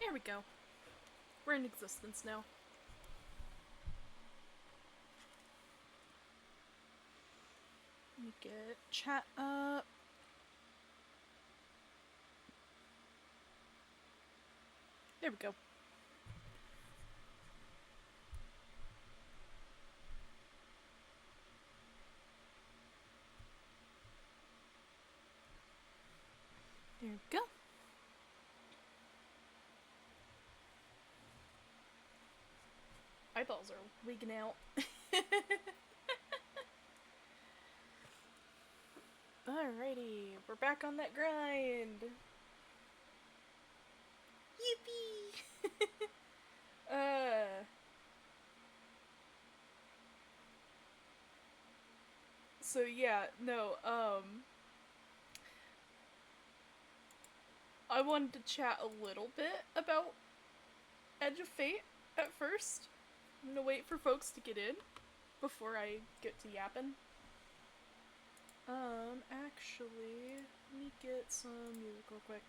There we go. We're in existence now. Let me get chat up. There we go. There we go. Eyeballs are wigging out. Alrighty, we're back on that grind. Yippee! So yeah, no, I wanted to chat a little bit about Edge of Fate at first. I'm gonna wait for folks to get in before I get to yapping. Actually, let me get some music real quick.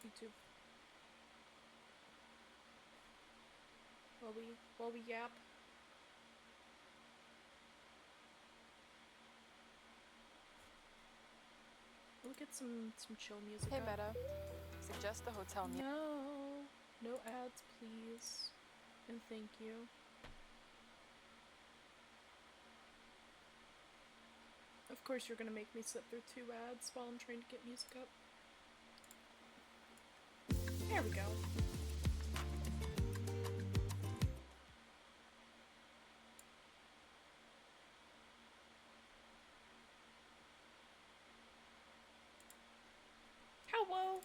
YouTube. While we yap. We'll get some chill music. Hey Meta, suggest the hotel near. No ads, please, and thank you. Of course, you're gonna make me sit through 2 ads while I'm trying to get music up. There we go. Hello.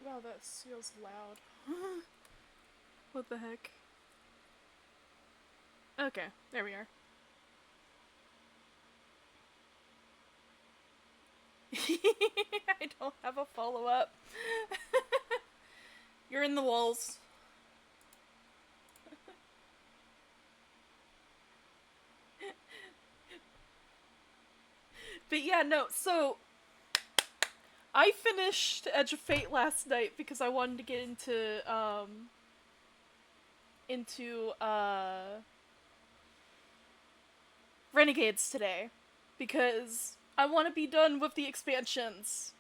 Wow, that feels loud. What the heck? Okay, there we are. I don't have a follow-up. You're in the walls. But yeah, no, so I finished Edge of Fate last night because I wanted to get into Renegades today, because I want to be done with the expansions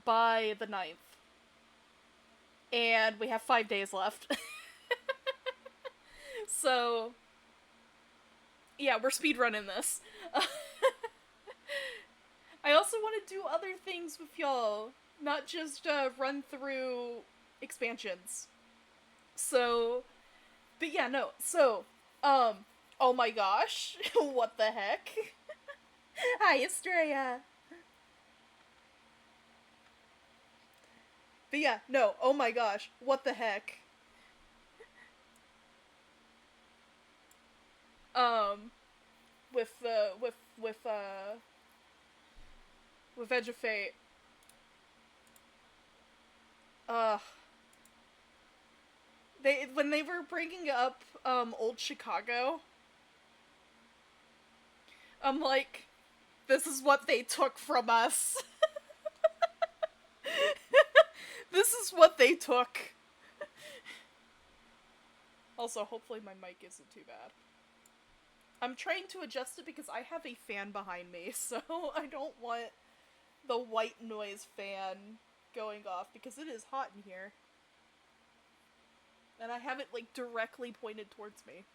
by the 9th. And we have 5 days left. So, yeah, we're speedrunning this. I also want to do other things with y'all, not just run through expansions. So, but yeah, no, so, oh my gosh, what the heck? Hi, Estrella. But yeah, no, oh my gosh, what the heck? With Edge of Fate. When they were bringing up, old Chicago, I'm like, this is what they took from us. This is what they took. Also, hopefully my mic isn't too bad. I'm trying to adjust it because I have a fan behind me, so I don't want the white noise fan going off because it is hot in here. And I have it, like, directly pointed towards me.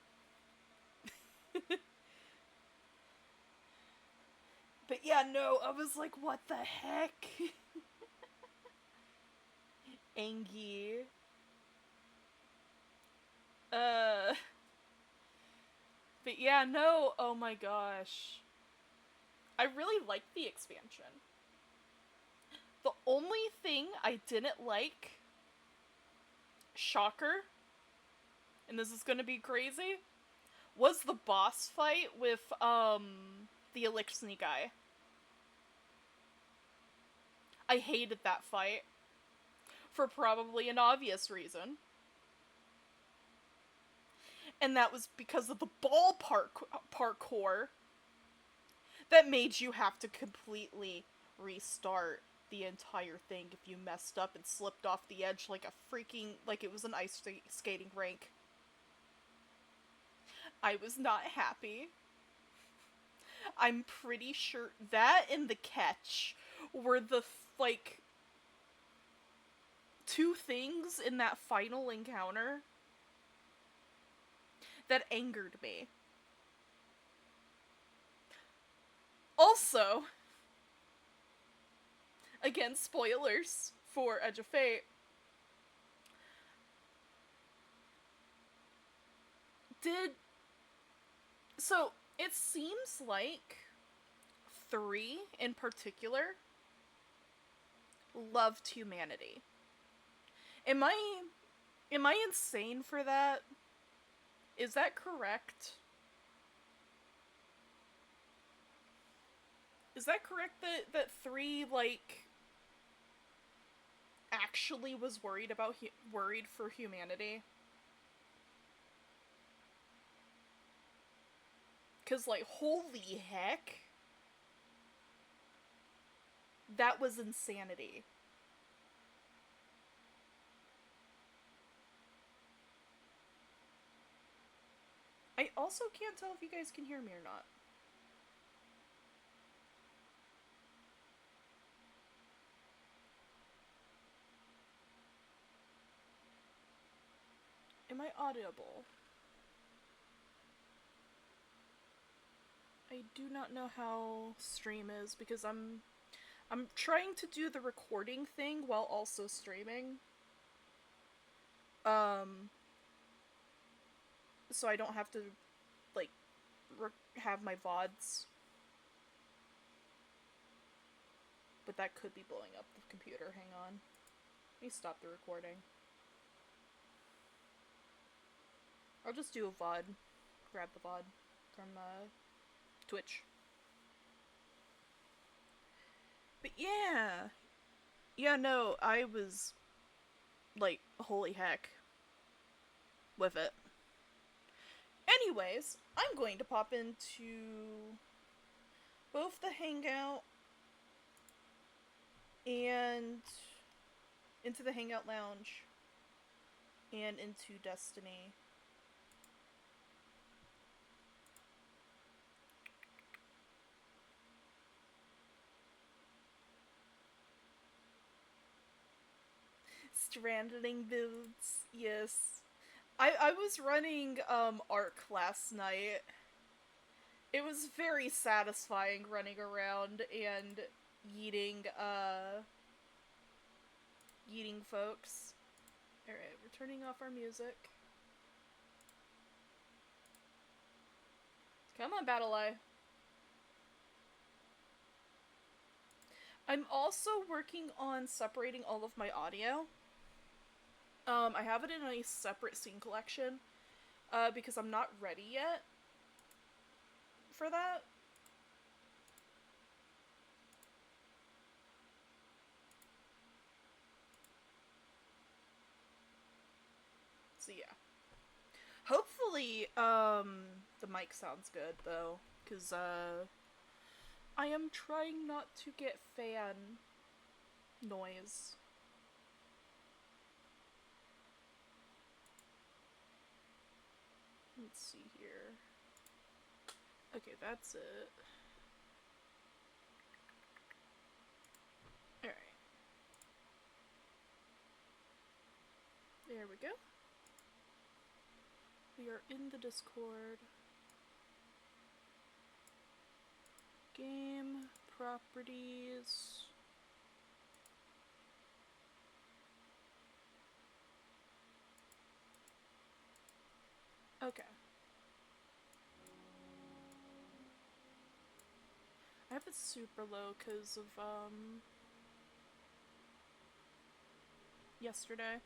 But yeah, no, I was like, what the heck? Angie. But yeah, no, oh my gosh. I really liked the expansion. The only thing I didn't like, shocker, and this is gonna be crazy, was the boss fight with, the Elixir guy. I hated that fight. For probably an obvious reason. And that was because of the ball parkour that made you have to completely restart the entire thing if you messed up and slipped off the edge like like it was an ice skating rink. I was not happy. I'm pretty sure that and the catch were the, like, two things in that final encounter that angered me. Also, again, spoilers for Edge of Fate. So, it seems like 3 in particular loved humanity. Am I insane for that? Is that correct? Is that correct that 3, like, actually was worried for humanity? 'Cause, like, holy heck, that was insanity. I also can't tell if you guys can hear me or not. Am I audible? I do not know how stream is because I'm trying to do the recording thing while also streaming. So I don't have to, like, have my VODs. But that could be blowing up the computer. Hang on. Let me stop the recording. I'll just do a VOD. Grab the VOD from, Twitch. But yeah. Yeah, no, I was, like, holy heck with it. Anyways, I'm going to pop into both the Hangout and into the Hangout Lounge and into Destiny. Strandling builds, yes. I was running Arc last night. It was very satisfying running around and yeeting folks. Alright, we're turning off our music. Come on, Battle-Eye. I'm also working on separating all of my audio. I have it in a separate scene collection, because I'm not ready yet for that. So yeah. Hopefully, the mic sounds good, though, because, I am trying not to get fan noise. Let's see here. Okay, that's it. Alright. There we go. We are in the Discord. Game properties. Okay. I have it super low because of, yesterday.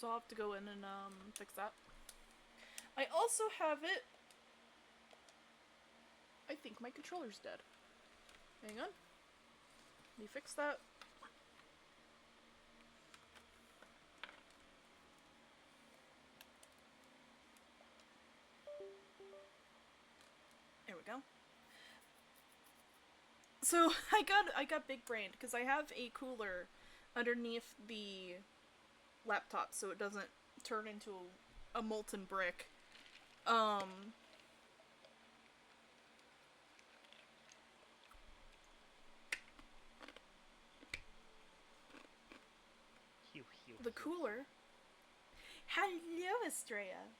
So I'll have to go in and, fix that. I also have it... I think my controller's dead. Hang on. Let me fix that. So I got big brained because I have a cooler underneath the laptop so it doesn't turn into a molten brick. Um the cooler. Hello, Estrella.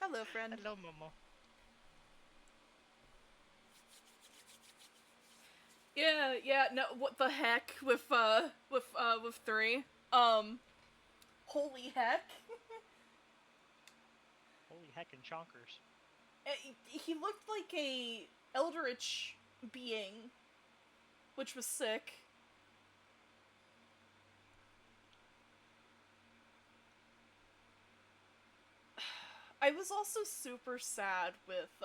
Hello, friend. Hello, Momo. Yeah, no, what the heck with 3? Holy heck. Holy heckin' chonkers. He looked like a eldritch being, which was sick. I was also super sad with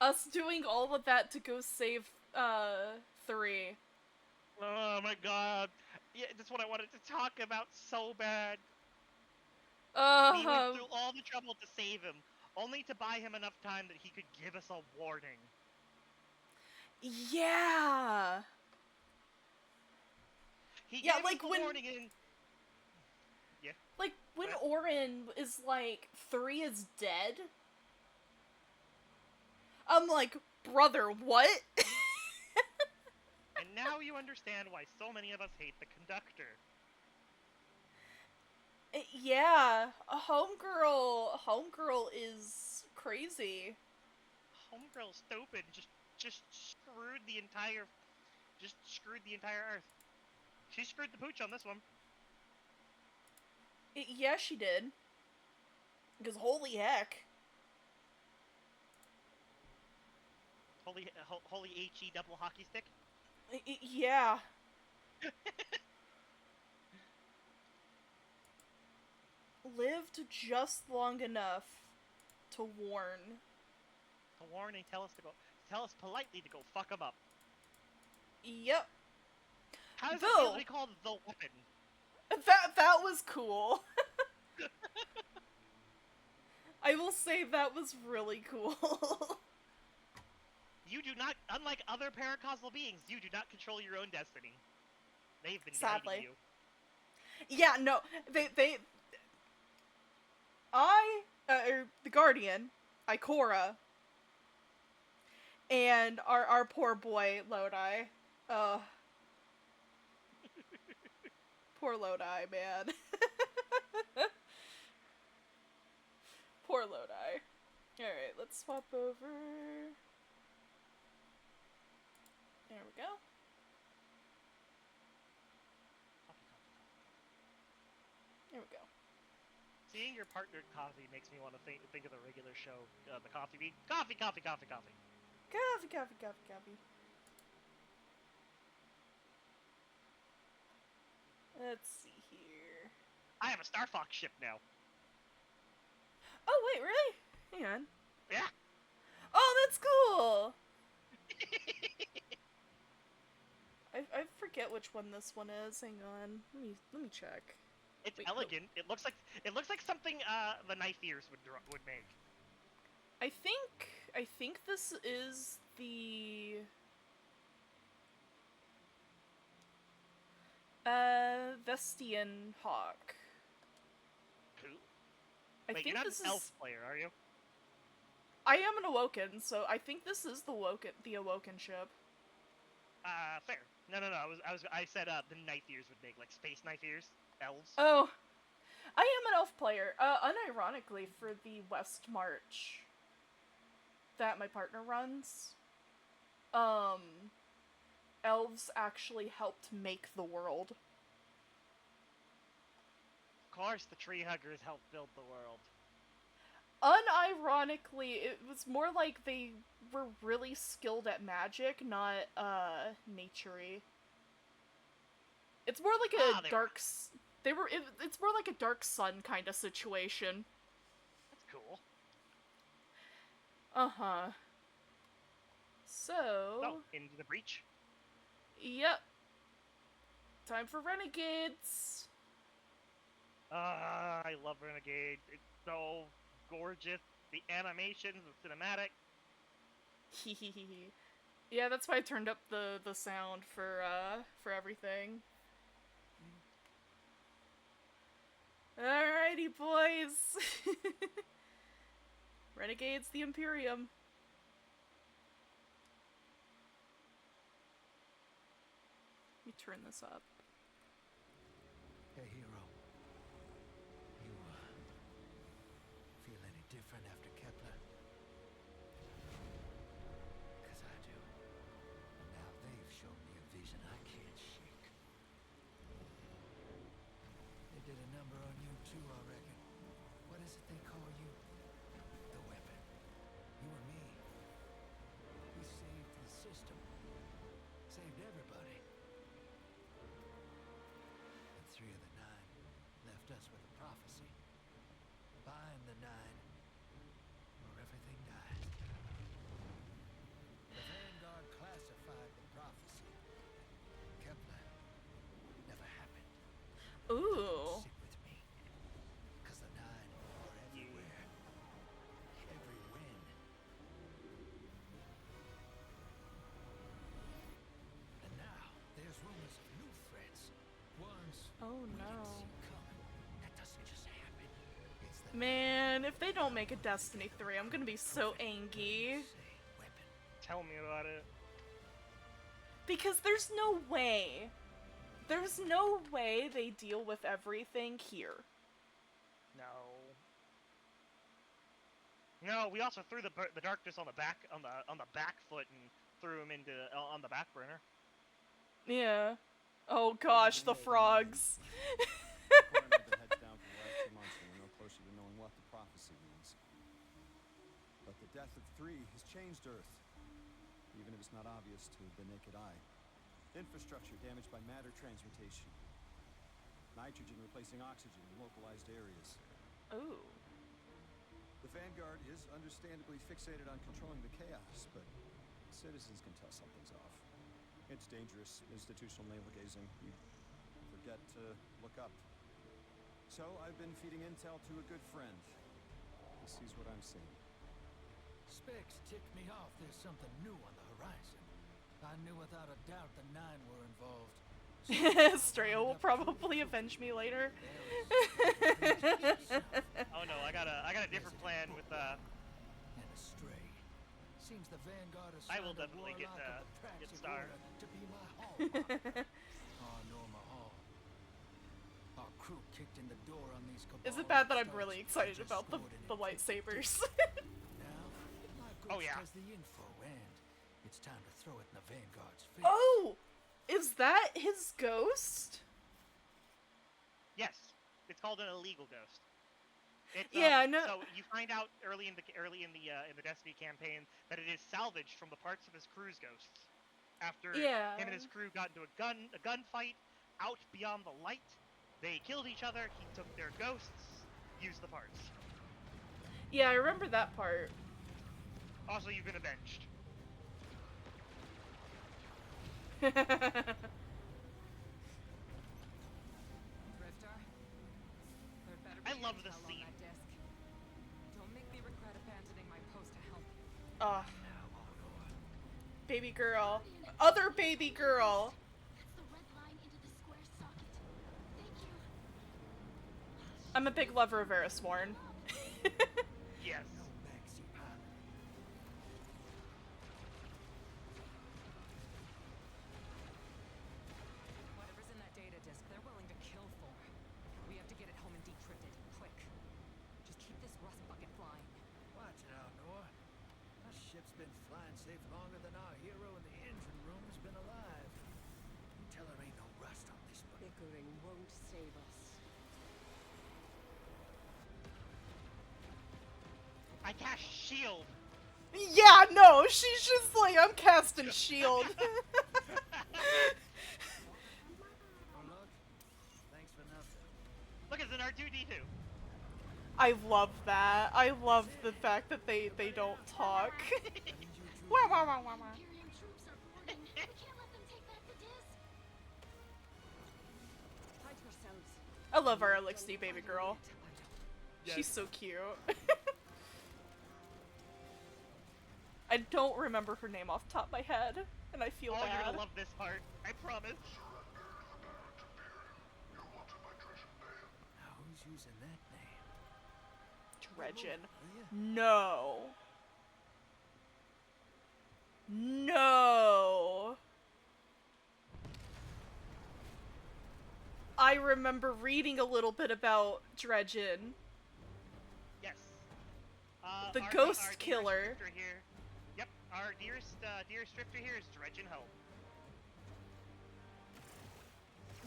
us doing all of that to go save 3. Oh my god. Yeah, that's what I wanted to talk about so bad. We went Uh through all the trouble to save him, only to buy him enough time that he could give us a warning. yeah. He Yeah, gave us the warning and... Yeah. like when What? Orin is like 3 is dead, I'm like, brother, what? And now you understand why so many of us hate the conductor. Yeah, homegirl is crazy. Homegirl's stupid. Just screwed the entire... Just screwed the entire Earth. She screwed the pooch on this one. Yeah, she did. Because holy heck. Holy HE double hockey stick. Yeah. Lived just long enough to warn. To warn and tell us politely to go fuck him up. Yep. How does it feel to be called the weapon? That was cool. I will say that was really cool. You do not, unlike other paracausal beings, you do not control your own destiny. They've been Sadly. guiding you. Yeah, no, the Guardian, Ikora, and our poor boy Lodi. Poor Lodi, man. Poor Lodi. Alright, let's swap over. There we go. There we go. Seeing your partnered coffee makes me want to think of the regular show, the coffee bean. Coffee, coffee, coffee, coffee. Coffee, coffee, coffee, coffee. Let's see here. I have a Star Fox ship now. Oh, wait, really? Hang on. Yeah. Oh, that's cool! I forget which one this one is. Hang on. Let me check. It's Wait, elegant. No. It looks like something the knife ears would make. I think this is the Vestian Hawk. Cool. I Wait, think you're not this an is elf player, are you? I am an Awoken, so I think this is the Awoken ship. Fair. No. I said the knife ears would make, like space knife ears, elves. Oh, I am an elf player. Unironically, for the West March that my partner runs, elves actually helped make the world. Of course, the tree huggers helped build the world. Unironically, it was more like they were really skilled at magic, not nature-y. It's more like a it's more like a Dark Sun kind of situation. That's cool. Uh-huh. So, into the breach. Yep. Time for Renegades. I love Renegade. It's so gorgeous. The animations, the cinematic. Yeah, that's why I turned up the sound for everything. Alrighty, boys. Renegades, the Imperium. Let me turn this up. Hey, hero. You, feel any different after Kepler? 'Cause I do. And now they've shown me a vision I can't shake. They did a number on you too, I reckon. What is it they call you? The weapon. You and me. We saved the system. Saved everybody. And 3 of the 9 left us with a prophecy. Bind the 9, or everything dies. The Vanguard classified the prophecy. Kepler never happened. Ooh. Sit with me. 'Cause the 9 are everywhere. Every win. And now there's rumors of new threats. Ones Oh we no. didn't see coming. That doesn't just happen. It's the Man, if they don't make a Destiny 3, I'm gonna be so angry. weapon. Tell me about it. Because there's no way. There's no way they deal with everything here. No. No, we also threw the darkness on the back foot and threw him into on the back burner. Yeah. Oh gosh, the frogs. Coroner had been heads down for the last 2 months, and we're no closer to knowing what the prophecy means. But the death of 3 has changed Earth, even if it's not obvious to the naked eye. Infrastructure damaged by matter transmutation. Nitrogen replacing oxygen in localized areas. Ooh. The Vanguard is understandably fixated on controlling the chaos, but citizens can tell something's off. It's dangerous, institutional navel-gazing. You forget to look up. So I've been feeding intel to a good friend. He sees what I'm seeing. Specs ticked me off. There's something new on the horizon. I knew without a doubt the 9 were involved. Strayo will probably avenge me later. Oh no, I got a different plan with And a stray. Seems the Vanguard I will assigned a definitely get, warlock of the get Praxis Star. Order to be my hallmark. Norma Hall. Our crew kicked in the door on these Is it cabal bad that I'm upstarts really and excited just about the scored an lightsabers? Now, my Oh, ghost yeah. has the info, and it's time to throw it in the Vanguard's face. Oh! Is that his ghost? Yes, it's called an illegal ghost. It's, Yeah, I know. So you find out early in the Destiny campaign that it is salvaged from the parts of his crew's ghosts. After Yeah. him and his crew got into a gunfight out beyond the light, they killed each other. He took their ghosts, used the parts. Yeah, I remember that part. Also, you've been avenged. Drifter? There better be I love this intel on scene. that disc. Don't make me regret abandoning my post to help. Ugh. Baby girl. Other baby girl. That's the red line into the square socket. Thank you. I'm a big lover of Erisworn. Yes. No maxi pilot. Whatever's in that data disk, they're willing to kill for. We have to get it home and decrypt it, quick. Just keep this rust bucket flying. Watch it out, Noah. Our ship's been flying safe longer than our hero in the engine room has been alive. You tell her ain't no rust on this one. Bickering won't save us. I cast shield. Yeah, no, she's just like, I'm casting shield. Oh, look. Thanks for nothing. Look, it's an R2-D2. I love that. I love the fact that they don't talk. Wah, wah, wah, wah, wah. Imperium troops are boarding. We can't let them take back the disc. Hide yourselves. I love our Elixir baby girl. Yes. She's so cute. I don't remember her name off the top of my head, and I feel Oh, bad. you're gonna love this part. I promise. Now who's using that name? Dredgen. Will ya? No. No. I remember reading a little bit about Dredgen. Yes. The our ghost dearest killer. drifter here. Yep, our dearest drifter here is Dredgen Home.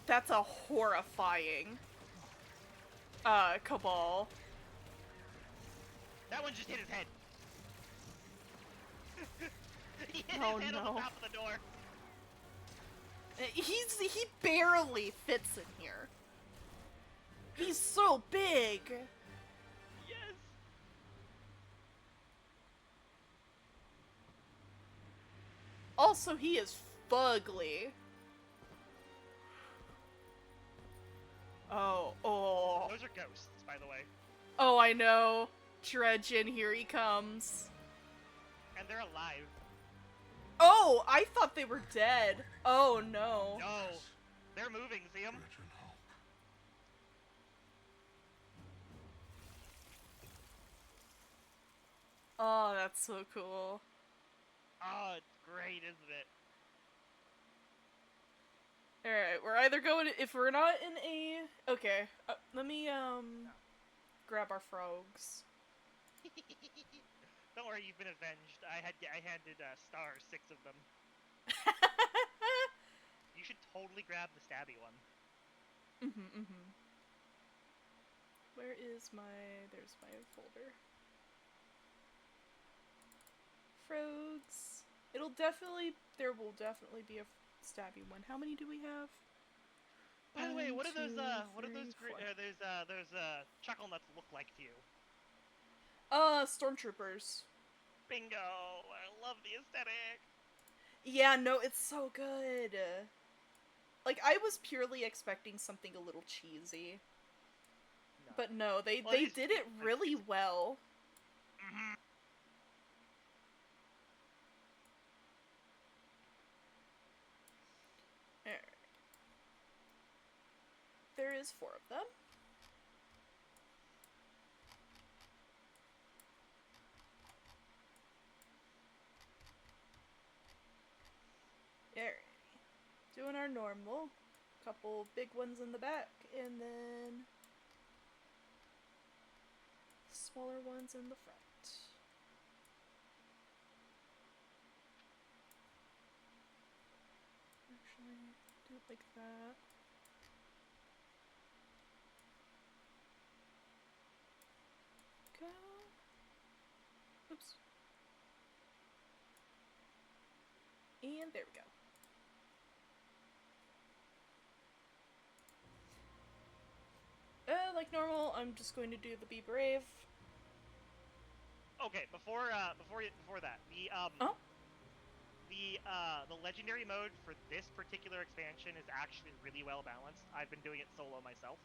That's a horrifying cabal. That one just hit his head. He hit Oh, his head on no. the top of the door. He barely fits in here. He's so big. Yes. Also, he is fugly. Oh. Those are ghosts, by the way. Oh, I know. Dredgen, here he comes. And they're alive. Oh, I thought they were dead. Oh, no. No. They're moving, see them? Oh, that's so cool. Oh, it's great, isn't it? Alright, we're either going... If we're not in a... Okay, let me, grab our frogs. Don't worry, you've been avenged. I handed stars 6 of them. You should totally grab the stabby one. Where is my... There's my folder. Frogs. It'll definitely... There will definitely be a stabby one. How many do we have? By the way, what do those four. chuckle nuts look like to you? Stormtroopers. Bingo! I love the aesthetic. Yeah, no, it's so good. Like, I was purely expecting something a little cheesy. No. But no, they Well, did it really well. Mm-hmm. Alright. There is 4 of them. Alright. Doing our normal. Couple big ones in the back, and then smaller ones in the front. Actually, do it like that. Go. Oops. And there we go. Like normal, I'm just going to do the Be Brave. Okay, before that, the legendary mode for this particular expansion is actually really well balanced. I've been doing it solo myself.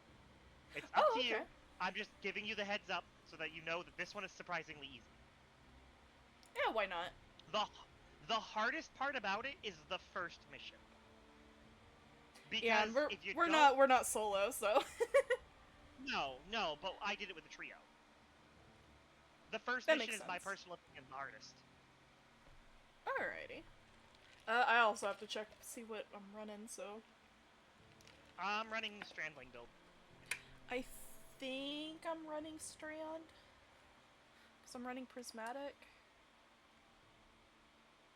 It's up to you. I'm just giving you the heads up so that you know that this one is surprisingly easy. Yeah, why not? The hardest part about it is the first mission. Because Yeah, and if you we're not solo, so No, but I did it with a trio. The first That mission makes is my sense. personal opinion the hardest. Alrighty. I also have to check to see what I'm running, so I'm running Strandling build. I think I'm running Strand. Because I'm running Prismatic.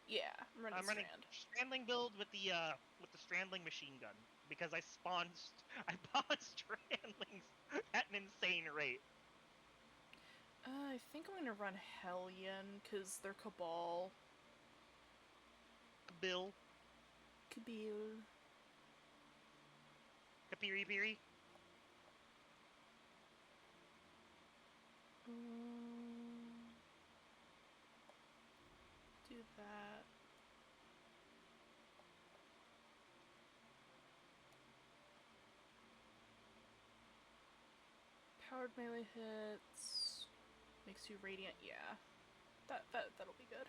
Yeah, I'm running I'm running Strand. Strandling build with the Strandling machine gun because I spawned Strandlings at an insane rate. I think I'm gonna run Hellion, because they're Cabal. Bill. Kabil. Kapiri Piri. Do that. Powered melee hits. Makes you radiant, yeah. That'll be good.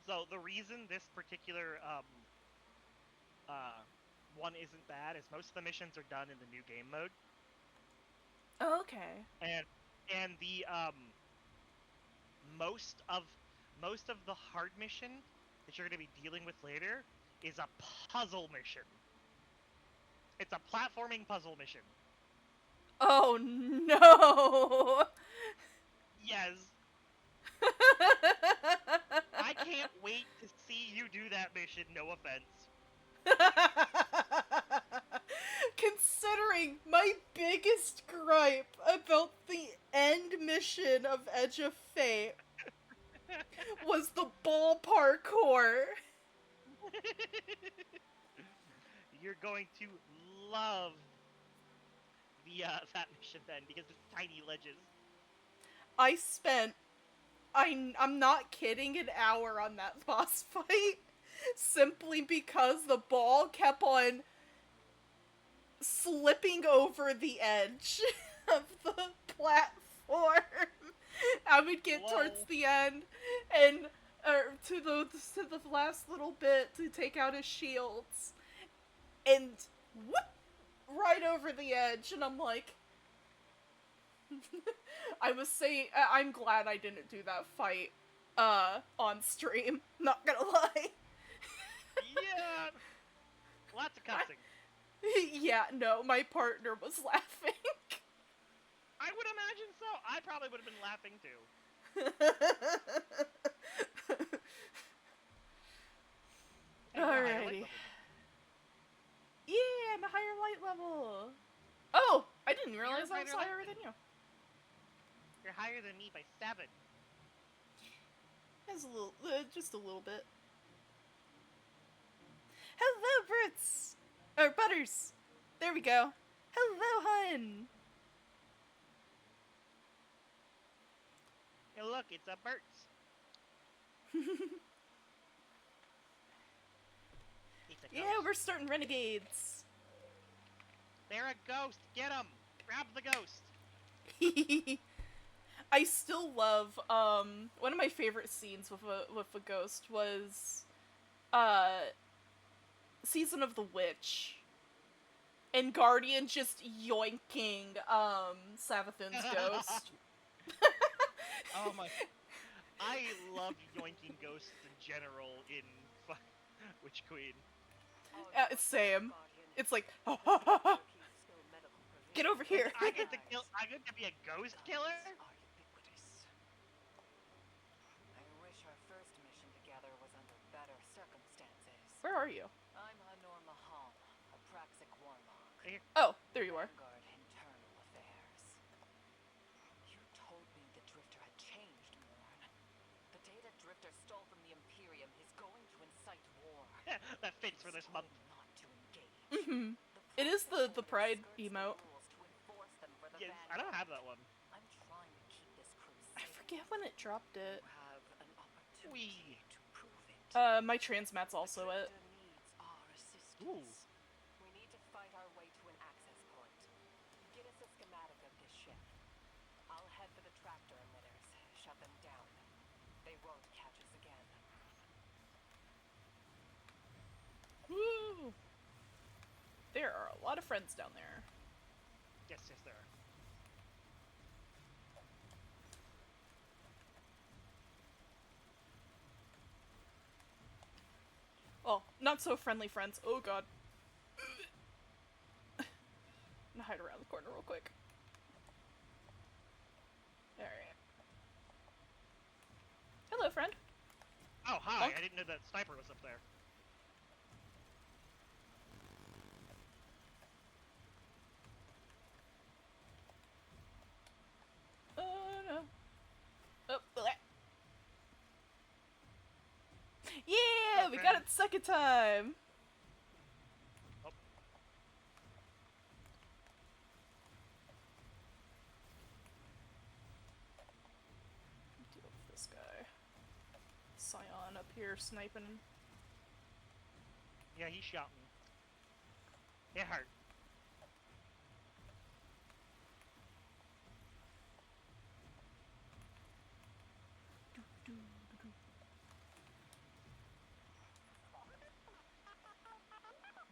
So the reason this particular one isn't bad is most of the missions are done in the new game mode, Oh, okay. and the most of the hard mission that you're going to be dealing with later is a puzzle mission. It's a platforming puzzle mission. Oh no! Yes. I can't wait to see you do that mission, no offense. Considering my biggest gripe about the end mission of Edge of Fate was the ball parkour. You're going to love the that mission then, because it's tiny ledges. I spent, I'm not kidding, an hour on that boss fight simply because the ball kept on slipping over the edge of the platform. I would get Whoa. towards the end and to the last little bit to take out his shields, and whoop, right over the edge, and I'm like, I was saying, I'm glad I didn't do that fight on stream. Not gonna lie. Yeah, lots of cussing. Yeah, no, my partner was laughing. I would imagine so. I probably would have been laughing too. Hey, you're a higher light Alrighty. level. Yeah, I'm a higher light level. Oh, I didn't realize I was higher higher light than you. You're higher than me by 7. That's a little, just a little bit. Hello, Brutes! Or Butters! There we go. Hello, hun! Hey, look, it's a Burt's. It's a Yeah, ghost. we're starting Renegades. They're a ghost. Get them. Grab the ghost. I still love, one of my favorite scenes with a ghost was, Season of the Witch. And Guardian just yoinking, Savathun's ghost. Oh my. I love yoinking ghosts in general in Witch Queen. It's same. It's like, get over here. I get to kill. I get to be a ghost killer. I wish our first mission together was under better circumstances. Where are you? I'm Hanor Mahal, a praxic warlock. Here. Oh, there you are. Vanguard internal affairs. You told me the Drifter had changed, Morn. The data Drifter stole from the Imperium is going to incite war. That fits for this Told month. not to engage. Mm-hmm. The It is Praxic the Order pride skirts the emote. rules to enforce them for the Yes, I don't Vanguard. have that one. I'm trying to keep this crew I safe. forget when it dropped it. You have an opportunity Wee. to prove it. My transmat's also it. Drifter needs our assistance. Ooh. We need to fight our way to an access point. Get us a schematic of this ship. I'll head for the tractor emitters. Shut them down. They won't catch us again. Woo! There are a lot of friends down there. Yes, yes, there are. Well, not so friendly friends. Oh god. I'm gonna hide around the corner real quick. Alright. Hello, friend. Oh, hi! Oh. I didn't know that sniper was up there. Oh no. Oh, bleh. Yeah, we got it second time. Oh. Deal with this guy. Scion up here sniping. Yeah, he shot me. It hurt.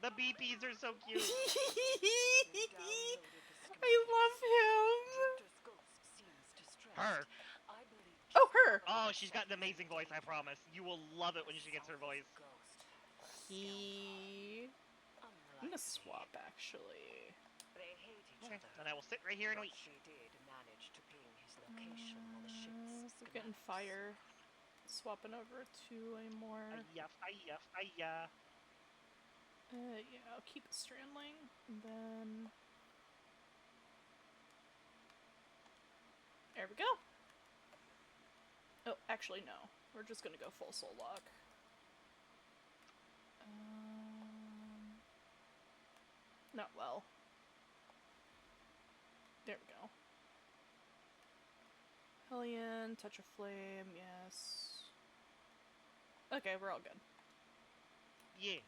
The BPs are so cute. I love him. Drifter's ghost seems distressed. Her. I believe Oh, her. Oh, she's got an amazing voice, I promise. You will love it when she gets her voice. I'm gonna swap, actually. They hate each Okay, other. and I will sit right here and But wait. she did manage to ping his location on the ship's We're getting schematics. fire. Swapping over to a more... Fire. yeah, I'll keep it Strandling, and then... There we go! Oh, actually no. We're just gonna go full soul lock. Not well. There we go. Hellion, Touch of Flame, yes. Okay, we're all good. Yeah.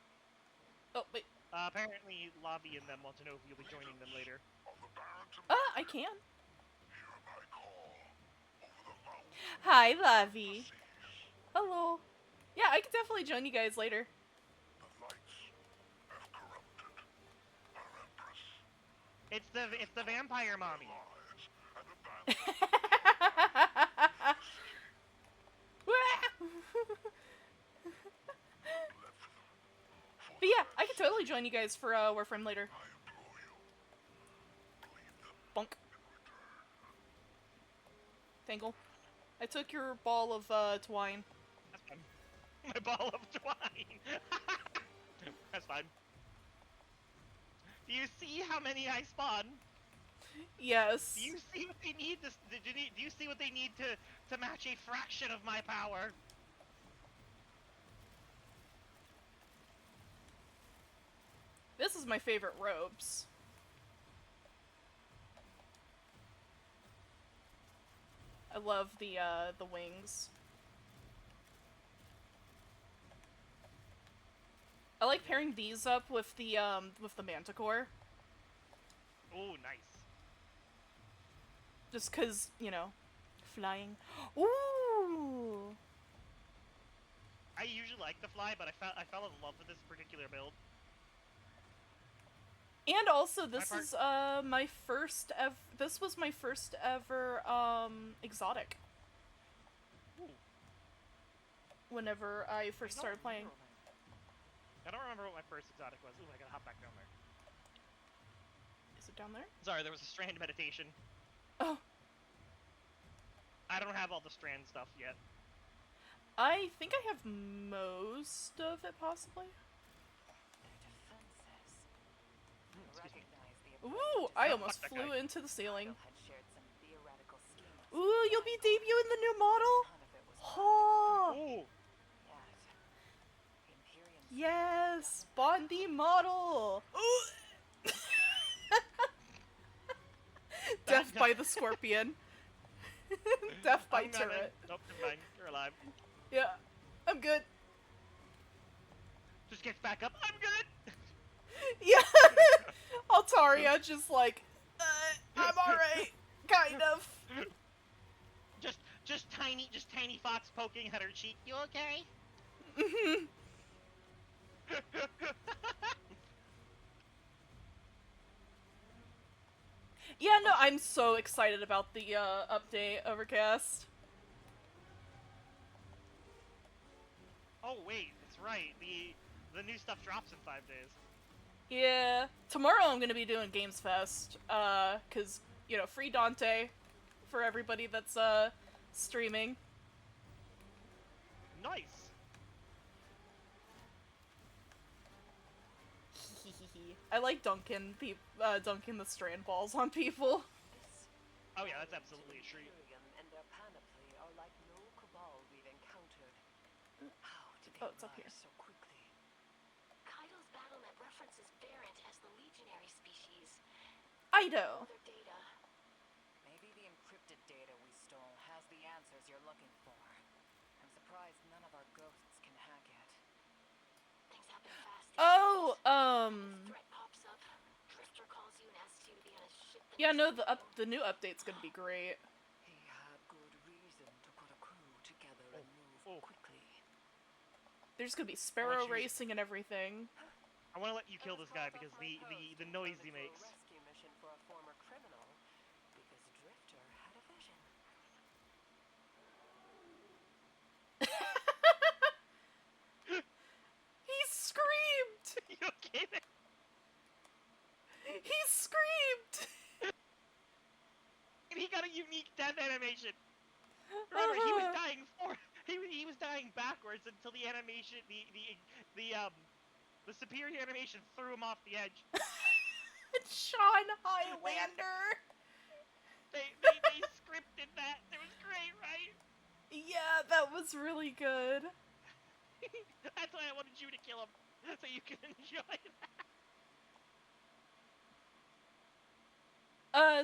Oh, wait. Apparently, Lavi and them want to know if you'll be joining them later. I can. Hi, Lavi. Hello. Yeah, I can definitely join you guys later. It's the vampire mommy. But yeah, I can totally join you guys for Warframe later. Bonk. Tangle. I took your ball of twine. That's fine. My ball of twine. That's fine. Do you see how many I spawn? Yes. Do you see what they need to? Do you see what they need to match a fraction of my power? This is my favorite robes. I love the wings. I like pairing these up with the Manticore. Oh, nice. Just cause, you know, flying. Ooh! I usually like the fly, but I fell in love with this particular build. And also, this is my first this was my first ever exotic. Ooh. Whenever I first started playing. I don't remember what my first exotic was. Ooh, I gotta hop back down there. Is it down there? Sorry, there was a strand meditation. Oh. I don't have all the strand stuff yet. I think I have most of it, possibly. Ooh, I almost flew into the ceiling. Ooh, you'll be debuting the new model? Oh! Ooh! Yes! Spawn the model! Ooh! Death by the scorpion. Death by turret. Nope, never mind. You're alive. Yeah, I'm good. Just gets back up. I'm good! Yeah! Altaria just like, I'm alright. Kind of. Just tiny fox poking at her cheek. You okay? Mm-hmm. Yeah, no, I'm so excited about the update, Overcast. Oh wait, that's right. The new stuff drops in 5 days. Yeah, tomorrow I'm gonna be doing Games Fest, cause, you know, free Dante for everybody that's streaming. Nice. I like dunking the strand balls on people. Oh yeah, that's absolutely true. And their panoply are like no cabal we've encountered. How did they It's up here. rise so quickly? Kaido's battlement references Variant as the legionary species. Ido. Other data. Maybe the encrypted data we stole has the answers you're looking for. I'm surprised none of our ghosts can hack it. Things happen fast. Oh, Threat pops up. Drifter calls you and asks you to be on a ship that yeah, no, the new update's gonna be great. He had good reason to put a crew together and move quickly. There's gonna be sparrow Watch yours. racing and everything. I I want to let you kill I was this guy called because off my post the and noise found he to do a makes. rescue mission for a former criminal because Drifter had a vision. He screamed! You okay there? He screamed! And he got a unique death animation. Remember, he was dying he was dying backwards until the animation, the superior animation threw him off the edge. Sean Highlander! They scripted that. It was great, right? Yeah, that was really good. That's why I wanted you to kill him, so you can enjoy that.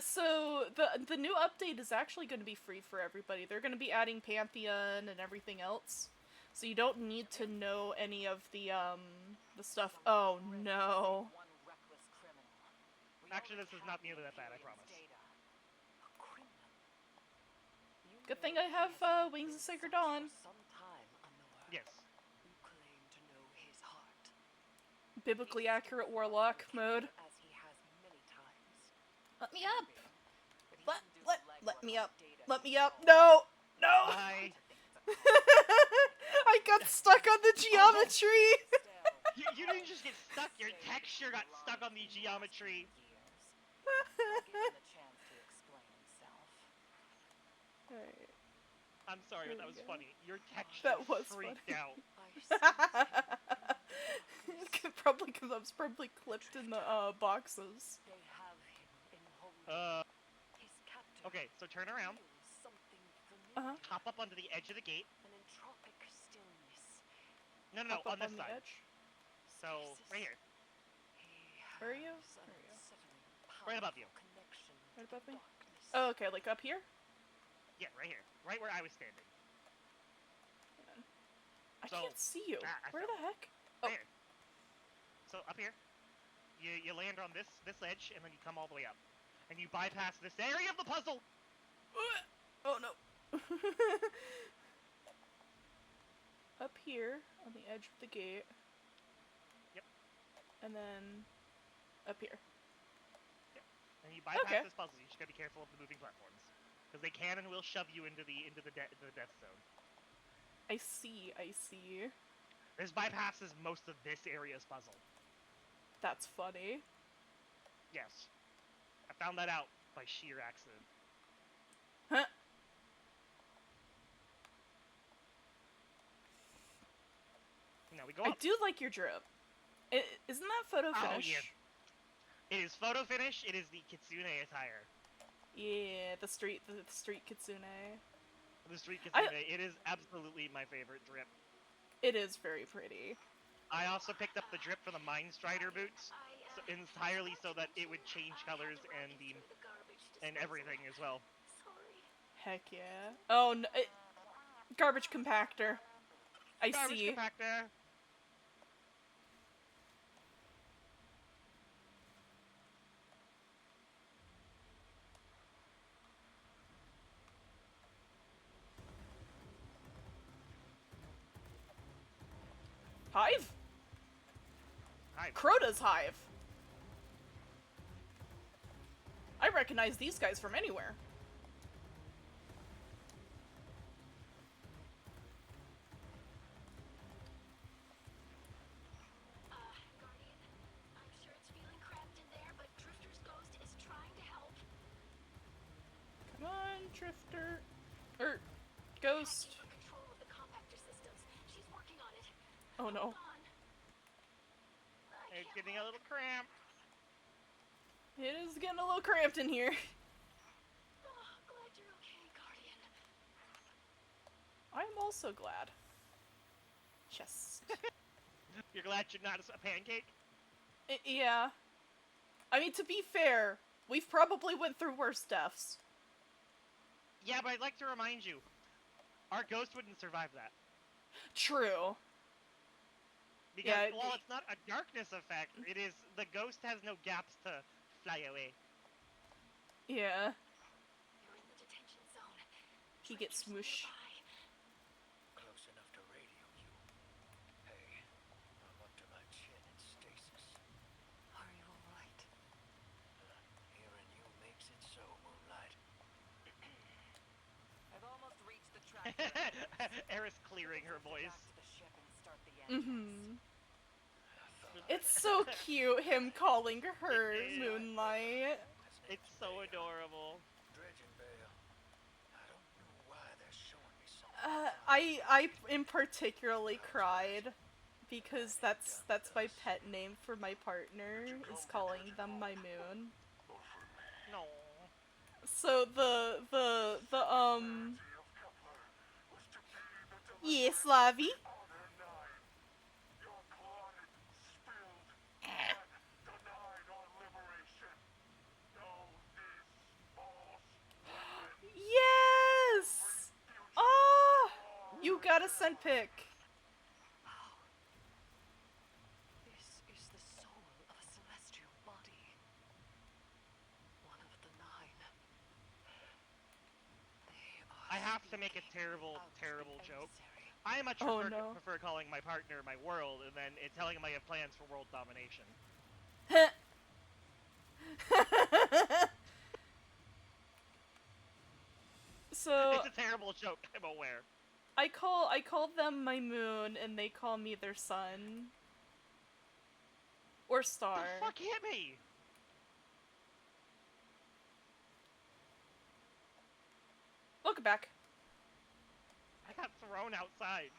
So the new update is actually going to be free for everybody. They're going to be adding Pantheon and everything else. So you don't need to know any of the stuff. Oh no. One reckless criminal. We Actually, already this is have not the nearly that bad, I Imperium's promise. data. A criminal. Good You thing know I he have has Wings been of Sacred such Dawn. for some time, Anor. Yes. You claim to know his heart. Biblically He accurate still warlock fought for the mode. king, as he has many times. Let me up. Maybe, but he Let didn't do the let legwork me on up. data Let he me up. stole. No. No. I I think it's a call. I got stuck on the geometry. Still, you didn't just get stuck. Your texture got stuck on the geometry. I'll give him a chance to explain himself. Alright. I'm sorry, There but that we was go. funny. Your texture That was freaked funny. out. I sense him Probably because I was probably clipped in the boxes. They have him in holding. His captor Okay, so turn around. feels something familiar. Hop up onto the edge of the gate. An entropic stillness. No, Hop up on this the side. edge. So, right here. He Where are you? has an There you go. unsettling, Right above you. powerful connection Right to above me? darkness. Oh, okay, like up here? Yeah, right here. Right where I was standing. I So- can't see you. I Where fell. the heck? Oh. Right here. So, up here. You land on this edge, and then you come all the way up. And you bypass this area of the puzzle! Oh no. Up here on the edge of the gate. Yep. And then up here. And you bypass Okay. this puzzle. You just gotta be careful of the moving platforms. Because they can and will shove you into the death zone. I see, I see. This bypasses most of this area's puzzle. That's funny. Yes. I found that out by sheer accident. Huh. Now we go I up. do like your drip. Isn't that photo finish? yeah. It is photo finish. It is the kitsune attire. Yeah, the street kitsune. The street kitsune. It is absolutely my favorite drip. It is very pretty. I also picked up the drip for the Mind Strider boots, entirely so that it would change colors and everything as well. Sorry. Heck yeah. Oh no, garbage compactor. I Garbage see. compactor. Hive? Hive. Crota's hive. I recognize these guys from anywhere. Guardian, I'm sure it's feeling cramped in there, but Drifter's ghost is trying to help. Come on, Drifter. Ghost. Asking for control of the compactor systems. She's working on it. Oh no. Hold on. It's getting a little cramped. It is getting a little cramped in here. Oh, glad you're okay, Guardian. I am also glad. Chest. You're glad you're not a pancake? Yeah. I mean, to be fair, we've probably went through worse deaths. Yeah, but I'd like to remind you, our ghost wouldn't survive that. True. Because Yeah, while it's not a darkness effect, it is the ghost has no gaps to fly away. Yeah. You're in the detention zone. He gets Drifter's smoosh. nearby. Close enough to radio you. Hey, I'm up to my chin in stasis. Eris clearing her voice. Back to the ship and start the engines. It's so cute, him calling her It is. Moonlight. It's so adorable. Dredging Vale. I don't know why they're showing me something. I in particularly cried because that's my pet name for my partner, is calling them my moon. No. So yes, Lavi. Yes! Oh! You got a scent pick. This is the soul of a celestial body. One of the 9. They are I have to make a speaking terrible, out the terrible joke. emissary. I much Oh, prefer, no. prefer calling my partner my world and then telling him I have plans for world domination. So It's a terrible joke, I'm aware. I call them my moon and they call me their sun. Or star. The fuck hit me? Welcome back. I got thrown outside.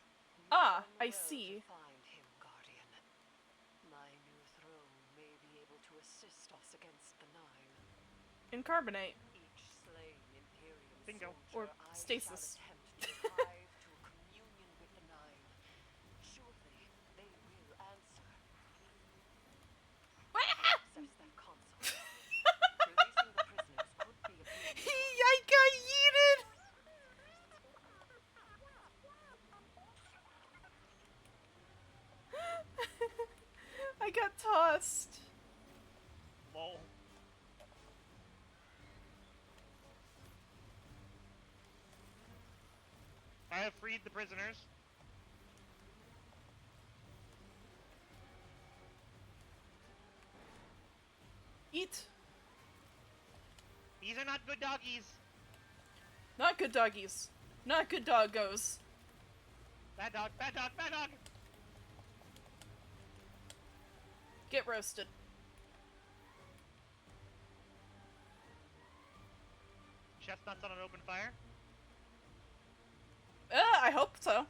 Ah, You've done I well see. to find him, Guardian. My new throne may be able to assist us against the 9. Incarbonate. Each slain Imperium Bingo. Or soldier I stasis. shall attempt to revive to a communion with the 9. Surely they will answer. Access that console. Releasing the prisoners could be a big I got yeeted! I got tossed. Lol. I have freed the prisoners. Eat. These are not good doggies. Not good doggies. Not good doggos. Bad dog, bad dog, bad dog! Get roasted. Chestnuts on an open fire. I hope so.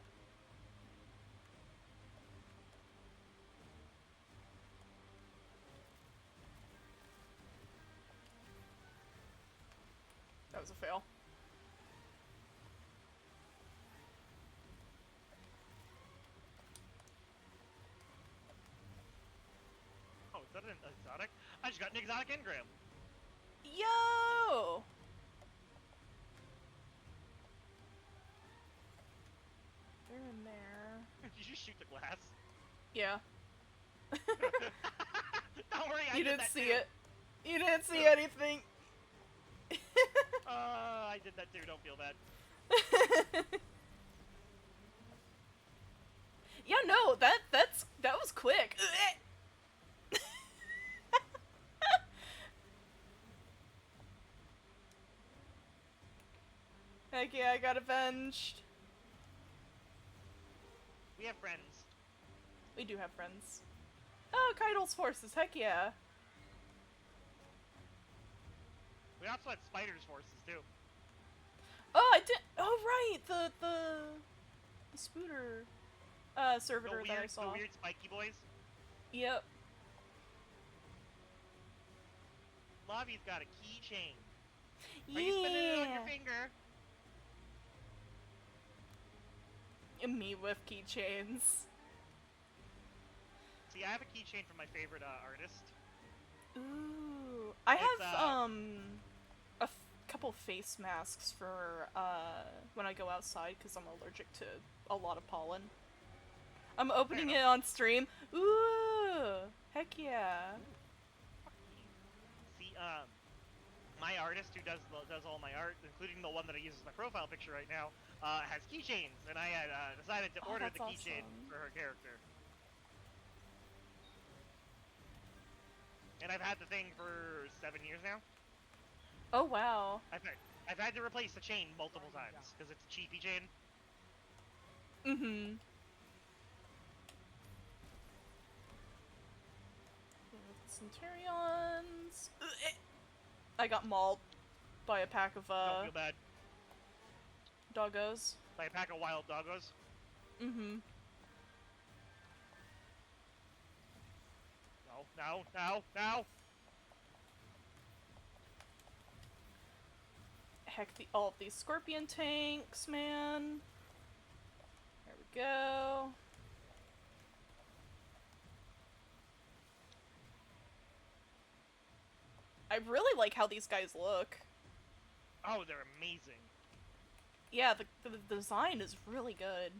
That was a fail. Oh, is that an exotic? I just got an exotic engram. Yo! They're in there. Did you shoot the glass? Yeah. Don't worry, I You did didn't that see too. it. You didn't see anything. I did that too, don't feel bad. Yeah, no, that was quick. Heck yeah, I got avenged. We have friends. We do have friends. Oh, Kaido's forces, heck yeah. We also had Spider's forces too. Oh, I did. Oh, right, the Spooter servitor that I saw. The weird spiky boys. Yep. Lavi's got a keychain. Are you spinning it on your finger? Me with keychains. See, I have a keychain from my favorite artist. Ooh, I It's, have couple face masks for when I go outside because I'm allergic to a lot of pollen. I'm opening it on stream. Ooh, heck yeah. See, my artist who does all my art, including the one that I use as my profile picture right now, has keychains, and I had decided to order that's the keychain awesome. for her character. And I've had the thing for 7 years now. Oh wow. I've had to replace the chain multiple times because it's a cheapy chain. Mm-hmm. Centurions. I got mauled by a pack of Don't feel bad. doggos. By a pack of wild doggos. Mm-hmm. No, no, no, no! Heck, all of these scorpion tanks, man. There we go. I really like how these guys look. Oh, they're amazing. Yeah, the design is really good.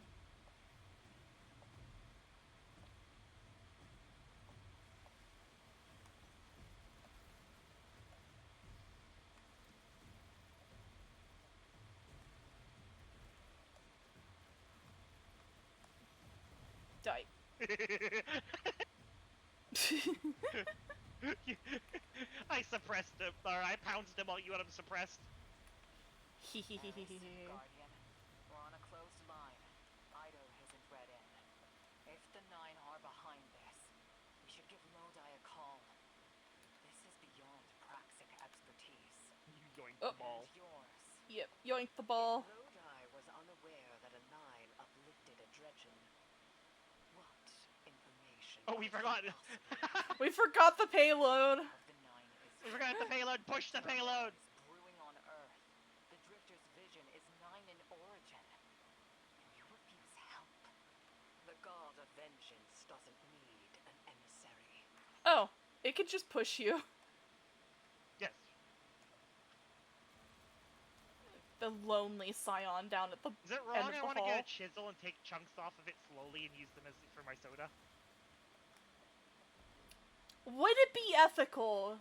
Die. I suppressed him, or I pounced him while you had him suppressed. Guardian, we're on a closed line. Ido hasn't read in. If the Nine are behind this, we should give Lodi a call. This is beyond Praxic expertise. You yoink Oh. the ball. And yours. Yep, yoink the ball. If Lodi was unaware that a Nine uplifted a Dredgen, what information Oh, we could he forgot. possibly We forgot the payload. of the Nine is We forgot the payload. Push the payload. is brewing on Earth. The Drifter's vision is Nine in origin. And you refuse help. The god of vengeance doesn't need an emissary. Oh, it could just push you. Yes. The lonely scion down at the Is it end wrong? of the I want to hall. get a chisel and take chunks off of it slowly and use them as for my soda. Would it be ethical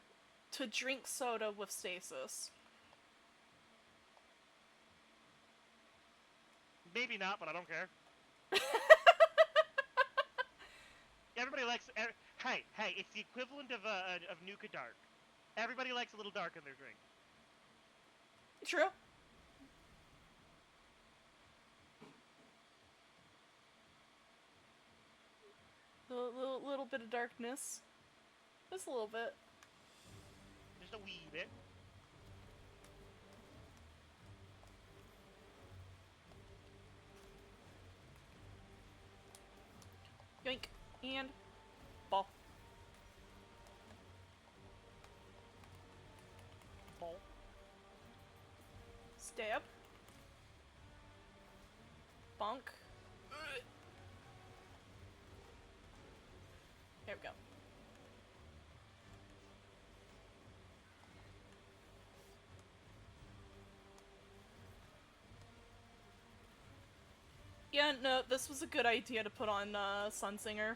to drink soda with stasis? Maybe not, but I don't care. Everybody likes. Hey, it's the equivalent of Nuka Dark. Everybody likes a little dark in their drink. True. Little bit of darkness. Just a little bit. Just a wee bit. Yoink. And ball. Ball. Stab. Bonk. There we go. Yeah, no, this was a good idea to put on Sunsinger.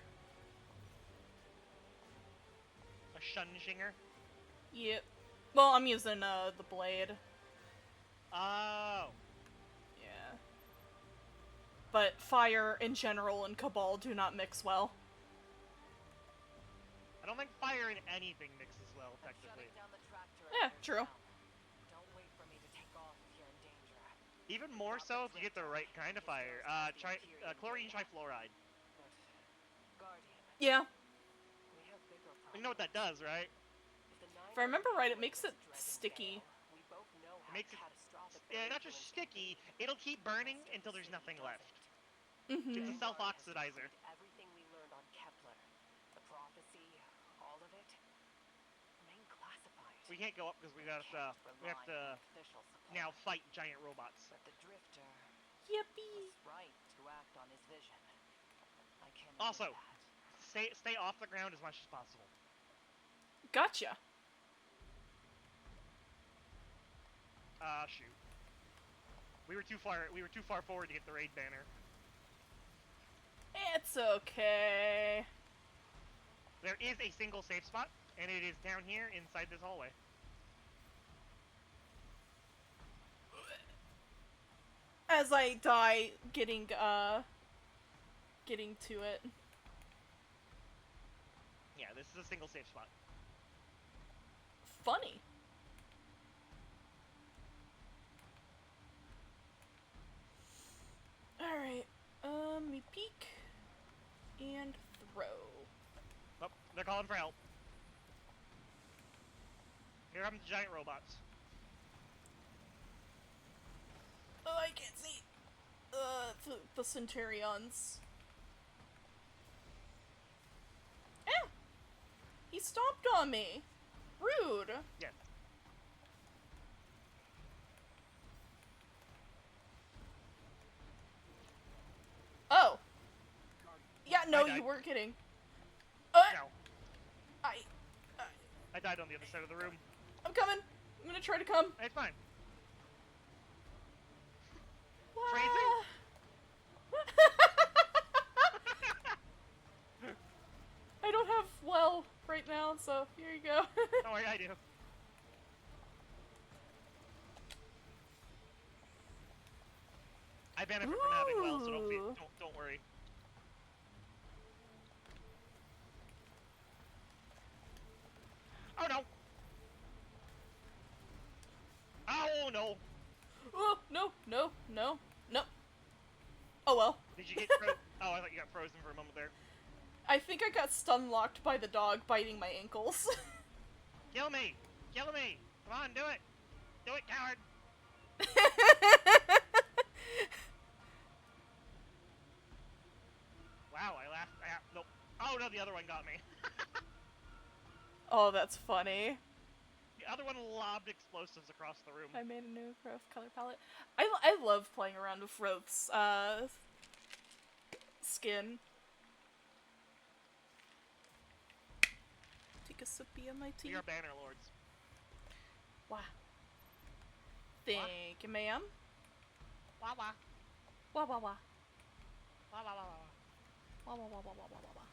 A Shunshinger. Yep. Well, I'm using the blade. Oh. Yeah. But fire in general and Cabal do not mix well. I don't think fire in anything mixes well, I'm technically. shutting down the tractor Yeah, emitters true. now. Don't wait for me to take off if you're in danger. Even more so if you get the right kind of fire. Chlorine trifluoride. But, Guardian, Yeah. we have bigger problems. You know what that does, right? If I remember right, it makes it sticky. We both know It how makes it, catastrophic not just sticky, it'll keep burning until there's nothing left. Mm-hmm. It's a self-oxidizer. Everything we learned on Kepler, the prophecy, all of it, remain classified. We can't go up because we have to Official support. now fight giant robots. But the Drifter Yippee! was right to act on his vision. I can Also, that. stay off the ground as much as possible. Gotcha. Shoot. We were too far forward to get the raid banner. It's okay. There is a single safe spot, and it is down here inside this hallway. As I die getting to it. Yeah, this is a single safe spot. Funny. Alright. throw. Oh, they're calling for help. Here come the giant robots. Oh, I can't see. The Centurions. Eh! He stomped on me. Rude. Yes. Oh. Yeah, no, I died. you weren't kidding. No. I died on the other side of the room. I'm coming. I'm gonna try to come. It's fine. Wah. Phrasing? I don't have well right now, so here you go. Don't worry, I do. I benefit from having well, so don't worry. Oh no! Oh no! Oh, no, no, no, no. Oh well. Did you get Oh, I thought you got frozen for a moment there. I think I got stun locked by the dog biting my ankles. Kill me! Kill me! Come on, do it! Do it, coward! Wow, I laughed. Nope. Oh no, the other one got me. Oh, that's funny. The other one lobbed explosives across the room. I made a new growth color palette. I love playing around with Roth's skin. Take a sippy of my tea. We are banner lords. Wow. Thank you, ma'am. Wah wah. Wah wah wah. Wah wah wah wah. Wah wah wah wah wah wah wah.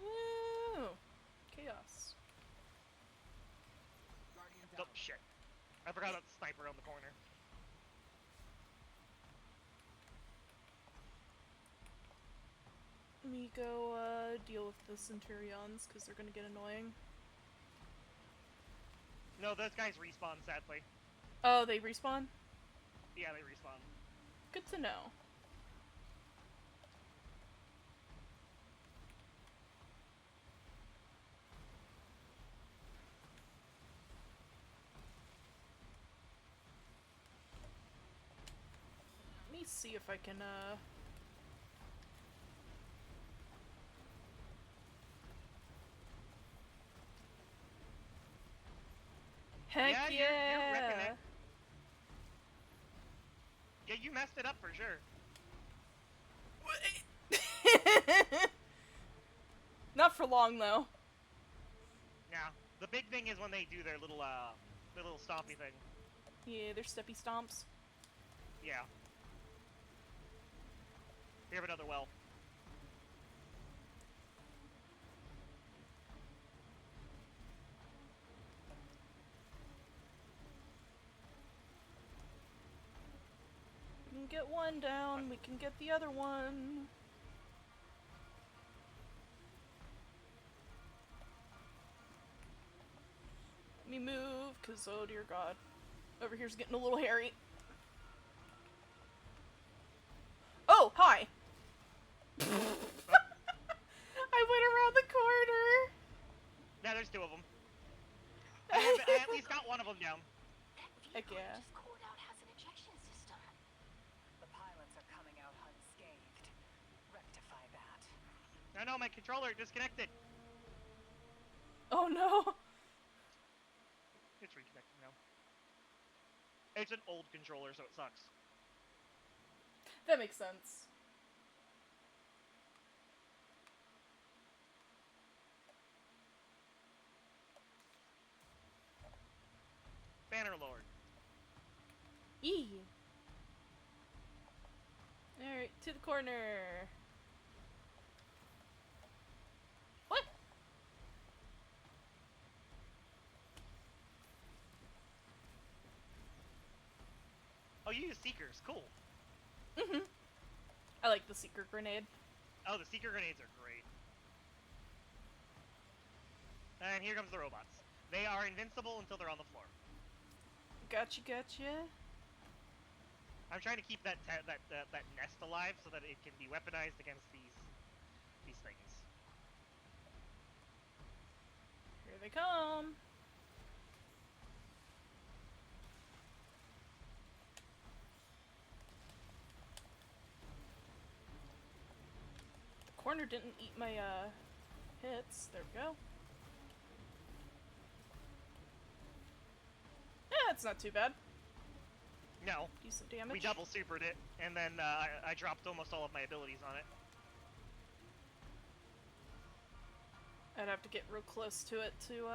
Woo! Chaos. Oh shit. I forgot about the sniper on the corner. Let me go deal with the Centurions, because they're gonna get annoying. No, those guys respawn, sadly. Oh, they respawn? Yeah, they respawn. Good to know. Let me see if I can, Heck Yeah, yeah! you're wrecking it. Yeah, you messed it up for sure. Not for long, though. Yeah. The big thing is when they do their little stompy thing. Yeah, they're steppy stomps. Yeah. We have another well. We can get one down, we can get the other one. Let me move, cause oh dear god. Over here's getting a little hairy. Oh, hi! I went around the corner! Now there's two of them. I at least got one of them down. Heck Vehicle yeah. you just called out has an ejection system. The pilots are coming out unscathed. Rectify that. No, my controller disconnected. Oh no! It's reconnected now. It's an old controller, so it sucks. That makes sense. Banner Lord. Eee! Alright, to the corner! What? Oh, you use Seekers. Cool. Mm-hmm. I like the Seeker Grenade. Oh, the Seeker grenades are great. And here comes the robots. They are invincible until they're on the floor. Gotcha, gotcha. I'm trying to keep that that nest alive so that it can be weaponized against these things. Here they come. The corner didn't eat my hits. There we go. Yeah, it's not too bad. No. Decent damage. We double supered it, and then I dropped almost all of my abilities on it. I'd have to get real close to it to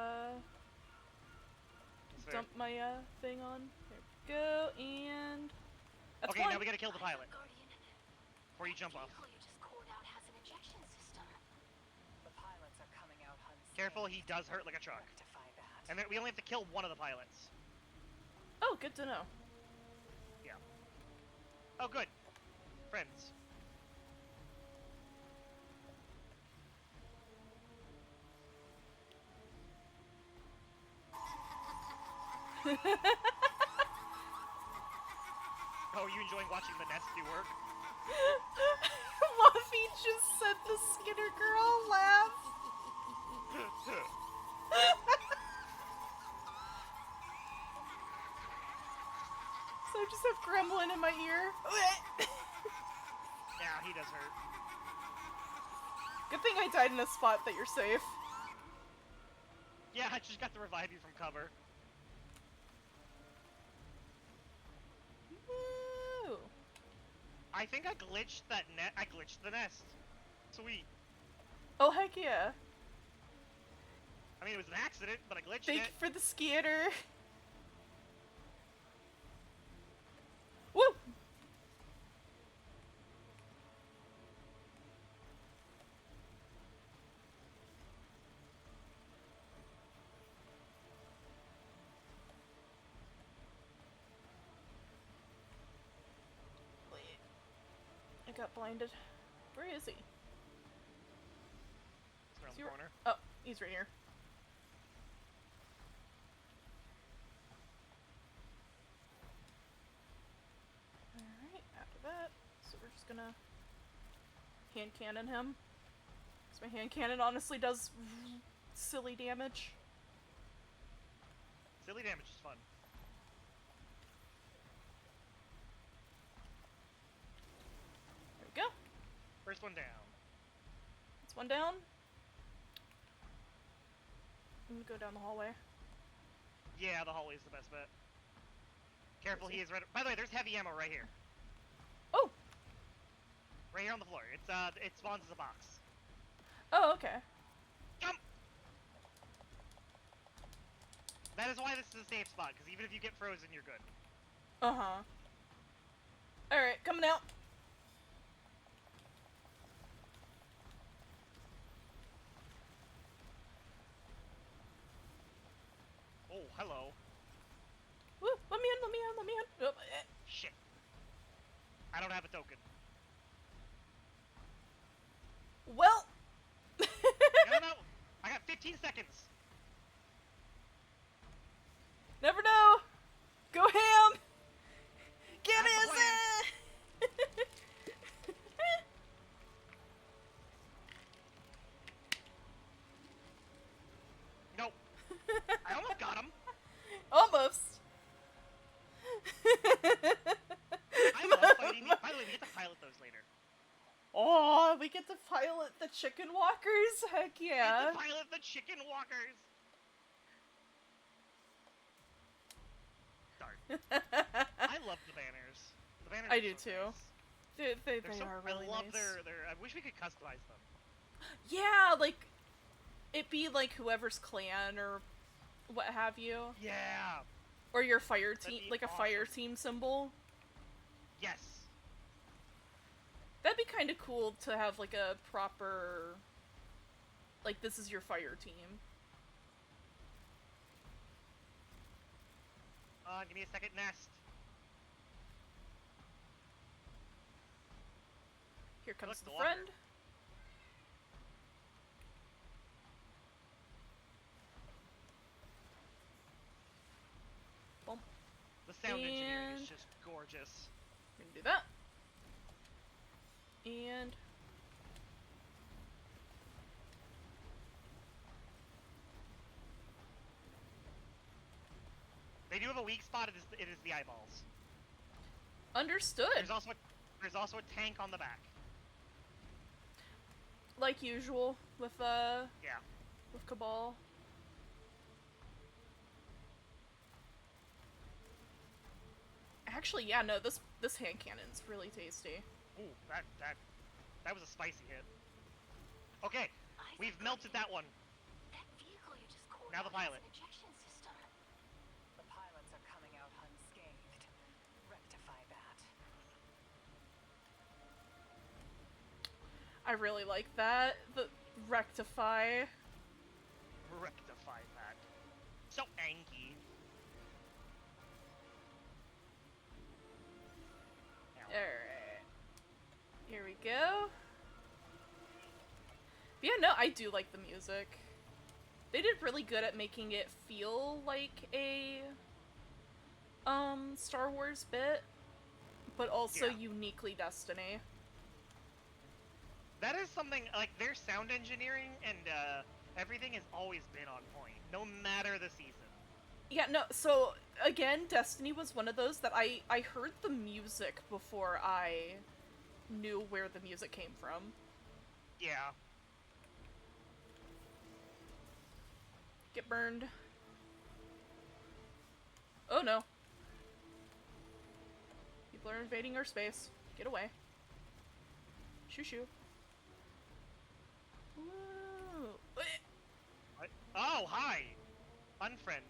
That's dump my thing on. There we go, and that's okay, one. now we gotta kill the pilot Guardian, before you jump off. vehicle you just called out has an ejection system. The pilots are coming out unscathed. Careful, he does hurt like a truck. Rectify that. And then we only have to kill one of the pilots. Oh, good to know. Yeah. Oh, good. Friends. Oh, are you enjoying watching the nest do work? Luffy just said the Skinner girl laugh. So I just have Gremlin in my ear. Yeah, he does hurt. Good thing I died in a spot that you're safe. Yeah, I just got to revive you from cover. Woo! I think I glitched that net. I glitched the nest. Sweet. Oh, heck yeah. I mean, it was an accident, but I glitched Thank you it. for the skitter. Woo! Wait. I got blinded. Where is he? It's around Is the he corner. Oh, he's right here. Alright, after that, so we're just gonna hand cannon him. Because my hand cannon honestly does silly damage. Silly damage is fun. There we go. First one down. That's one down. I'm gonna go down the hallway. Yeah, the hallway's the best bet. Careful, he is right. By the way, there's heavy ammo right here. Oh! Right here on the floor. It spawns as a box. Oh, okay. Jump! That is why this is a safe spot, because even if you get frozen, you're good. Uh-huh. Alright, coming out. Oh, hello. Woo! Let me in, let me in, let me in. Oh, Shit. I don't have a token. Well! No. I got 15 seconds. Never know! Go ham! Get That's his the plan. Nope. I almost got him. Almost. I love fighting these. By the way, we get to pilot those later. Oh, we get to pilot the chicken walkers? Heck yeah. Get to pilot the chicken walkers. Darn. I love the banners. The banners I are do so too. nice. They They're so, are really I love nice. their. I wish we could customize them. Yeah, like, it be like whoever's clan or what have you. Yeah. Or your fire That'd team, be like a fire awesome. team symbol. Yes. That'd be kind of cool to have like a proper, like this is your fire team. Give me a second, nest. Here comes Look, the the walker. friend. Bump. The sound engineering And- is just gorgeous. We're gonna do that. And They do have a weak spot. It is the eyeballs. understood. There's also a tank on the back. Like usual with Yeah. with Cabal. Actually, yeah, no, this hand cannon's really tasty. Ooh, that was a spicy hit. Okay, we've melted that one. That vehicle you just called Now the out has pilot. an ejection system. The pilots are coming out unscathed. Rectify that. I really like that. The rectify. Rectify that. So angry. Ow. Alright. Here we go. But yeah, no, I do like the music. They did really good at making it feel like a Star Wars bit, but also Yeah. uniquely Destiny. That is something, like, their sound engineering and everything has always been on point, no matter the season. Yeah, no, so, again, Destiny was one of those that I heard the music before I knew where the music came from. Yeah. Get burned. Oh no. People are invading our space. Get away. Shoo shoo. Whoa. Oh, hi! Unfriend.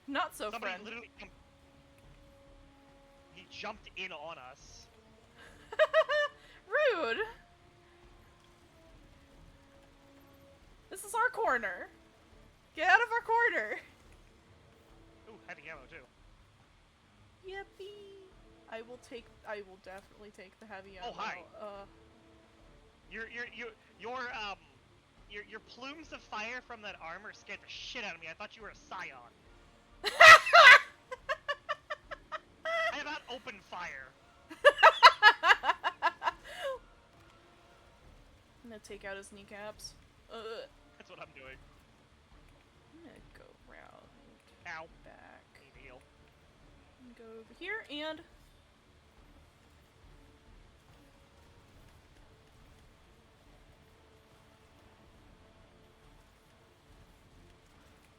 Not so Somebody friend. literally he jumped in on us. Rude. This is our corner. Get out of our corner. Ooh, heavy ammo too. Yippee. I will definitely take the heavy ammo. Oh, hi. Your plumes of fire from that armor scared the shit out of me. I thought you were a scion. I about opened fire. I'm gonna take out his kneecaps. That's what I'm doing. I'm gonna go round Ow. back. Need to heal. Go over here and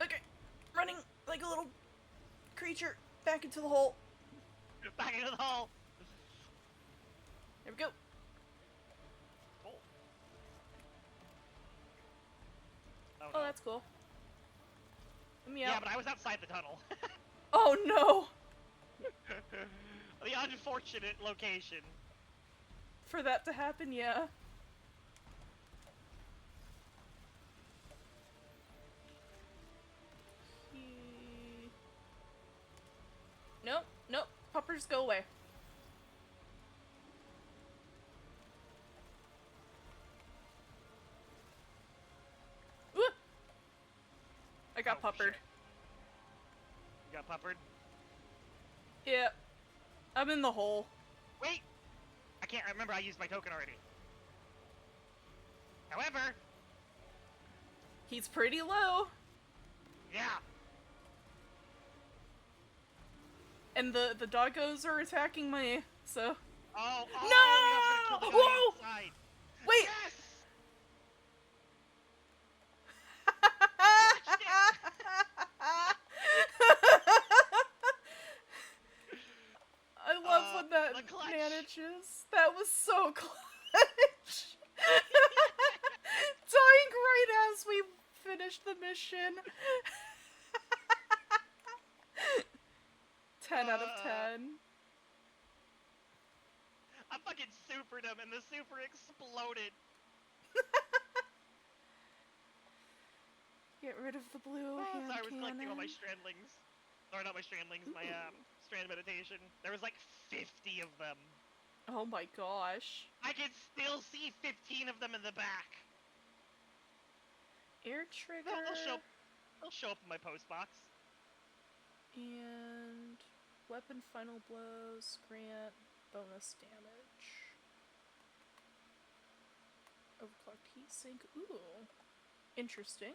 okay, running like a little creature back into the hole. Back into the hole. There we go. Oh, Oh, no. that's cool. Let me Yeah, out. but I was outside the tunnel. Oh no! The unfortunate location. For that to happen, yeah. Nope, nope. Puppers, go away. Ooh! I got Oh, puppered. shit. You got puppered? Yeah. I'm in the hole. Wait! I can't remember, I used my token already. However, He's pretty low. yeah. And the doggos are attacking me, so... Oh, No! we also gotta kill the guy Whoa! outside. Wait! Yes! I love when that the clutch. manages. That was so clutch. Dying right as we finished the mission. 10 out of 10. I fucking supered him and the super exploded. Get rid of the blue Oh, hand sorry, I was collecting all my cannon. strandlings. Or not my strandlings, my strand meditation. There was like 50 of them. Oh my gosh. I can still see 15 of them in the back. Air trigger. They'll show up in my post box. And weapon final blows, grant. Bonus damage. Overclocked heatsink. Ooh. Interesting.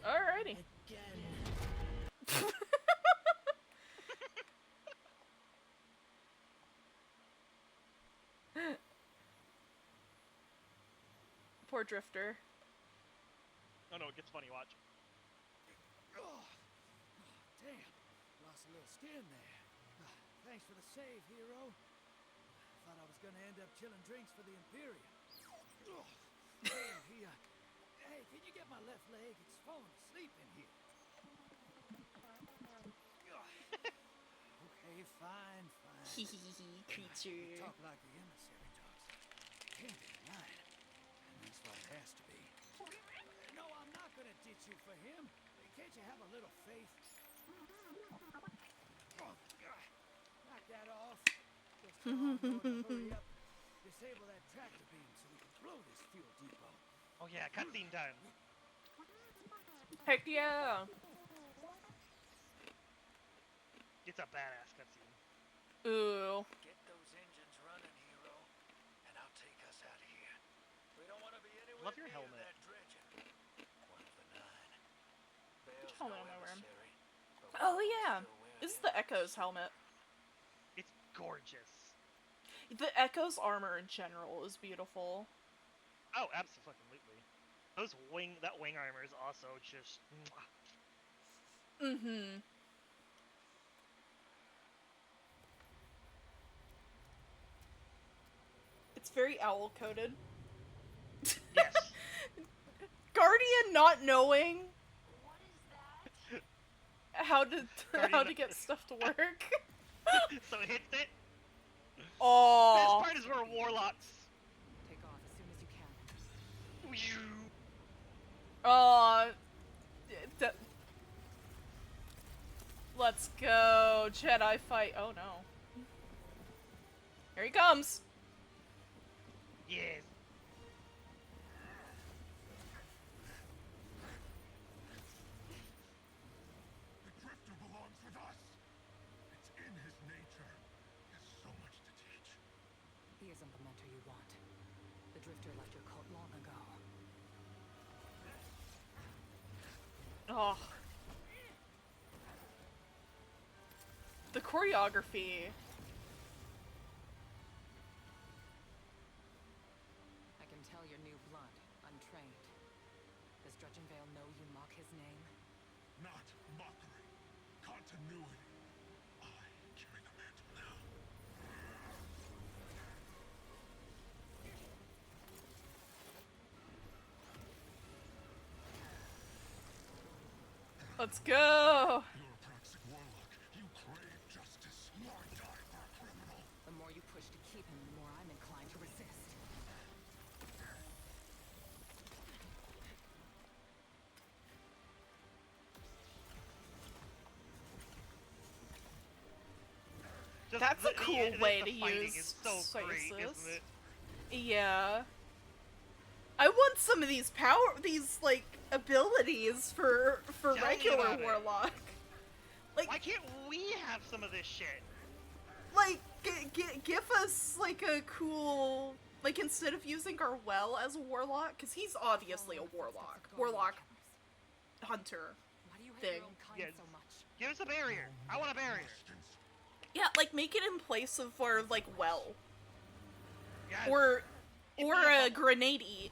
Alrighty. Poor Drifter. Oh no, it gets funny, watch. Oh, damn. Lost a little skin there. Thanks for the save, hero. Thought I was gonna end up chilling drinks for the Imperium. Hey, can you get my left leg? It's falling asleep in here. Okay, fine. Hehehe, creature. You talk like the emissary talks. Can't be lying. And that's what it has to be. No, I'm not gonna ditch you for him. Can't you have a little faith? Oh, knock that off. Just tell Onboard to hurry up. Disable that tractor beam so we can blow this fuel depot. Oh yeah, cutscene time. Heck yeah! It's a badass cutscene. Ooh. Get those engines running, hero, and I'll take us out of here. We don't want to be anywhere Love your near helmet. that dredger. One of the nine. Bale's helmet no am I wearing? emissary, but Oh we're yeah! still wearing This is him. the Echo's helmet. It's gorgeous. The Echo's armor in general is beautiful. Oh, absolutely. That wing armor is also just. Mm-hmm. It's very owl-coated. Yes. Guardian not knowing What is that? how to Guardian- get stuff to work. So it hits it. Oh. Best part is we're warlocks. Take off as soon as you can. Let's go, Jedi fight. Oh no. Here he comes. Yes. The Drifter belongs with us. It's in his nature. He has so much to teach. He isn't the mentor you want. The Drifter left your cult long ago. Oh. The choreography. I can tell you're new blood, untrained. Does Drudgeon Vale know you mock his name? Not mockery. Continuity. I carry the mantle now. Let's go. You're a praxic warlock. You crave justice. Why die for a criminal? The more you push to keep him, the more I'm inclined to resist. Just That's a cool way to fighting use is so great, Stasis. isn't it? Yeah. I want some of these like abilities for Tell me regular about it. warlock. Like, Why can't we have some of this shit? like, give us like a cool, like, instead of using our well as a warlock, because he's obviously a warlock, hunter. Why do you hate Thing. your own kind Yeah. so much? Give us a barrier. I want a barrier. Questions? Yeah, like make it in place of our like well, Yes. or Give or me a a bubble. grenade.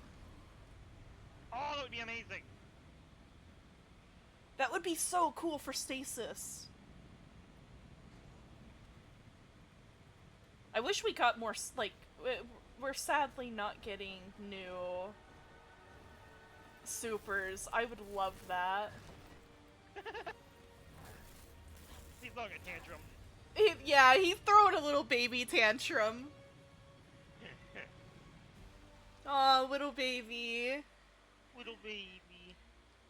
Oh, that would be amazing. That would be so cool for stasis. I wish we got more, like, we're sadly not getting new supers. I would love that. He's throwing a tantrum. Yeah, he's throwing a little baby tantrum. Aw, little baby. Little baby.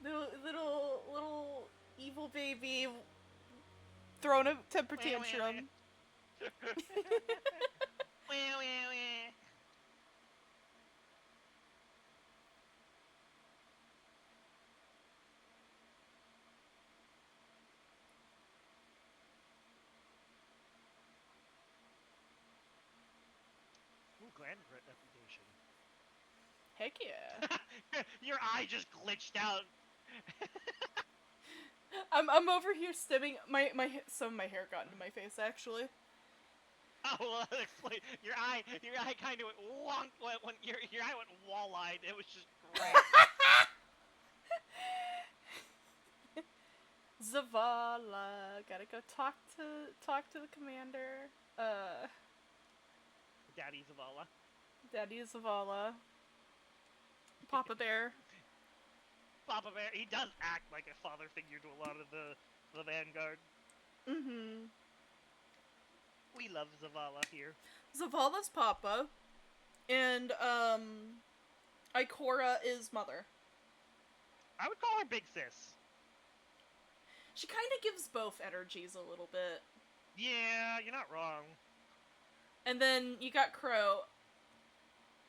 Little evil baby throwing a temper tantrum. and reputation. Heck yeah. Your eye just glitched out. I'm over here stimming some of my hair got into my face actually. Oh, well, I'll explain. Your eye kind of went wonk when your eye went wall-eyed. It was just great. Zavala, gotta go talk to the commander. Daddy Zavala. Daddy Zavala. Papa Bear. Papa Bear. He does act like a father figure to a lot of the Vanguard. Mm-hmm. We love Zavala here. Zavala's Papa, and Ikora is Mother. I would call her Big Sis. She kind of gives both energies a little bit. Yeah, you're not wrong. And then you got Crow.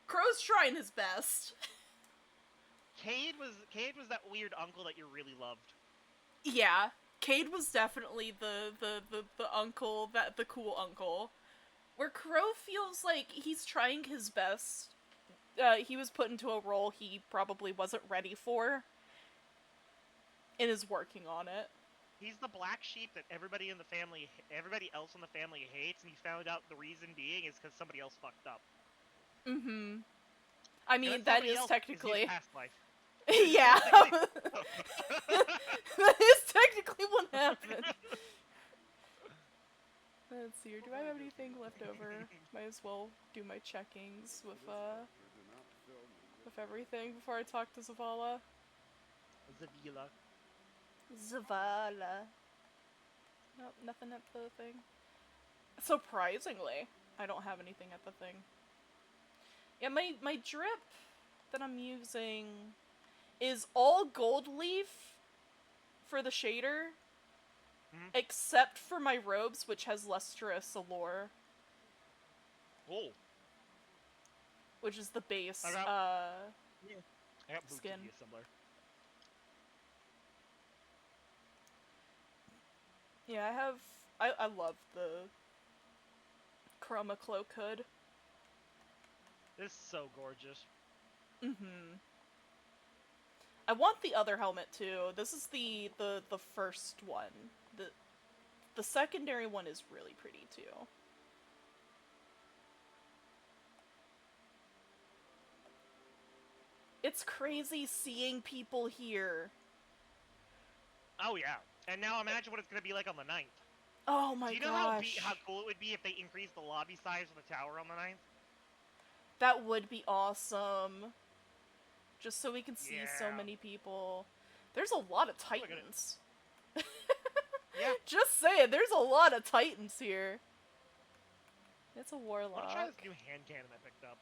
Crow's trying his best. Cade was that weird uncle that you really loved. Yeah, Cade was definitely the uncle, the cool uncle. Where Crow feels like he's trying his best. He was put into a role he probably wasn't ready for. And is working on it. He's the black sheep that everybody else in the family hates, and he found out the reason being is because somebody else fucked up. Mm-hmm. I mean, that is technically... his past life. Yeah! That is technically what happened. Let's see here, do I have anything left over? Might as well do my checkings with everything before I talk to Zavala. Zavala. Nope, nothing at the thing. Surprisingly, I don't have anything at the thing. Yeah, my drip that I'm using is all gold leaf for the shader, except for my robes, which has lustrous allure. Oh. Which is the base, I got skin. Yeah, I love the Chroma Cloak hood. This is so gorgeous. Mm-hmm. I want the other helmet too. This is the first one. The secondary one is really pretty too. It's crazy seeing people here. Oh yeah. And now imagine what it's gonna be like on the 9th. Oh my gosh. Do you know how cool it would be if they increased the lobby size of the tower on the 9th? That would be awesome. Just so we can see so many people. There's a lot of Titans. Yeah. Just saying, there's a lot of Titans here. It's a warlock. I wanna try this new hand cannon I picked up.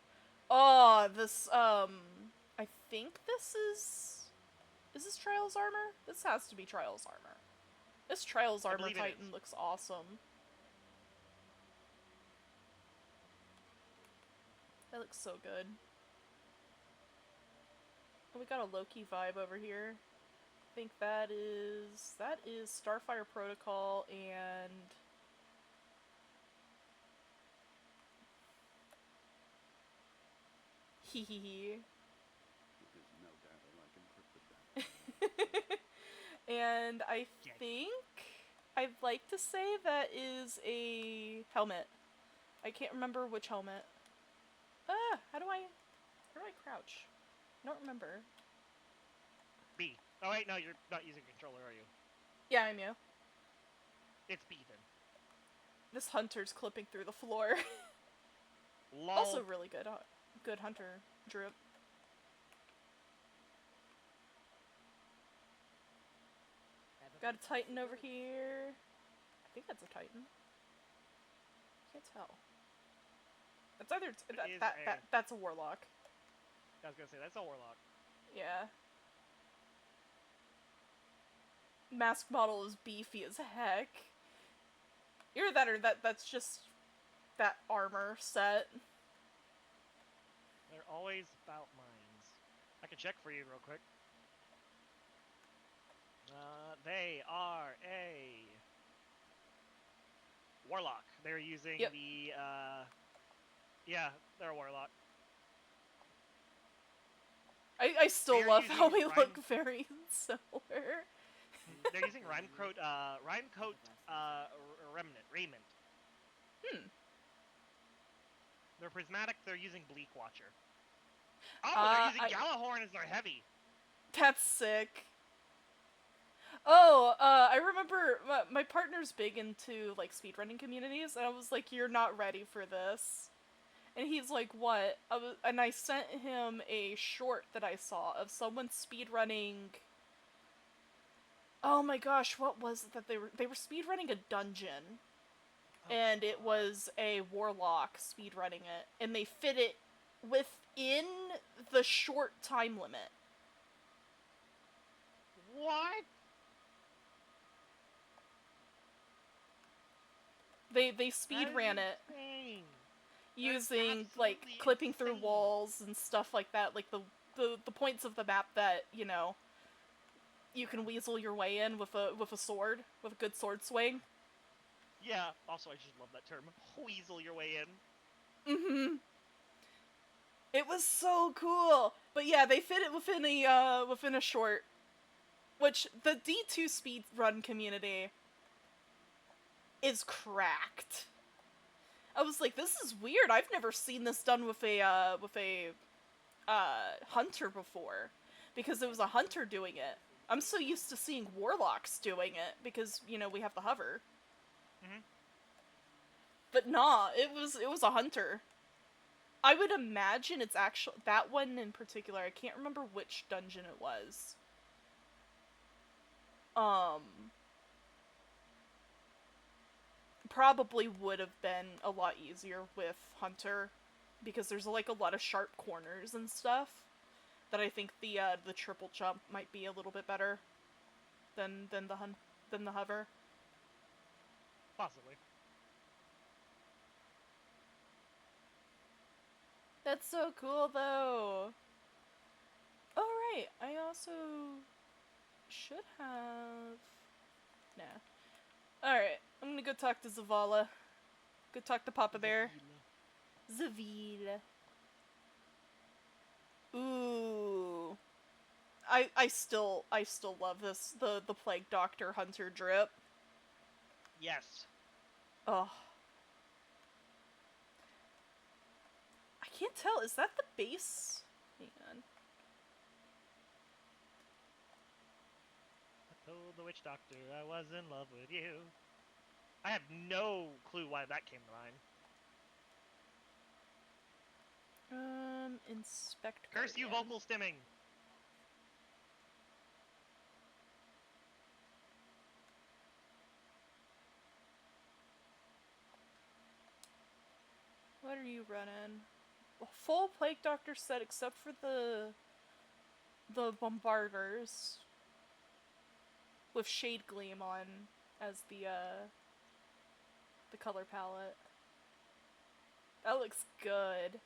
Oh, this, I think this is... Is this Trials armor? This has to be Trials armor. This Trials armor Titan looks awesome. That looks so good. Oh, we got a Loki vibe over here. I think that is Starfire Protocol and... Hehehe. And I think I'd like to say that is a helmet. I can't remember which helmet. How do I crouch? I don't remember. B. Oh wait, no, you're not using a controller, are you? Yeah, I'm you. It's B then. This hunter's clipping through the floor. Lol. Also really good, good hunter drip. Got a Titan over here. I think that's a Titan. Can't tell. It's either that's a warlock. I was gonna say that's a warlock. Yeah. Mask model is beefy as heck. Either that or that's just that armor set. They're always about mines. I can check for you real quick. They are a warlock. They're using the They're a warlock. I still love how we look very similar. They're using Rhymecoat, Raiment. They're prismatic, they're using Bleak Watcher. Oh, they're using Galahorn as their heavy! That's sick. Oh, I remember my partner's big into, like, speedrunning communities, and I was like, you're not ready for this. And he's like, what? And I sent him a short that I saw of someone speedrunning... Oh my gosh, what was it that they were speedrunning a dungeon. And it was a warlock speedrunning it. And they fit it within the short time limit. What? They speed ran it. Using, like, clipping through walls and stuff like that. Like, the points of the map that, you know, you can weasel your way in with a sword. With a good sword swing. Yeah, also I just love that term. Weasel your way in. Mm-hmm. It was so cool! But yeah, they fit it within a short. Which, the D2 speedrun community is cracked. I was like, this is weird. I've never seen this done with a hunter before. Because it was a hunter doing it. I'm so used to seeing warlocks doing it, because, you know, we have the hover. Mm-hmm. But nah, it was a hunter. I would imagine it's actually, that one in particular, I can't remember which dungeon it was. Probably would have been a lot easier with Hunter, because there's like a lot of sharp corners and stuff that I think the triple jump might be a little bit better than the hover. Possibly. That's so cool though. Oh right, I also should have... Nah. Alright, I'm gonna go talk to Zavala. Go talk to Papa Bear. Zavila. Ooh. I still love this, the Plague Doctor Hunter drip. Yes. Oh. I can't tell, is that the base? Hang on. Told the witch doctor I was in love with you. I have no clue why that came to mind. Inspect Curse you, Guardian. vocal stimming! What are you running? A full Plague Doctor set except for the Bombarders. With Shade Gleam on as the color palette. That looks good.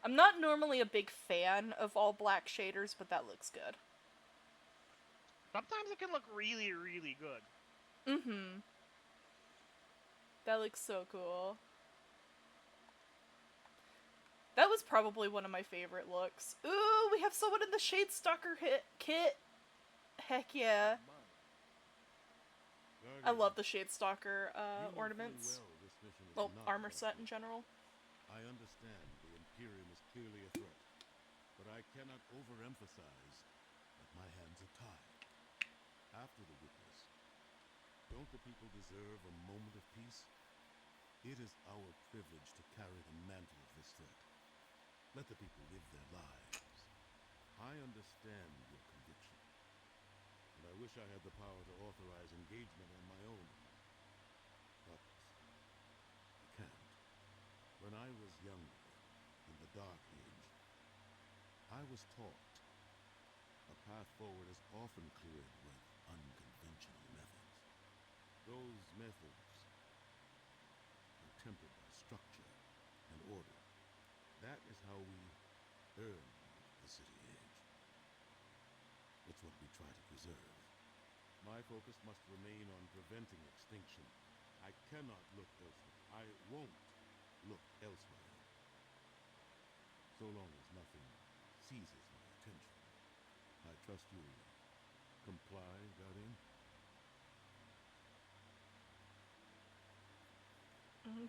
I'm not normally a big fan of all black shaders, but that looks good. Sometimes it can look really, really good. Mm-hmm. That looks so cool. That was probably one of my favorite looks. Ooh, we have someone in the Shade Stalker kit. Heck yeah. I love the Shade Stalker ornaments. Well, armor set in general. I understand the Imperium is clearly a threat, but I cannot overemphasize that my hands are tied. After the witness, don't the people deserve a moment of peace? It is our privilege to carry the mantle of this threat. Let the people live their lives. I understand your conviction, and I wish I had the power to authorize engagement on my own. But I can't. When I was younger, in the Dark Age, I was taught a path forward is often cleared with unconventional methods. Those methods are tempered by structure and order. That is how we earn the City Age. It's what we try to preserve. My focus must remain on preventing extinction. I cannot look elsewhere. I won't look elsewhere. So long as nothing seizes my attention. I trust you'll comply, Guardian?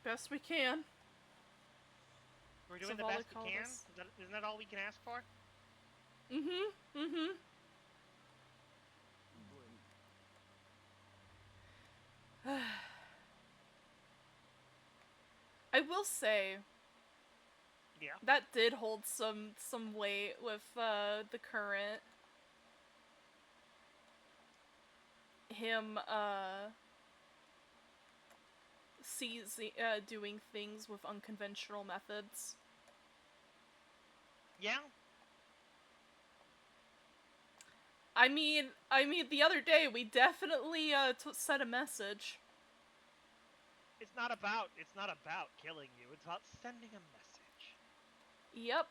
Best we can. We're doing the Zavala best we can. Caldas. Isn't that all we can ask for? I will say Yeah. that did hold some weight with the current him doing things with unconventional methods. Yeah. I mean, the other day we definitely sent a message. It's not about killing you. It's about sending a message. Yep.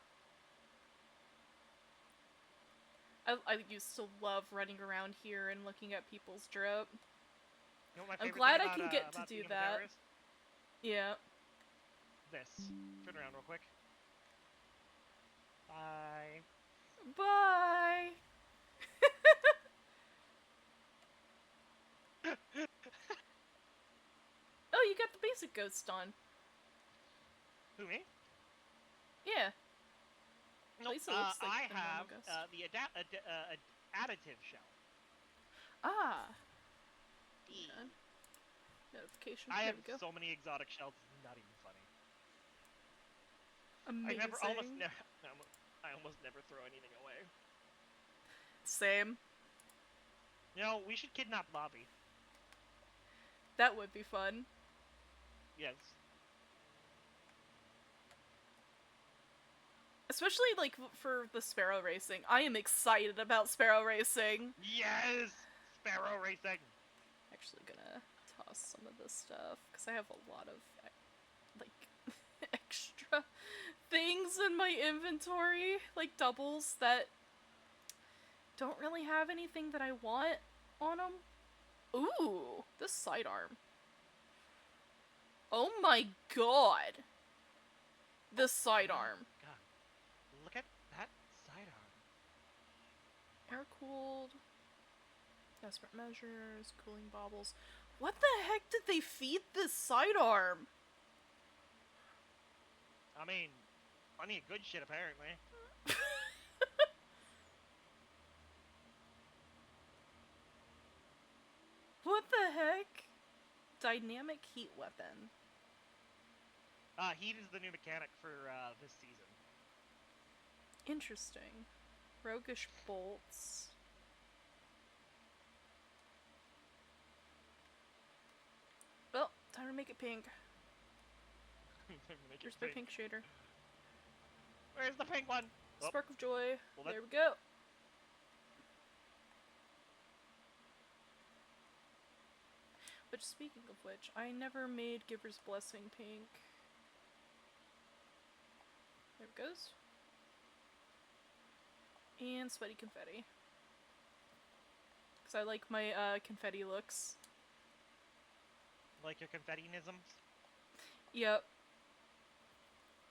I used to love running around here and looking at people's drip. You know what my I'm favorite glad thing I can get to about do being a that. terrorist? Yeah. This. Turn around real quick. Bye. Bye. Oh, you got the basic ghost on. Who, me? Yeah. No, least it looks like I the normal have ghost. the additive shell. Ah. God. Notification. I There have we go. so many exotic shells, it's not even funny. Amazing. I almost never throw anything away. Same. You know, we should kidnap Lobby. That would be fun. Yes. Especially, like, for the Sparrow Racing. I am excited about Sparrow Racing. Yes! Sparrow Racing! Actually gonna toss some of this stuff, because I have a lot of, like, extra things in my inventory. Like, doubles that don't really have anything that I want on them. Ooh, this sidearm. Oh my god. This sidearm. God. Look at that sidearm. Air-cooled. Desperate measures. Cooling baubles. What the heck did they feed this sidearm? I mean, plenty of good shit, apparently. What the heck? Dynamic heat weapon. Heat is the new mechanic for, this season. Interesting. Roguish bolts. Well, time to make it pink. Here's my pink shader. Where's the pink one? Oh. Spark of joy. Well, There we go. Which, speaking of which, I never made Giver's Blessing pink. There it goes. And sweaty confetti. Because I like my confetti looks. Like your confetti-nisms? Yep.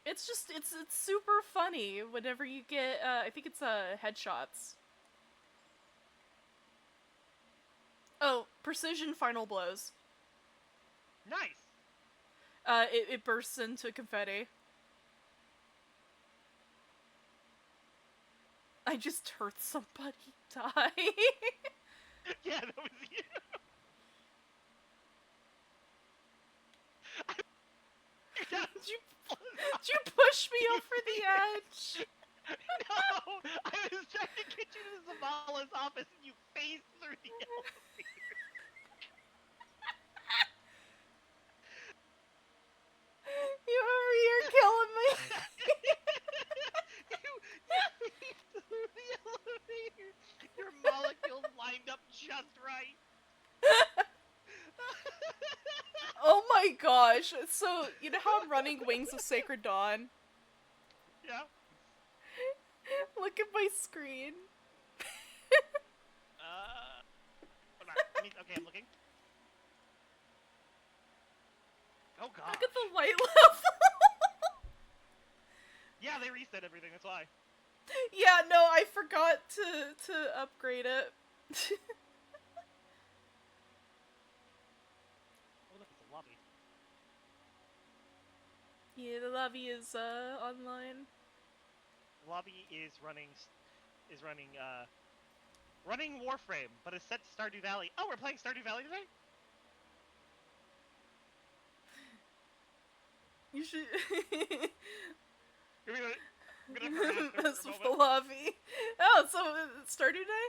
It's just, it's super funny whenever you get, I think it's headshots. Oh, precision final blows. Nice! It bursts into confetti. I just heard somebody die. Yeah, that was you! Did you push me over the edge? No! I was trying to get you to Zavala's office and you phased through the elevator! You over here killing me? you phased through the elevator! Your molecules lined up just right! Oh my gosh. So, you know how I'm running Wings of Sacred Dawn? Yeah? Look at my screen. Hold on. Okay, I'm looking. Oh god. Look at the light level. Yeah, they reset everything. That's why. Yeah, no, I forgot to upgrade it. Oh look, it's a lobby. Yeah, the lobby is online. Lobby is running running Warframe, but it's set to Stardew Valley. Oh, we're playing Stardew Valley today? You should I'm gonna harass her mess for a with the moment. lobby. Oh, so it's Stardew Day?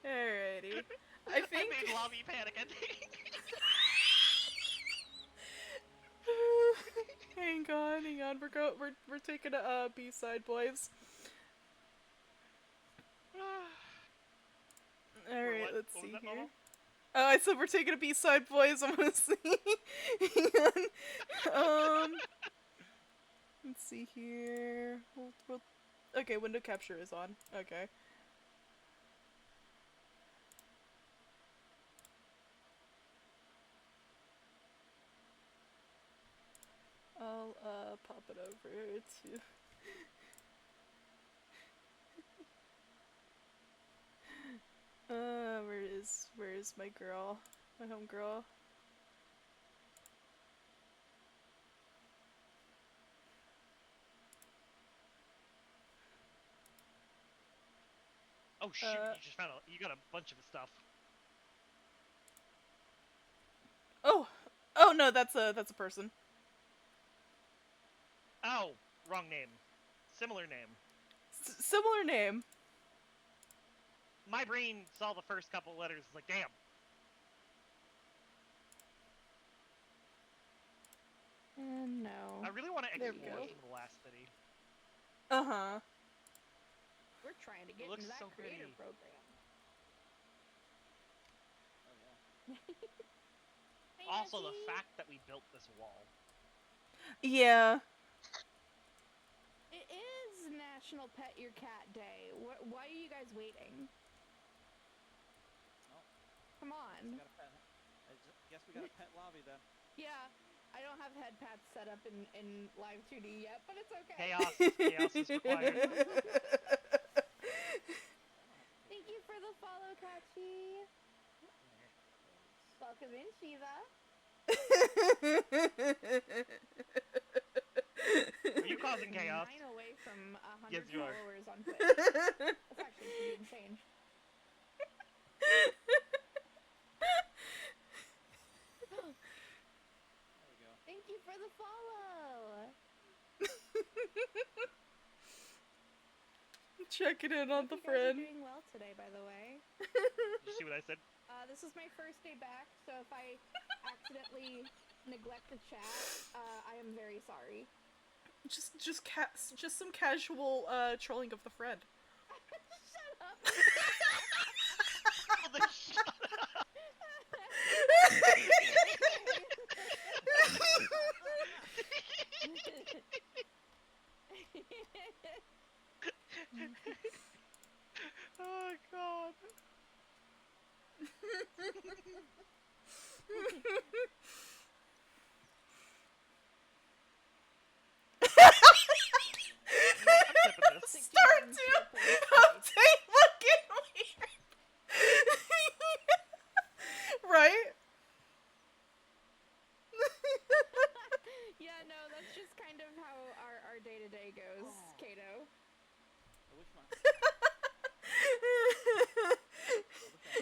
Alrighty. I think. I made lobby panic, I think. hang on. We're taking a B-side, boys. Alright, What? let's What was see that, here. Momo? Oh, I said we're taking a B-side, boys. I want to see. Hang on. Let's see here. Okay, window capture is on. Okay. I'll pop it over to. Where is my girl? My home girl. Oh shoot, you got a bunch of stuff. Oh no, that's a person. Oh, wrong name. Similar name. Similar name. My brain saw the first couple letters, it's like, damn. And no. I really want to There we explore go. some of the last city. Uh-huh. We're trying to get looks into that so creator pretty. program. Hey, Also, the Nancy. fact that we built this wall. Yeah. It is National Pet Your Cat Day. Why are you guys waiting? Oh. Come on. I guess we got a pet lobby then. Yeah, I don't have head pats set up in live 2D yet, but it's okay. Chaos is required. Thank you for the follow, Kachi. Welcome in, Shiva. Are you causing chaos? 9 away from 100 Yes, you are. followers on Twitch. That's actually pretty insane. There we go. Thank you for the follow. Checking in on the Hope you guys are friend. doing well today, by the way. Did you see what I said? This is my first day back, so if I accidentally neglect the chat, I am very sorry. Just some casual trolling of the friend. Shut up! Oh, the shut up. Oh god. Start to update looking weird. Right? Yeah, no, that's just kind of how our day-to-day goes, Kato. I wish my...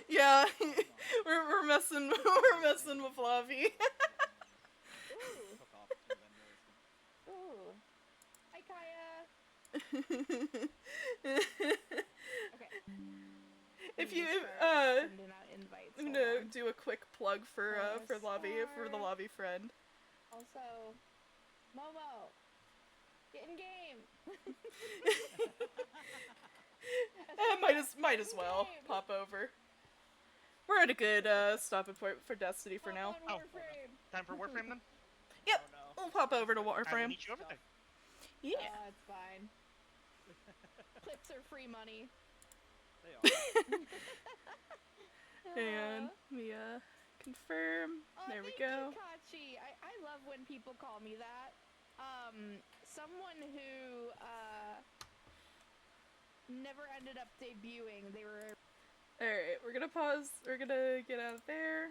Yeah, we're messing with Lavi. Ooh. Took off as soon as I noticed him. Ooh. Hi, Kaya. Okay. If We you just start sending out invites. I'm Hold gonna on. do a quick plug for Lavi, for the Star. Lavi friend. Also, Momo, get in game. Might as well pop over. We're at a good stopping point for Destiny for now. On Warframe. Time for Warframe then? Yep. Oh no. We'll pop over to I will Warframe. meet you over there. Yeah. It's fine. Clips are free money. They are. And we confirm. There we go. Thank you, Kachi. I love when people call me that. Someone who never ended up debuting. They were. Alright, we're gonna pause. We're gonna get out of there.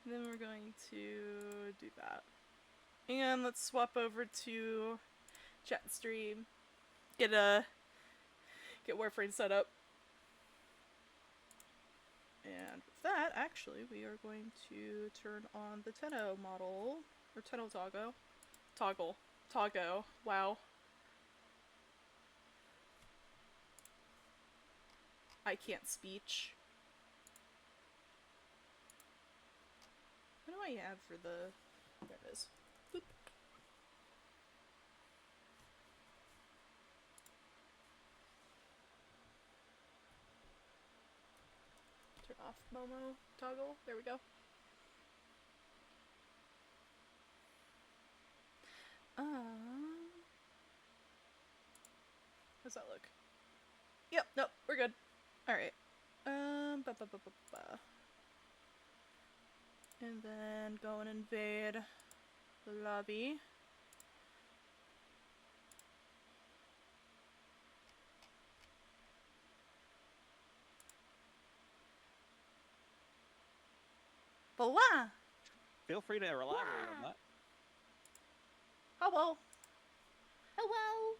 And then we're going to do that. And let's swap over to chat and stream. Get Warframe set up. And with that, actually, we are going to turn on the Tenno model. Or Tenno Toggle. Toggo. Wow. I can't speech. What do I have for the... There it is. Boop. Turn off Momo toggle. There we go. How's that look? Yep, nope, we're good. Alright. And then go and invade the lobby. Voila! Feel free to elaborate on that. Hello! Hello.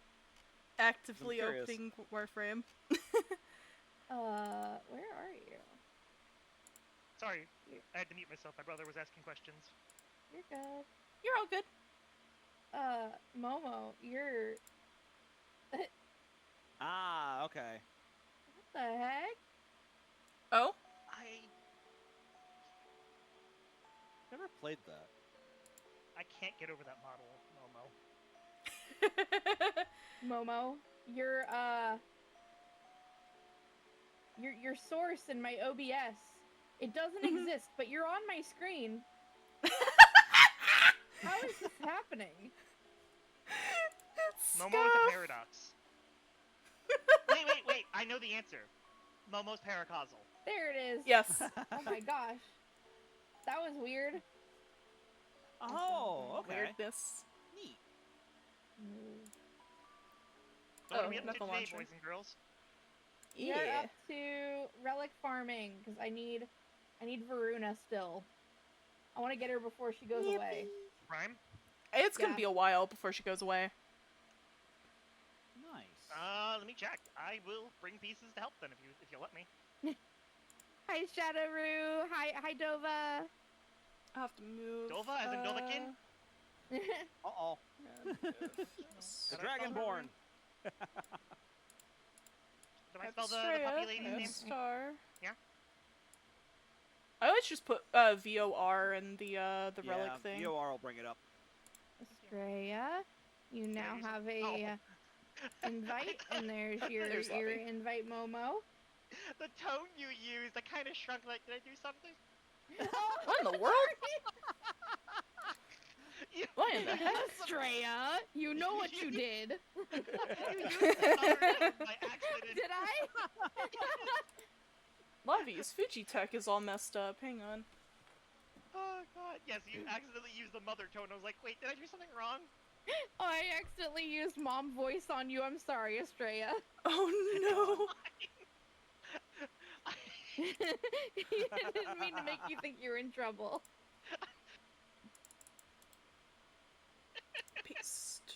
Actively I'm curious. opening Warframe. Where are you? Sorry, I had to mute myself. My brother was asking questions. You're good. You're all good. Momo, you're. Ah, okay. What the heck? Oh? Never played that. I can't get over that model, Momo. Momo, your source in my OBS. It doesn't exist, but you're on my screen. How is this happening? Momo is a paradox. Wait. I know the answer. Momo's paracausal. There it is. Yes. Oh my gosh. That was weird. Oh, okay. Weirdness. Neat. So what are Oh, we up to knuckle today, launcher. boys and girls? We're up to relic farming because I need Varuna still. I want to get her before she goes away. Prime? It's gonna Yeah. be a while before she goes away. Nice. Let me check. I will bring pieces to help then if you'll let me. Hi Shadowroo. Hi Dova. I'll have to move. Dova as in Dovakin? Uh-oh. The Dragonborn. Do I spell the puppy lady's name? Star. Yeah? I always just put VOR in the relic thing. VOR will bring it up. Estrella, you now have a invite, and there's your invite, Momo. The tone you used, I kind of shrunk like, did I do something? What in the world? What in the heck? Estrella, you know what you did. You used the other name by accident. Did I? Lavi's Fujitech is all messed up. Hang on. Oh god. Yes, you accidentally used the mother tone. I was like, wait, did I do something wrong? Oh, I accidentally used mom voice on you. I'm sorry, Estrella. Oh no. He didn't mean to make you think you're in trouble. Paste.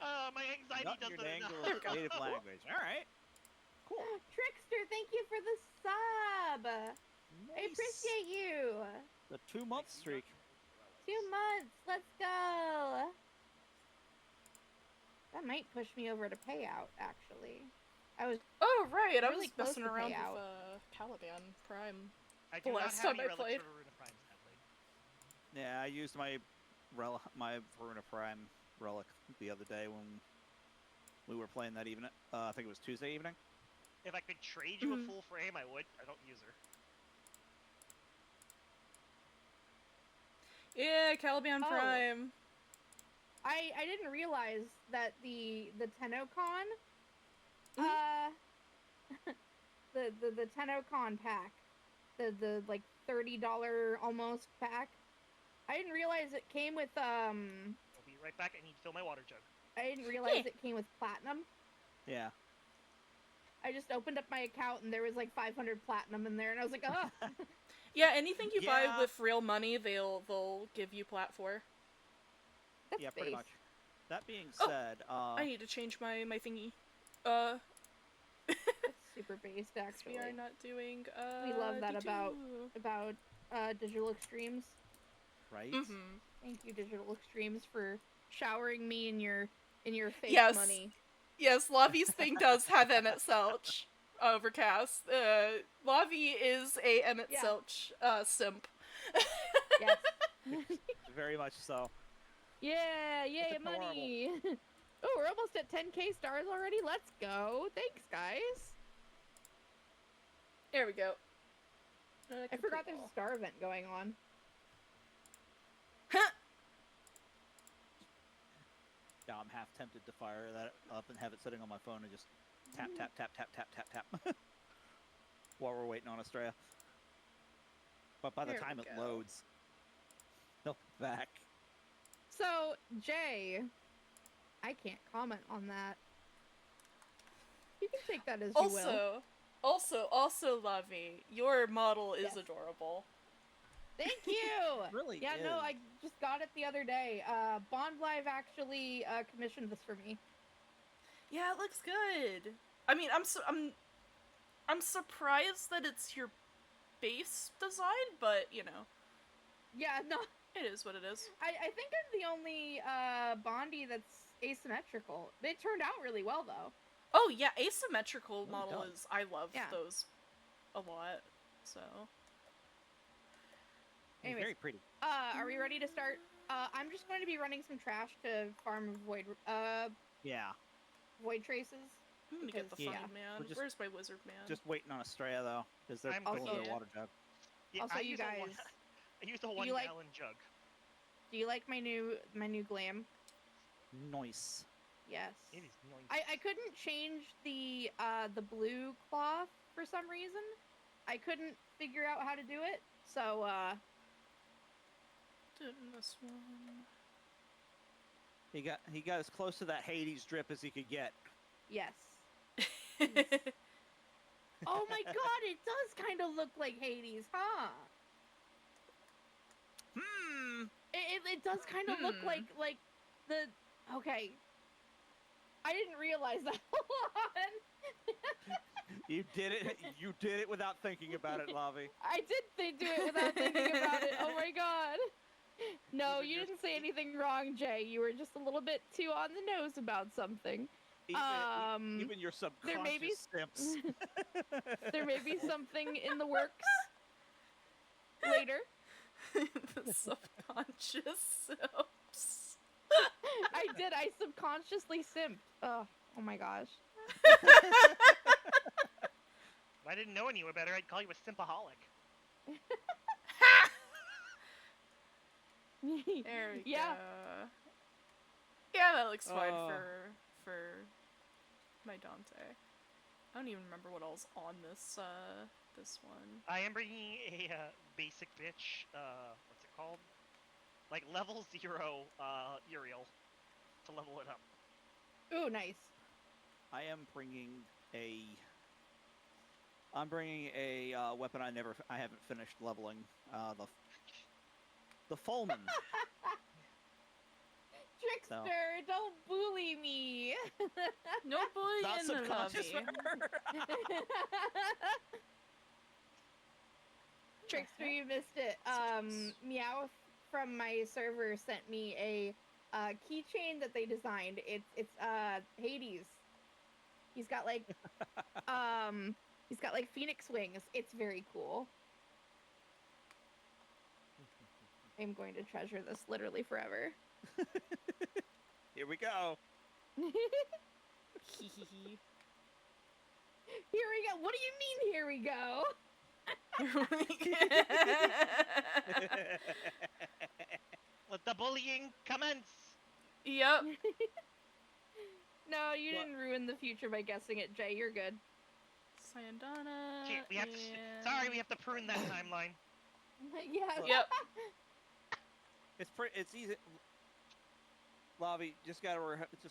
My anxiety Not doesn't your enough. native language. All right. Cool. Trickster, thank you for the sub. I appreciate you. The 2-month streak. 2 months. Let's go. That might push me over to payout, actually. Oh right, I was really close messing to around payout. with Caliban Prime. I The do not last have time any I relics played. for Runa Prime, sadly. Yeah, I used my Verona Prime relic the other day when we were playing that evening. I think it was Tuesday evening. If I could trade you a full frame, I would. I don't use her. Yeah, Caliban Oh. Prime. I didn't realize that the TennoCon, the TennoCon pack, the like $30 almost pack. I didn't realize it came with I'll be right back. I need to fill my water jug. I didn't realize Yeah. it came with platinum. Yeah. I just opened up my account and there was like 500 platinum in there, and I was like, oh. Yeah, anything you buy Yeah. with real money, they'll give you plat for. That's Yeah, pretty base. much. That being Oh, said, I need to change my thingy. That's super based, actually. We are not doing. We love that D2. about Digital Extremes. right? Mm-hmm. Thank you, Digital Extremes, for showering me in your fake Yes. money. Yes, Lavi's thing does have Emmett Selch overcast. Lavi is a Emmett Yeah. Selch simp. Yes. Very much so. Yeah, yay, It's money. Oh, we're almost at 10k stars already. Let's go. Thanks, guys. There we go. I forgot there's a star event going on. Yeah, I'm half tempted to fire that up and have it sitting on my phone and just tap, tap, tap, tap, tap, tap, tap. While we're waiting on Australia. But by the There we time it go. loads, they'll be back. So, Jay, I can't comment on that. You can take that as you will. Also, Lavi, your model is Yes. adorable. Thank you! Really Yeah, is. no, I just got it the other day. Bond Live actually commissioned this for me. Yeah, it looks good. I mean, I'm surprised that it's your base design, but you know, Yeah, no, it is what it is. I think I'm the only Bondy that's asymmetrical. It turned out really well, though. Oh yeah, asymmetrical Really model does. is. I love Yeah. those a lot. So. It's Anyways, very pretty. are we ready to start? I'm just going to be running some trash to farm Yeah. void traces. I'm gonna get the Because, funny yeah, man. we're just- Where's my wizard man? Just waiting on Australia, though, because they're I'm filling also- their water jug. Yeah, Also, I you use a guys, I use a you 1 like- gallon jug. do you like my new glam? Nice. Yes. It is nice. I couldn't change the blue cloth for some reason. I couldn't figure out how to do it. So Doing this one. He got as close to that Hades drip as he could get. yes. Oh my god, it does kind of look like Hades, huh? It does kind of look like the okay. I didn't realize that. Hold on. You did it. You did it without thinking about it, Lavi. I did do it without thinking about it. Oh my god. No, Even you your- didn't say anything wrong, Jay. You were just a little bit too on the nose about something. Even your there may be- subconscious simps. There may be something in the works later. The subconscious selves. I subconsciously simped. Oh my gosh. If I didn't know any better, I'd call you a simpaholic. There we Yeah. go. Yeah, that looks fine Oh. for my Dante. I don't even remember what else on this this one. I am bringing a basic bitch. What's it called? Like level 0 Uriel to level it up. Ooh, nice. I am bringing a. I'm bringing a weapon I haven't finished leveling. The Fulman. Trickster, don't bully me. No bullying Not in the subconscious. lobby. Trickster, you missed it. Meow from my server sent me a keychain that they designed. It's Hades. He's got like phoenix wings. It's very cool. I'm going to treasure this literally forever. Here we go. Here we go. What do you mean, here we go? Recording commence. Yep. No, you What? didn't ruin the future by guessing it, Jay. You're good. Sayandana. Shit, we have to. Sorry, we have to prune that timeline. Yeah. Yep. It's easy. Lavi, just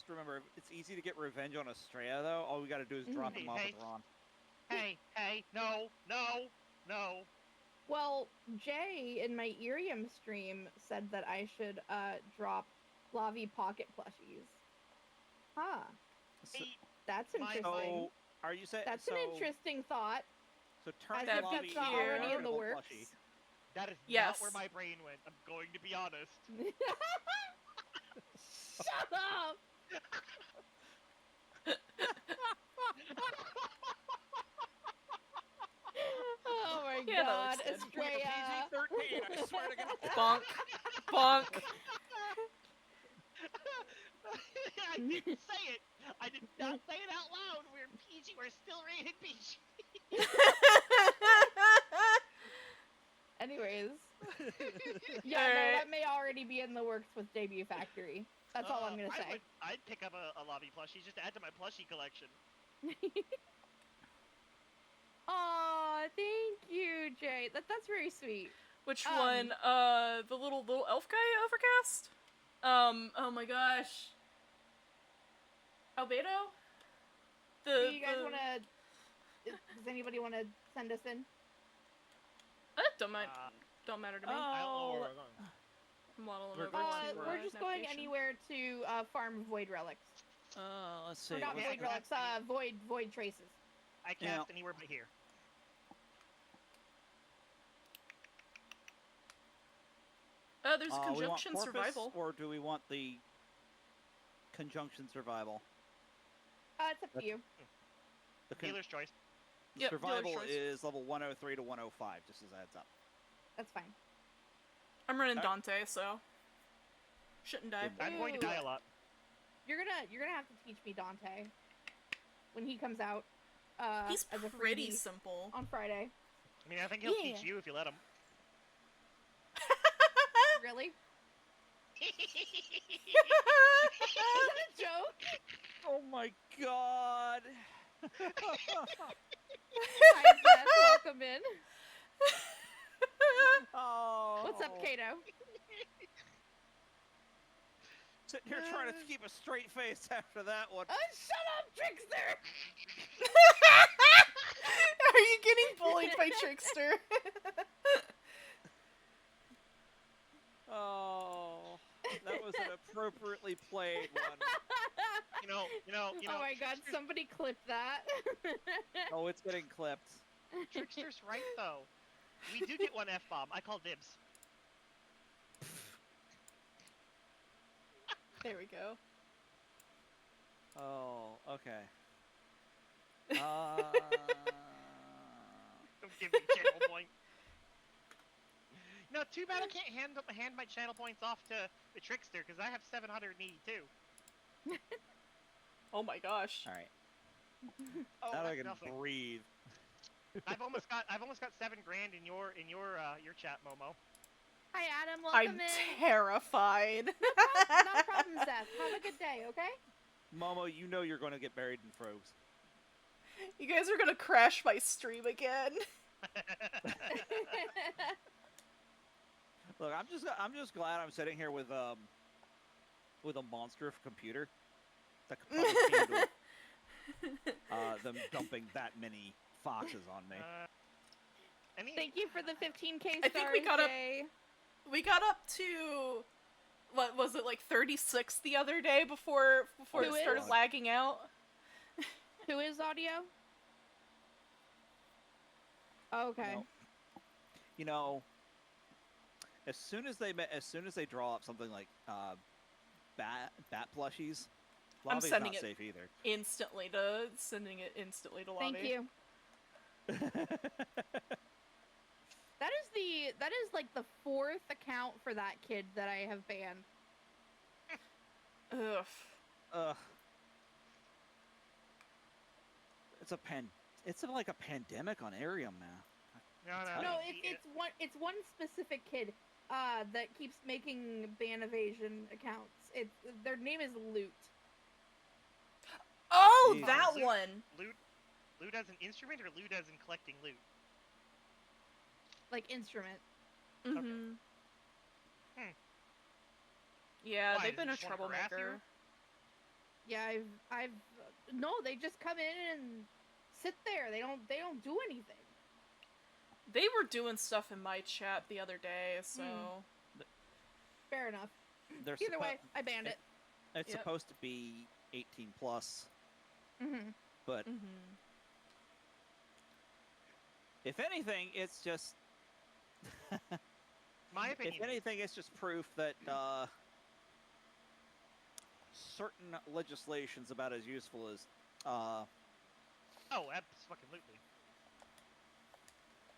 remember, it's easy to get revenge on Estrella, though. All we gotta do is drop him off Hey, with Ron. Hey, no. Well, Jay in my IRIAM stream said that I should drop Lavi pocket plushies. Huh. So, Hey, That's My- interesting. so are you saying That's an interesting thought. So turn As if Lavi that's not into a already in the pocketable works. plushie. that is Yes. not where my brain went. I'm going to be honest. Shut up! Oh my Yeah, that god, looks good. Estrella. PG-13, I swear to God. Bonk. Bonk. I didn't say it. I did not say it out loud. We're PG. We're still rated PG. Anyways. Yeah, no, Alright. that may already be in the works with Debut Factory. That's all I'm gonna say. I'd pick up a lobby plushie just to add to my plushie collection. Aw, thank you, Jay. That's very sweet. Which Um, one? The little elf guy, Overcast? Oh my gosh. Albedo? Do you guys wanna... Does anybody wanna send us in? Don't matter to me. Oh, Model we're him going over to, We're just going navigation. anywhere to farm void relics. let's see. Or not Yeah, void relics, void traces. I cast Yeah. anywhere but here. There's We want conjunction Porpoise, survival. or do we want the conjunction It's up to you. The con- Dealer's choice. Yep, dealer's survival choice. is level 103 to 105, just as a heads up. That's fine. I'm running Alright. Dante, so shouldn't die. Good. I'm going to die a lot. You're gonna have to teach me Dante when he comes out. He's as a pretty freebie simple. on Friday. I mean, I think he'll Yeah. teach you if you let him. Really? Is that a joke? Oh my god! Hi, Beth. Welcome in. Oh. What's up, Kato? Sitting here trying to keep a straight face after that one. Shut up, Trickster! Are you getting bullied by Trickster? Oh, that was an appropriately played one. You know. Oh my god, somebody clip that. Oh, it's getting clipped. Trickster's right though. We do get one F-bomb. I call dibs. There we go. Oh, okay. Don't give me channel point. No, too bad I can't hand my channel points off to the Trickster because I have 782. Oh my gosh. All right. Oh, Now I that's can nothing. breathe. I've almost got $7 grand in your chat, Momo. Hi, Adam. Welcome I'm in. terrified. No problem, Seth. Have a good day, okay? Momo, you know you're going to get buried in frogs. You guys are gonna crash my stream again. Look, I'm just glad I'm sitting here with a monster of a computer that could probably handle them dumping that many foxes on me. I mean, Thank you for the 15k stars, I think we got up- Jay. We got up to, what was it, like 36 the other day before Who it started is? lagging out. Who is audio? Okay. No. You know, as soon as they draw up something like bat plushies, I'm Lavi's sending not it. safe either. Sending it instantly to lobby. Thank you. That is like the 4th account for that kid that I have banned. Ugh. Ugh. It's like a pandemic on IRIAM now. No, it's one specific kid that keeps making ban evasion accounts. Their name is Loot. Oh, Jesus. that one. Loot as an instrument, or loot as in collecting loot? Like instrument. Mm-hmm. Yeah, Why, they've been a just wanna harass you? troublemaker. Yeah, I've no, they just come in and sit there. They don't do anything. They were doing stuff in my chat the other day, so... Fair enough. They're Either way, I banned it. It's Yep. supposed to be 18 plus, Mm-hmm. but Mm-hmm. if anything, it's just My opinion. if anything, it's just proof that certain legislation's about as useful as Oh, absolutely.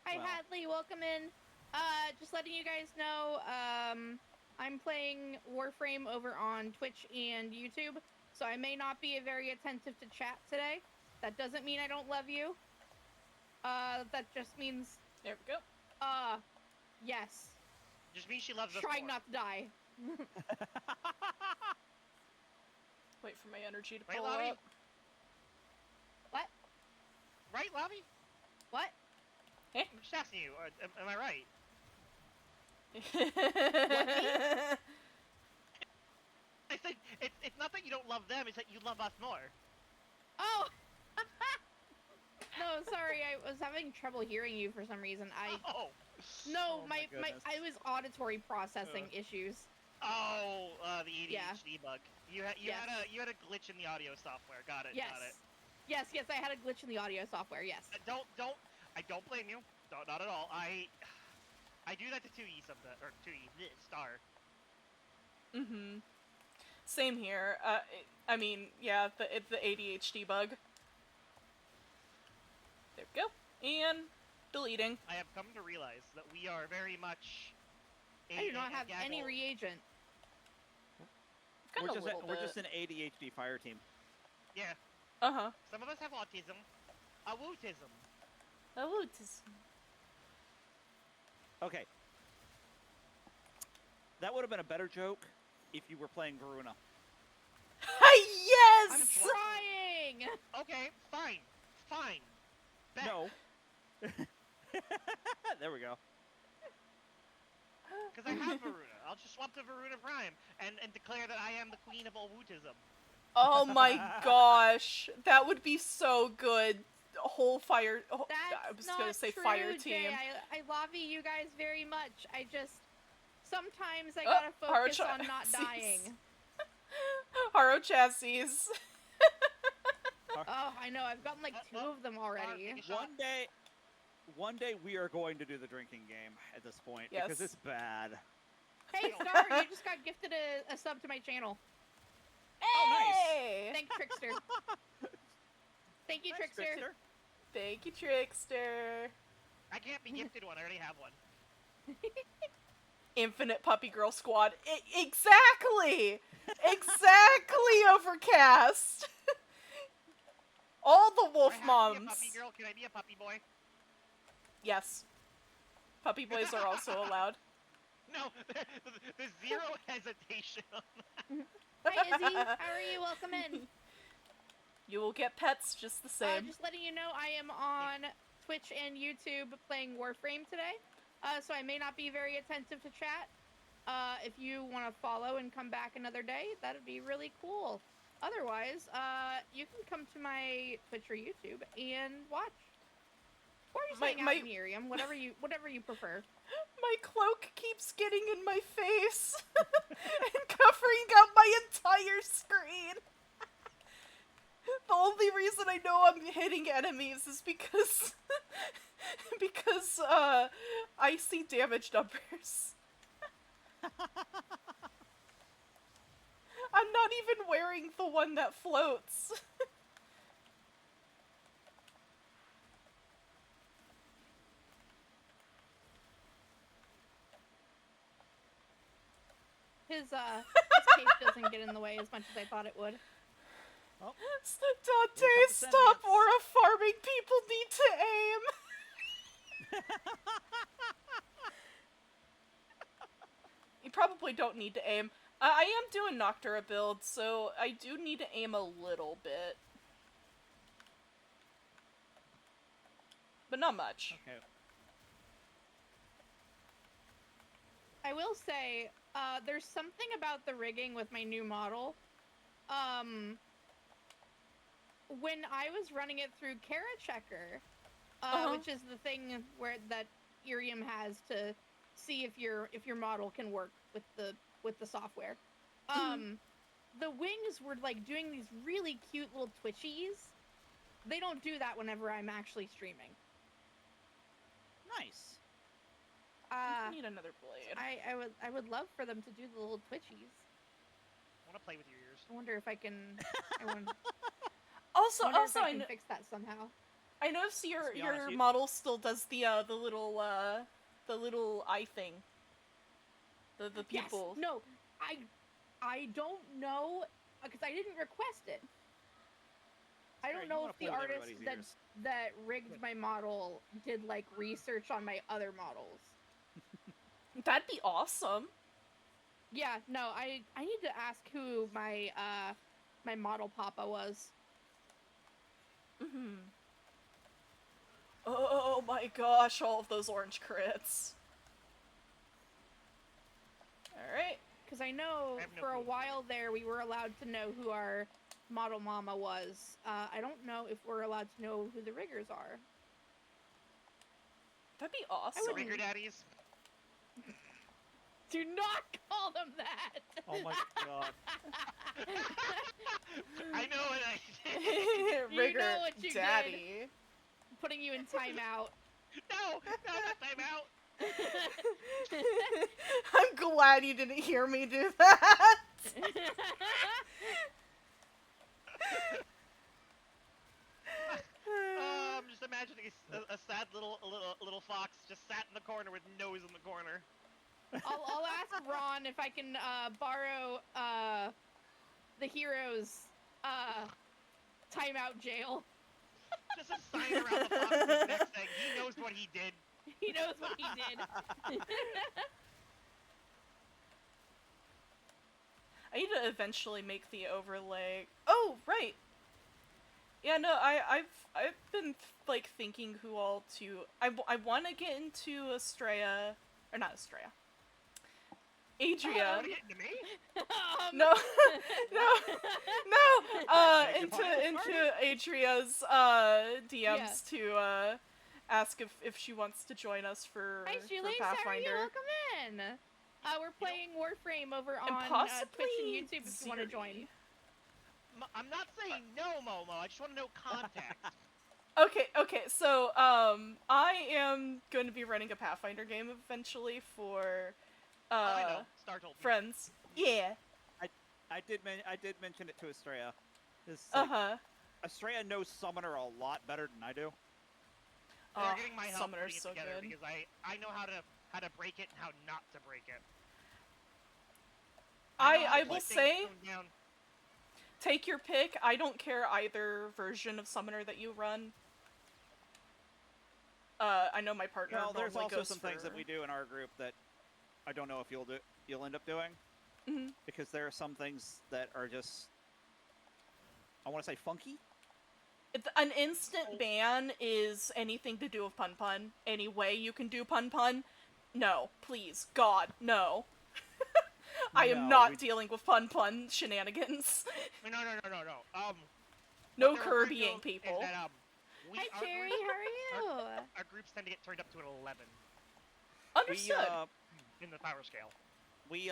Hi Well. Hadley, welcome in. Just letting you guys know, I'm playing Warframe over on Twitch and YouTube, so I may not be very attentive to chat today. That doesn't mean I don't love you. That just means, There we go. yes. Just means she loves us Trying more. not to die. Wait for my energy to Right, pull Lobby? up. What? Right, Lobby? What? I'm just asking you. Am I right? I said it's not that you don't love them; it's that you love us more. Oh! No, sorry, I was having trouble hearing you for some reason. Oh my goodness. I was auditory processing issues. Oh, the Yeah. ADHD bug. You had a glitch in the audio software. Got it. Yes. Got it. Yes, I had a glitch in the audio software, yes. I don't blame you. Not at all. I do that to 2E sometimes, or 2E Star. Mm-hmm. Same here. I mean, yeah, it's the ADHD bug. There we go. And deleting. I have come to realize that we are very much. I do not have any gaggle. reagent. Kinda a little We're bit. just an ADHD fire team. Yeah. Uh-huh. Some of us have autism. Awootism. Autism. Okay. That would have been a better joke if you were playing Varuna. Yes! I'm trying! Okay, fine. Bet. No. There we go. Because I have Varuna. I'll just swap to Varuna Prime and declare that I am the queen of Awootism. Oh my gosh. That would be so good. A whole fire... I was That's gonna not say true, fire Jay. team. I love you guys very much. I just... Sometimes I gotta focus on not dying. Haro chassis. Oh, I know. I've gotten like 2 of them already. One day we are going to do the drinking game at this point because it's bad. Hey, Star, you just got gifted a sub to my channel. Hey! Thanks, Trickster. Thank you, Thanks, Trickster. Thank you, Trickster. I can't be gifted one. I already have one. Infinite Puppy Girl Squad. Exactly! Exactly, Overcast! All the wolf moms. Can I be a puppy girl? Can I be a puppy boy? Yes. Puppy boys are also allowed. No, there's zero hesitation on that. Hi, Izzy. How are you? Welcome in. You will get pets just the same. Just letting you know, I am on Twitch and YouTube playing Warframe today, so I may not be very attentive to chat. If you want to follow and come back another day, that would be really cool. Otherwise, you can come to my Twitch or YouTube and watch. Or just hang out in IRIAM, whatever you prefer. My cloak keeps getting in my face and covering up my entire screen. The only reason I know I'm hitting enemies is because I see damage numbers. I'm not even wearing the one that floats. His cape doesn't get in the way as much as I thought it would. Oh. Dante, stop, or a farming people need to aim. You probably don't need to aim. I am doing Noctura build, so I do need to aim a little bit. But not much. Okay. I will say, there's something about the rigging with my new model. When I was running it through CaraChecker, which is the thing where that IRIAM has to see if your model can work with the software. The wings were like doing these really cute little twitchies. They don't do that whenever I'm actually streaming. Nice. I need another blade. I would love for them to do the little twitchies. I want to play with your ears. I wonder if I can. Also, I I can fix that somehow. I noticed your honest, model still does the little eye thing. The people. Yes. No, I don't know because I didn't request it. I don't know if the artist that rigged my model did like research on my other models. That'd be awesome. Yeah, no, I need to ask who my my model papa was. Oh my gosh, all of those orange crits. Alright. Because I know for a while there we were allowed to know who our model mama was. I don't know if we're allowed to know who the riggers are. That'd be awesome. Rigger daddies? Do not call them that! Oh my god. I know what I did! Rigger You know what you daddy. did. Putting you in timeout. No, not timeout! I'm glad you didn't hear me do that! I'm just imagining a sad little fox just sat in the corner with nose in the corner. I'll ask Ron if I can borrow the hero's timeout jail. Just a sign around the fox's neck saying he knows what he did. He knows what he did. I need to eventually make the overlay. Oh, right. Yeah, no, I've been like thinking who all to. I want to get into Estrella, or not Estrella. Adria. Want to get into me? No, into Adria's DMs to ask if she wants to join us for Hi, Julie. Pathfinder. Sorry, welcome in. We're playing Warframe over on possibly Twitch and YouTube if you want to join. I'm not saying no, Momo. I just want to know context. Okay, so, I am going to be running a Pathfinder game eventually for, I know. Star told me. friends. Yeah. I did mention it to Estrella. Like, Estrella knows Summoner a lot better than I do. They're getting my help Summoner's putting it so together good. because I know how to break it and how not to break it. I will say, take your pick. I don't care either version of Summoner that you run. I know my partner Well, there's normally also goes some for... things that we do in our group that I don't know if you'll end up doing. Because there are some things that are just, I want to say, funky. An instant ban is anything to do with Pun Pun. Any way you can do Pun Pun, no, please, God, no. I am not dealing with Pun Pun shenanigans. No. No Kirbying, people. That, Hi, Cherry, how are you? Our groups tend to get turned up to an 11 Understood. in the power scale. We've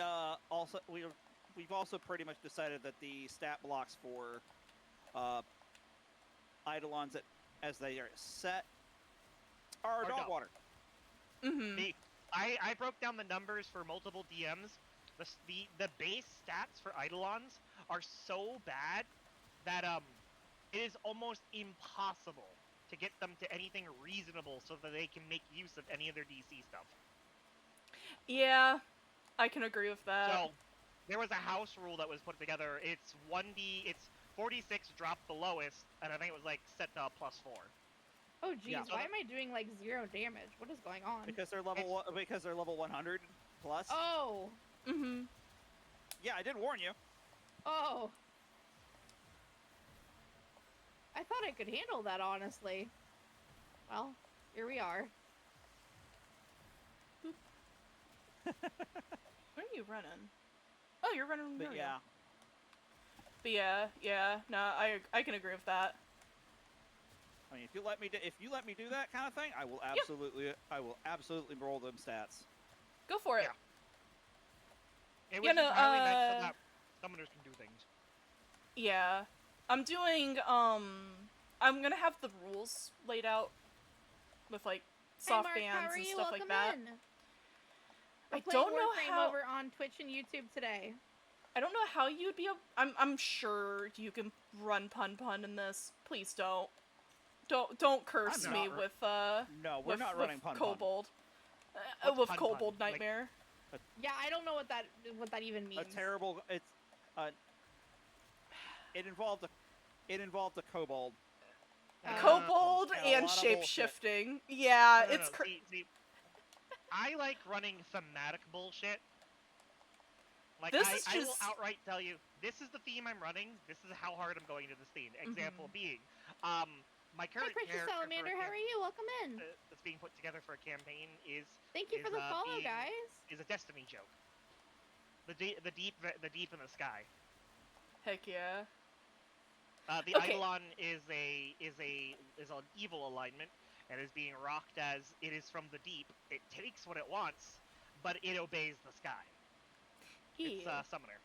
also pretty much decided that the stat blocks for Eidolons as they are set are dog water. I broke down the numbers for multiple DMs. The base stats for Eidolons are so bad that it is almost impossible to get them to anything reasonable so that they can make use of any of their DC stuff. Yeah, I can agree with that. So, there was a house rule that was put together. It's 46 dropped the lowest, and I think it was like set to +4. Oh geez, Yeah. why am I doing like 0 damage? What is going on? Because they're level 100 plus. Oh. Mm-hmm. Yeah, I did warn you. Oh. I thought I could handle that, honestly. Well, here we are. Where are you running? Oh, you're running. But yeah. But yeah. No, I can agree with that. I mean, if you let me do that kind of thing, I will absolutely roll them stats. Go for it. Yeah. It was entirely nice so that summoners can do things. Yeah. I'm doing, I'm gonna have the rules laid out with, like, soft hey Mark, bands how are and you? stuff Welcome like that. In. I We're don't playing know Warframe how... over on Twitch and YouTube today. I don't know how you'd be able... I'm sure you can run pun in this. Please don't. Don't curse me with, No, we're not running pun. Kobold. What's with Kobold pun? Nightmare. Yeah, I don't know what that even means. A terrible... It's... It involved a kobold. Kobold and shape-shifting. Yeah, No, it's see, I like running thematic bullshit. Like, this is I will outright tell you, this is the theme I'm running, this is how hard I'm going into this theme. Example being, my current Precious character Salamander, how are you? Welcome in. That's being put together for a campaign is... Thank you for the follow, guys. Is a Destiny joke. The deep in the sky. Heck yeah. The Eidolon is an evil alignment, and is being rocked as it is from the deep. It takes what it wants, but it obeys the sky. It's a summoner.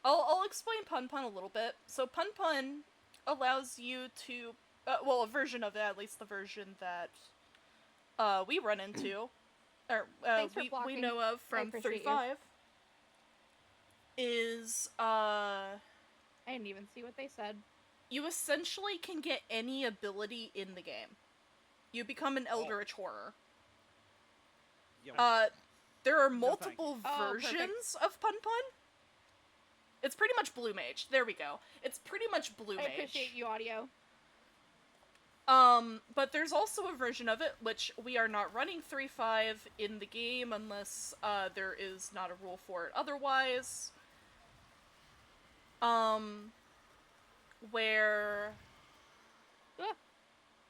I'll explain Pun a little bit. So Pun allows you to, well, a version of it, at least the version that we run into, or we know of from 35, is I didn't even see what they said. You essentially can get any ability in the game. You become an Eldritch Horror. There are multiple versions of Pun. It's pretty much Blue Mage. There we go. It's pretty much Blue Mage. I appreciate you, audio. But there's also a version of it, which we are not running 3.5 in the game unless, there is not a rule for it otherwise. Where...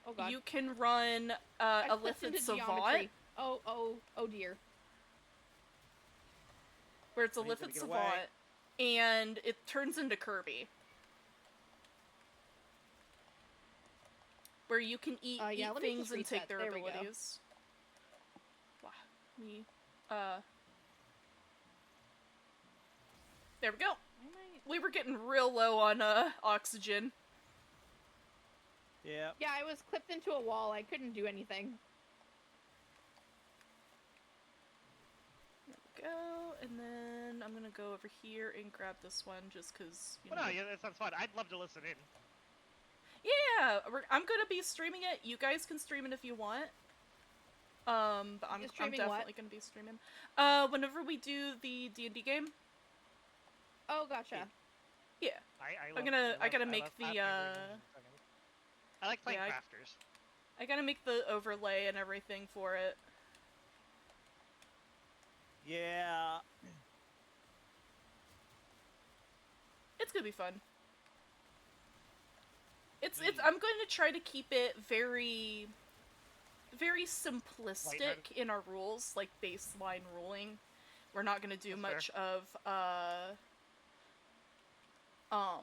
Oh god. You can run, a Lithid Savant. Oh dear. Where it's a Lithid Savant, and it turns into Kirby. Where you can eat things and take their abilities. There we go. We were getting real low on, oxygen. Yeah. Yeah, I was clipped into a wall. I couldn't do anything. There we go, and then I'm gonna go over here and grab this one just because, you know. No, yeah, that sounds fun. I'd love to listen in. Yeah, I'm gonna be streaming it. You guys can stream it if you want. But I'm definitely gonna be streaming. Whenever we do the D&D game. Oh, gotcha. Yeah. I gotta make the, I like playing crafters. I gotta make the overlay and everything for it. Yeah. It's gonna be fun. I'm going to try to keep it very simplistic in our rules, like baseline ruling. We're not gonna do much of,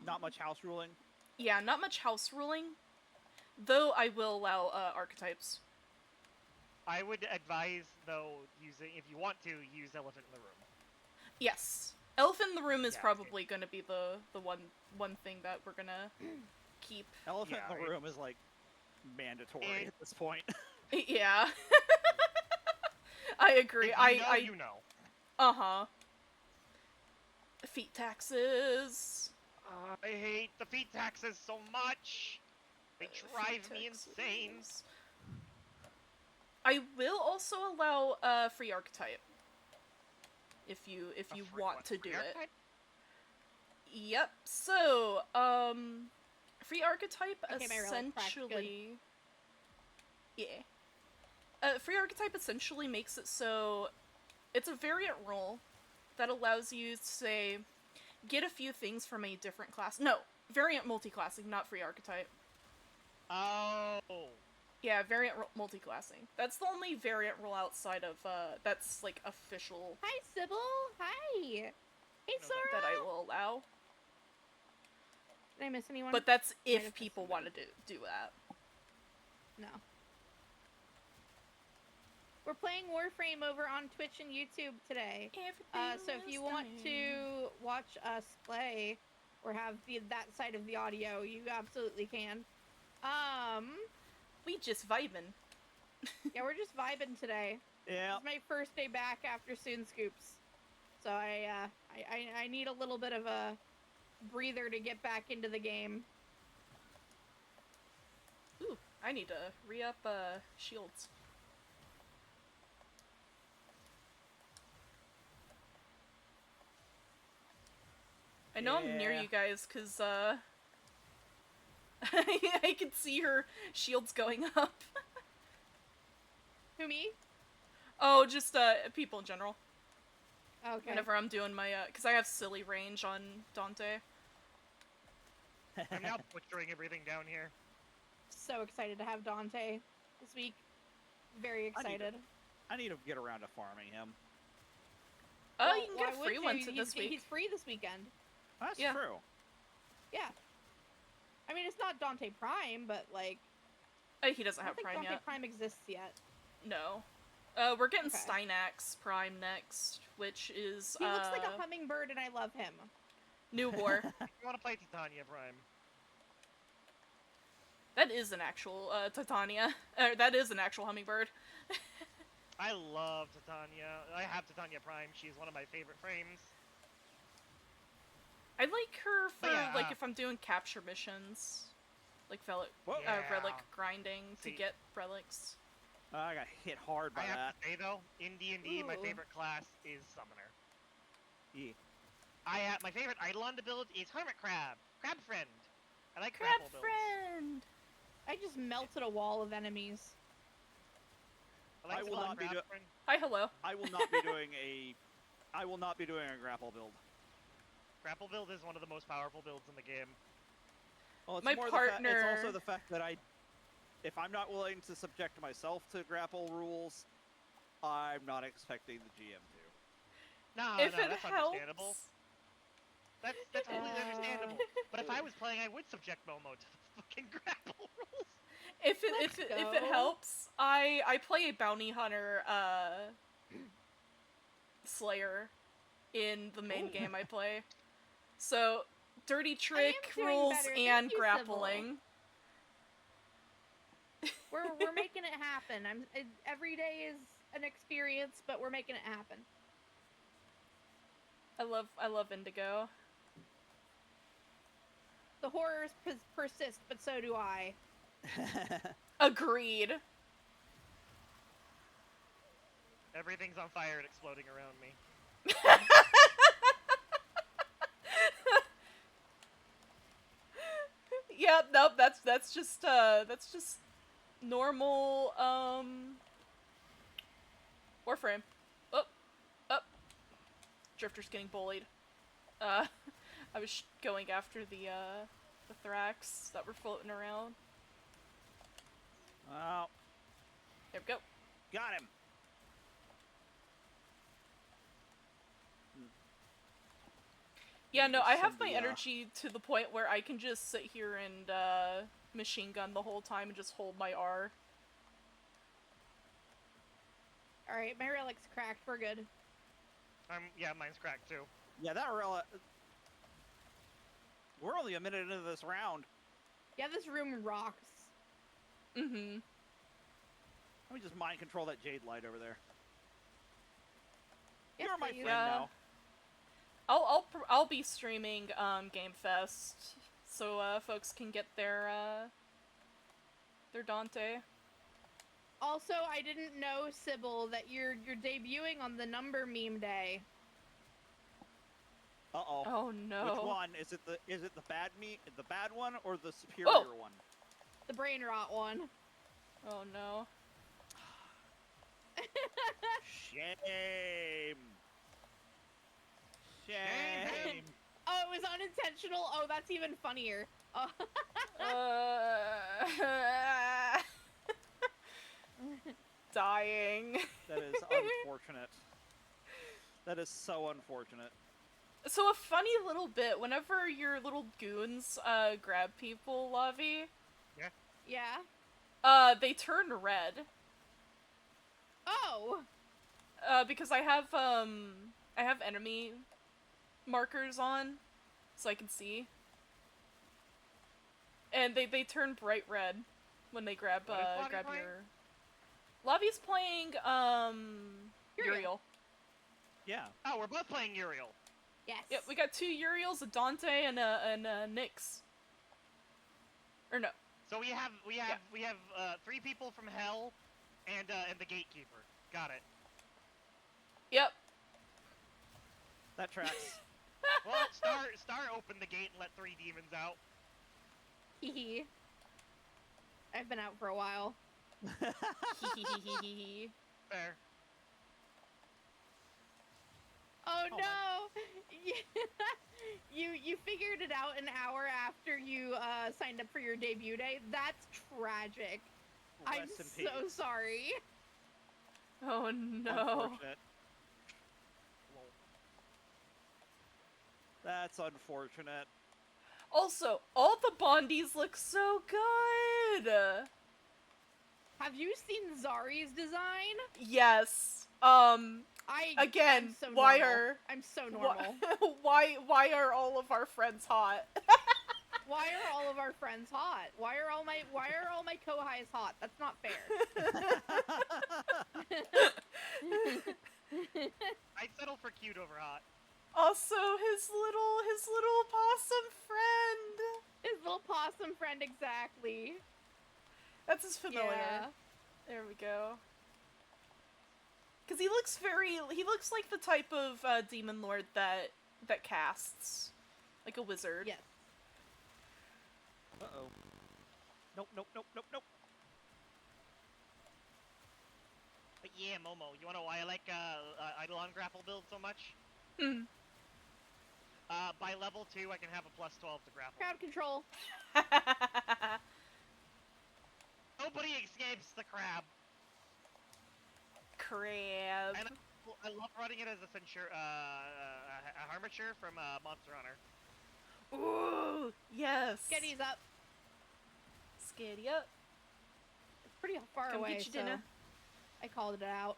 not much house ruling? Yeah, not much house ruling. Though I will allow, archetypes. I would advise, though, if you want to, use Elephant in the Room. Yes. Elephant in the Room is probably gonna be the one thing that we're gonna keep. Elephant in the Room is, like, mandatory at this point. Yeah. I agree. You know. Uh-huh. Feet taxes. I hate the feet taxes so much. They drive me insane. I will also allow free archetype. If you want to do it. Yep. So, Free archetype Okay, my relic cracked, good. essentially... Yeah. Free archetype essentially makes it so it's a variant role that allows you to, say, get a few things from a different class. No, variant multiclassing, not free archetype. Oh. Yeah, variant multiclassing. That's the only variant role outside of, that's, like, official. Hi, Sybil! Hi! Hey, No, Sora! That I will allow. Did I miss anyone? But that's Might have if missed people somebody. wanted to do that. No. We're playing Warframe over on Twitch and YouTube today. So if you want to watch us play or have that side of the audio, you absolutely can. We just vibing. Yeah, we're just vibing today. Yeah. It's my first day back after Soon Scoops. So I need a little bit of a breather to get back into the game. Ooh, I need to re-up, shields. I know I'm near you guys, cause, I can see your shields going up. Who, me? Oh, just, people in general. Okay. Whenever I'm doing my, cause I have silly range on Dante. I'm now butchering everything down here. So excited to have Dante this week. Very excited. I need to get around to farming him. Oh, you can why get a free would one you? to this week. He's free this weekend. That's Yeah. true. Yeah. I mean, it's not Dante Prime, but, like... He doesn't I have don't think Prime Dante yet. Prime exists yet. No. We're getting Okay. Steinax Prime next, which is, He looks like a hummingbird, and I love him. New War. You want to play Titania Prime? That is an actual, Titania. That is an actual hummingbird. I love Titania. I have Titania Prime. She's one of my favorite frames. I like her for, yeah, like, if I'm doing capture missions. Like, relic Yeah. grinding to See. get relics. I got hit hard by I have that. to say though, in D&D, my Ooh. favorite class is Summoner. Yeah. My favorite Eidolon ability is Hermit Crab. Crab Friend. I like Crab grapple builds. friend! I just melted a wall of enemies. I like I will Spell not be Crab do- Friend. Hi, hello. I will not be doing a. I will not be doing a grapple build. Grapple build is one of the most powerful builds in the game. Well, it's My more partner- it's also the fact that if I'm not willing to subject myself to grapple rules, I'm not expecting the GM to. No, If no, it that's helps. understandable. That's completely understandable. But if I was playing, I would subject Momo to the fucking grapple rules. If Let's it go. helps, I play a bounty hunter, Slayer in the main Ooh. game I play. So, dirty trick doing rules better. and Thank you, grappling. We're making it happen. Every day is an experience, but we're making it happen. I love Indigo. The horrors persist, but so do I. Agreed. Everything's on fire and exploding around me. Yep, nope, that's just normal, Warframe. Oh, Drifter's getting bullied. I was going after the Thrax that were floating around. Oh, There we go. got him. Yeah, no, I have Send my the, energy to the point where I can just sit here and, machine gun the whole time and just hold my R. Alright, my relic's cracked. We're good. Yeah, mine's cracked too. Yeah, that relic. We're only a minute into this round. Yeah, this room rocks. Mm-hmm. Let me just mind control that jade light over there. Yes, You're my please. friend Yeah. now. I'll be streaming, Game Fest, so, folks can get their Dante. Also, I didn't know, Sybil, that you're debuting on the number meme day. Uh-oh. Oh no. Which one? Is it the the bad one, or the superior one? The brain rot one. Oh no. Shame. Shame. Oh, it was unintentional? Oh, that's even funnier. Oh. Dying. That is unfortunate. That is so unfortunate. So a funny little bit, whenever your little goons grab people, Lavi, Yeah? they turn red. Oh! Because I have enemy markers on, so I can see. And they turn bright red when they grab What is grab Lavi your... Lavi's playing, Uriel. Yeah. Oh, we're both playing Uriel. Yes. Yep, we got 2 Uriels, a Dante, and a Nyx. Or no. So we have 3 people from Hell, and the Gatekeeper. Got it. Yep. That tracks. Well, Star opened the gate and let 3 demons out. Hee. I've been out for a while. Fair. Oh Oh, no! You figured it out an hour after you signed up for your debut day? That's tragic. I'm Rest in so peace. sorry. Oh no. Unfortunate. That's unfortunate. Also, all the Bondies look so good! Have you seen Zari's design? Yes. I'm so why normal. are... I'm so normal. Why are all of our friends hot? Why are all of our friends hot? Why are all my co-highs hot? That's not fair. I'd settle for cute over hot. Also, his little possum friend. His little possum friend, exactly. That's his familiar. Yeah. There we go. Because he looks like the type of demon lord that casts, like a wizard. Yes. Uh-oh. Nope. But yeah, Momo, you wanna know why I like Eidolon grapple build so much? Hmm. By level 2, I can have a +12 to grapple. Crowd control. Nobody escapes the crab. Crab. And I love running it as a a Harmature from Monster Hunter. Ooh, yes. Sketty's up. Sketty up. It's pretty far Come away, get your so dinner. I called it out.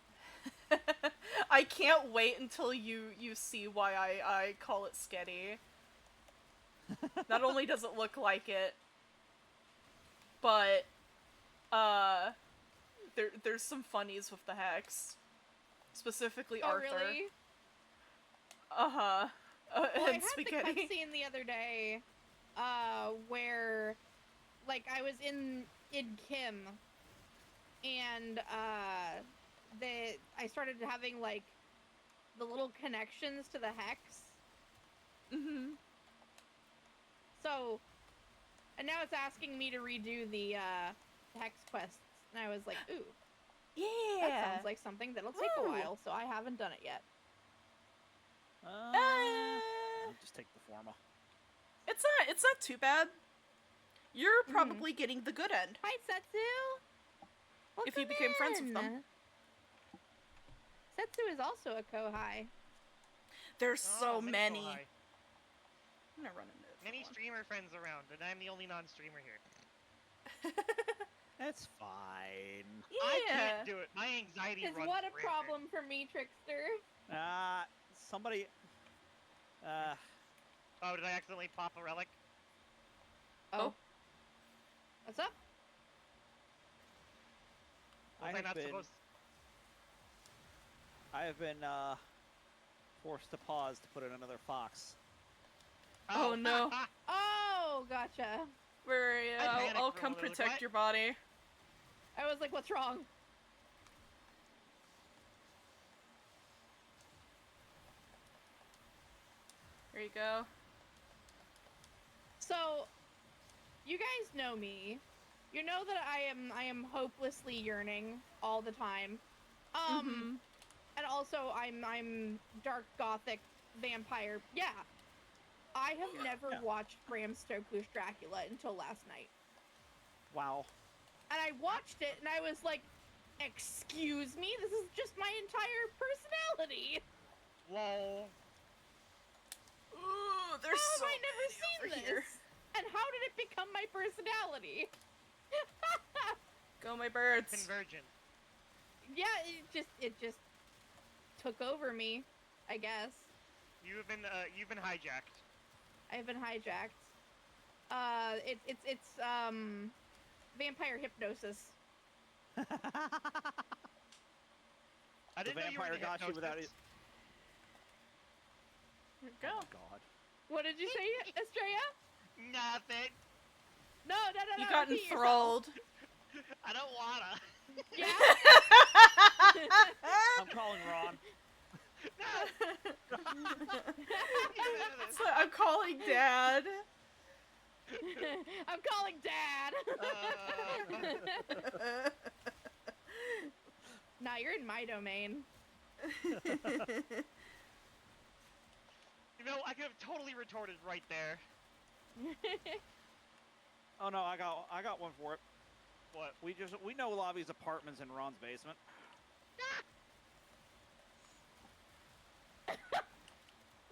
I can't wait until you see why I call it Sketty. Not only does it look like it, but there's some funnies with the hex. Specifically Oh, Arthur. really? Uh-huh. Well, I And had Spaghetti. the cutscene the other day, where, like, I was in Kim, and, I started having, like, the little connections to the hex. Mm-hmm. So, and now it's asking me to redo the, hex quests, and I was like, ooh, Yeah. that sounds like something that'll take a Ooh. while, so I haven't done it yet. I'll just take the forma. It's not too bad. You're probably getting the good end. Hi, Setsu! If you Welcome became friends with them. in. Setsu is also a Kohai. There's so many. Kohai. I'm gonna run into this Many one. streamer friends around, and I'm the only non-streamer here. That's fine. I Yeah. can't do it. My anxiety Is runs what a rampant. problem for me, Trickster. Somebody... Oh, did I accidentally pop a relic? Oh. What's up? Was I not supposed? I have been, forced to pause to put in another fox. Oh, no. Oh, gotcha. Where I I'll panicked for a come moment, like, protect what? your body. I was like, what's wrong? There you go. So, you guys know me. You know that I am hopelessly yearning all the time. And also I'm dark gothic vampire. Yeah. I have never watched Bram Stoker's Dracula until last night. Wow. And I watched it and I was like, excuse me? This is just my entire personality. Lol. Ooh, there's How so have I never seen many over this? here. And how did it become my personality? Go my birds. Convergent. Yeah, it just took over me, I guess. You've been hijacked. I've been hijacked. It's vampire hypnosis. I The didn't know you were vampire into got you without hypnosis. it. Go. Oh God. What did you say, Estrella? Nothing. No. You got repeat yourself. enthralled. I don't wanna. Yeah? I'm calling Ron. So I'm calling Dad. I'm calling Dad. Nah, you're in my domain. You know, I could have totally retorted right there. Oh no, I got one for it. What? We know Lobby's apartments in Ron's basement.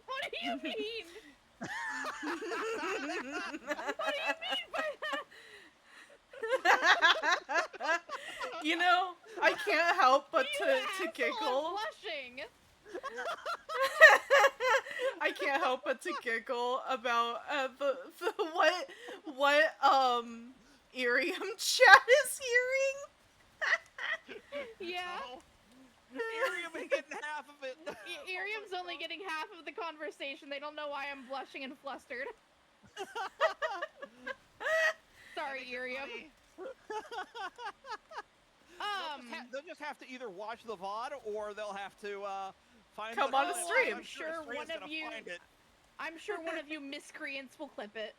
What do you mean? What do you mean by that? You know, I can't help but You to asshole, giggle. I'm blushing. I can't help but to giggle about the what IRIAM chat is hearing. Yeah. Oh, IRIAM ain't getting half of it. IRIAM's only getting half of the conversation. They don't know why I'm blushing and flustered. Sorry, IRIAM. They'll just have to either watch the VOD or they'll have to find Come the on a VOD. stream. I'm sure Sure, Estrella's one of gonna you- find it. I'm sure one of you miscreants will clip it.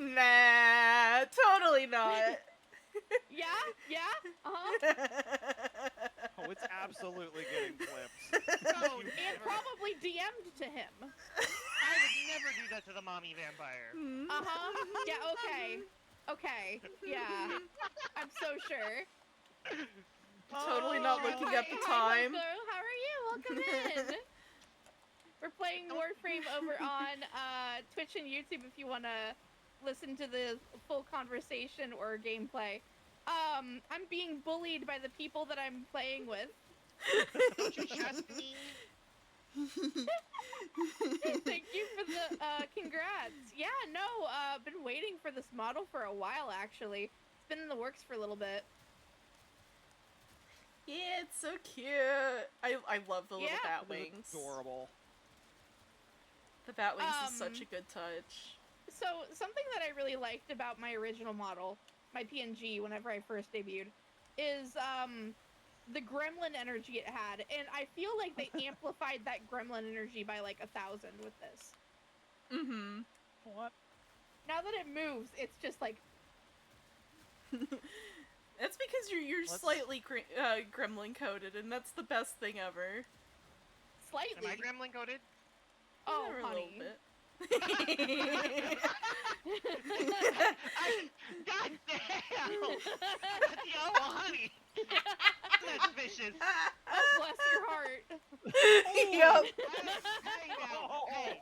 never. Nah, totally not. Yeah? Uh-huh. Oh, it's absolutely getting clipped. No, And never. probably DM'd to him. I would never do that to the mommy vampire. Uh-huh. Yeah, okay. Yeah. I'm so sure. Totally not looking at the Hi, time. Momo. How are you? Welcome in. We're playing Warframe over on Twitch and YouTube if you want to listen to the full conversation or gameplay. I'm being bullied by the people that I'm playing with. Don't you trust me? Thank you for the congrats. Yeah, no, been waiting for this model for a while actually. It's been in the works for a little bit. Yeah, it's so cute. I love the little Yeah. bat wings. Adorable. The bat wings is such a good touch. So, something that I really liked about my original model, my PNG, whenever I first debuted, is the gremlin energy it had. And I feel like they amplified that gremlin energy by like 1,000 with this. Mm-hmm. What? Now that it moves, it's just like... That's because you're slightly gremlin coded, and that's the best thing ever. Slightly. Am I gremlin coded? Oh, Yeah, honey. a little bit. God damn! Yo, honey! That's vicious. Oh, bless your heart. Yep. Hey, now. Hey.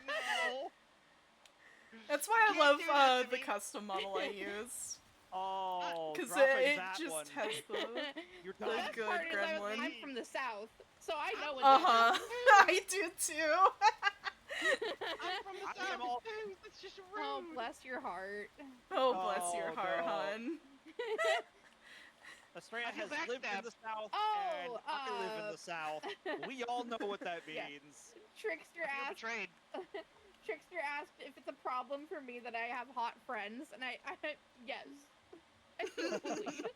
No. That's why I Can't love do that to the me. custom model I use. Oh, Because dropping it that just one. has the... You're The done. best good part is gremlin. I'm from the south, so I know what Uh-huh. I do too. I'm from the I am south. all- That's just rude. Oh, bless your heart. Oh, bless your Oh, heart, no. hun. Estrella I feel has lived in backstabbed. the South, Oh, and I live in the South. We all know what that Yeah. means. Trickster I feel asked. betrayed. Trickster asked if it's a problem for me that I have hot friends, and I yes, I feel bullied.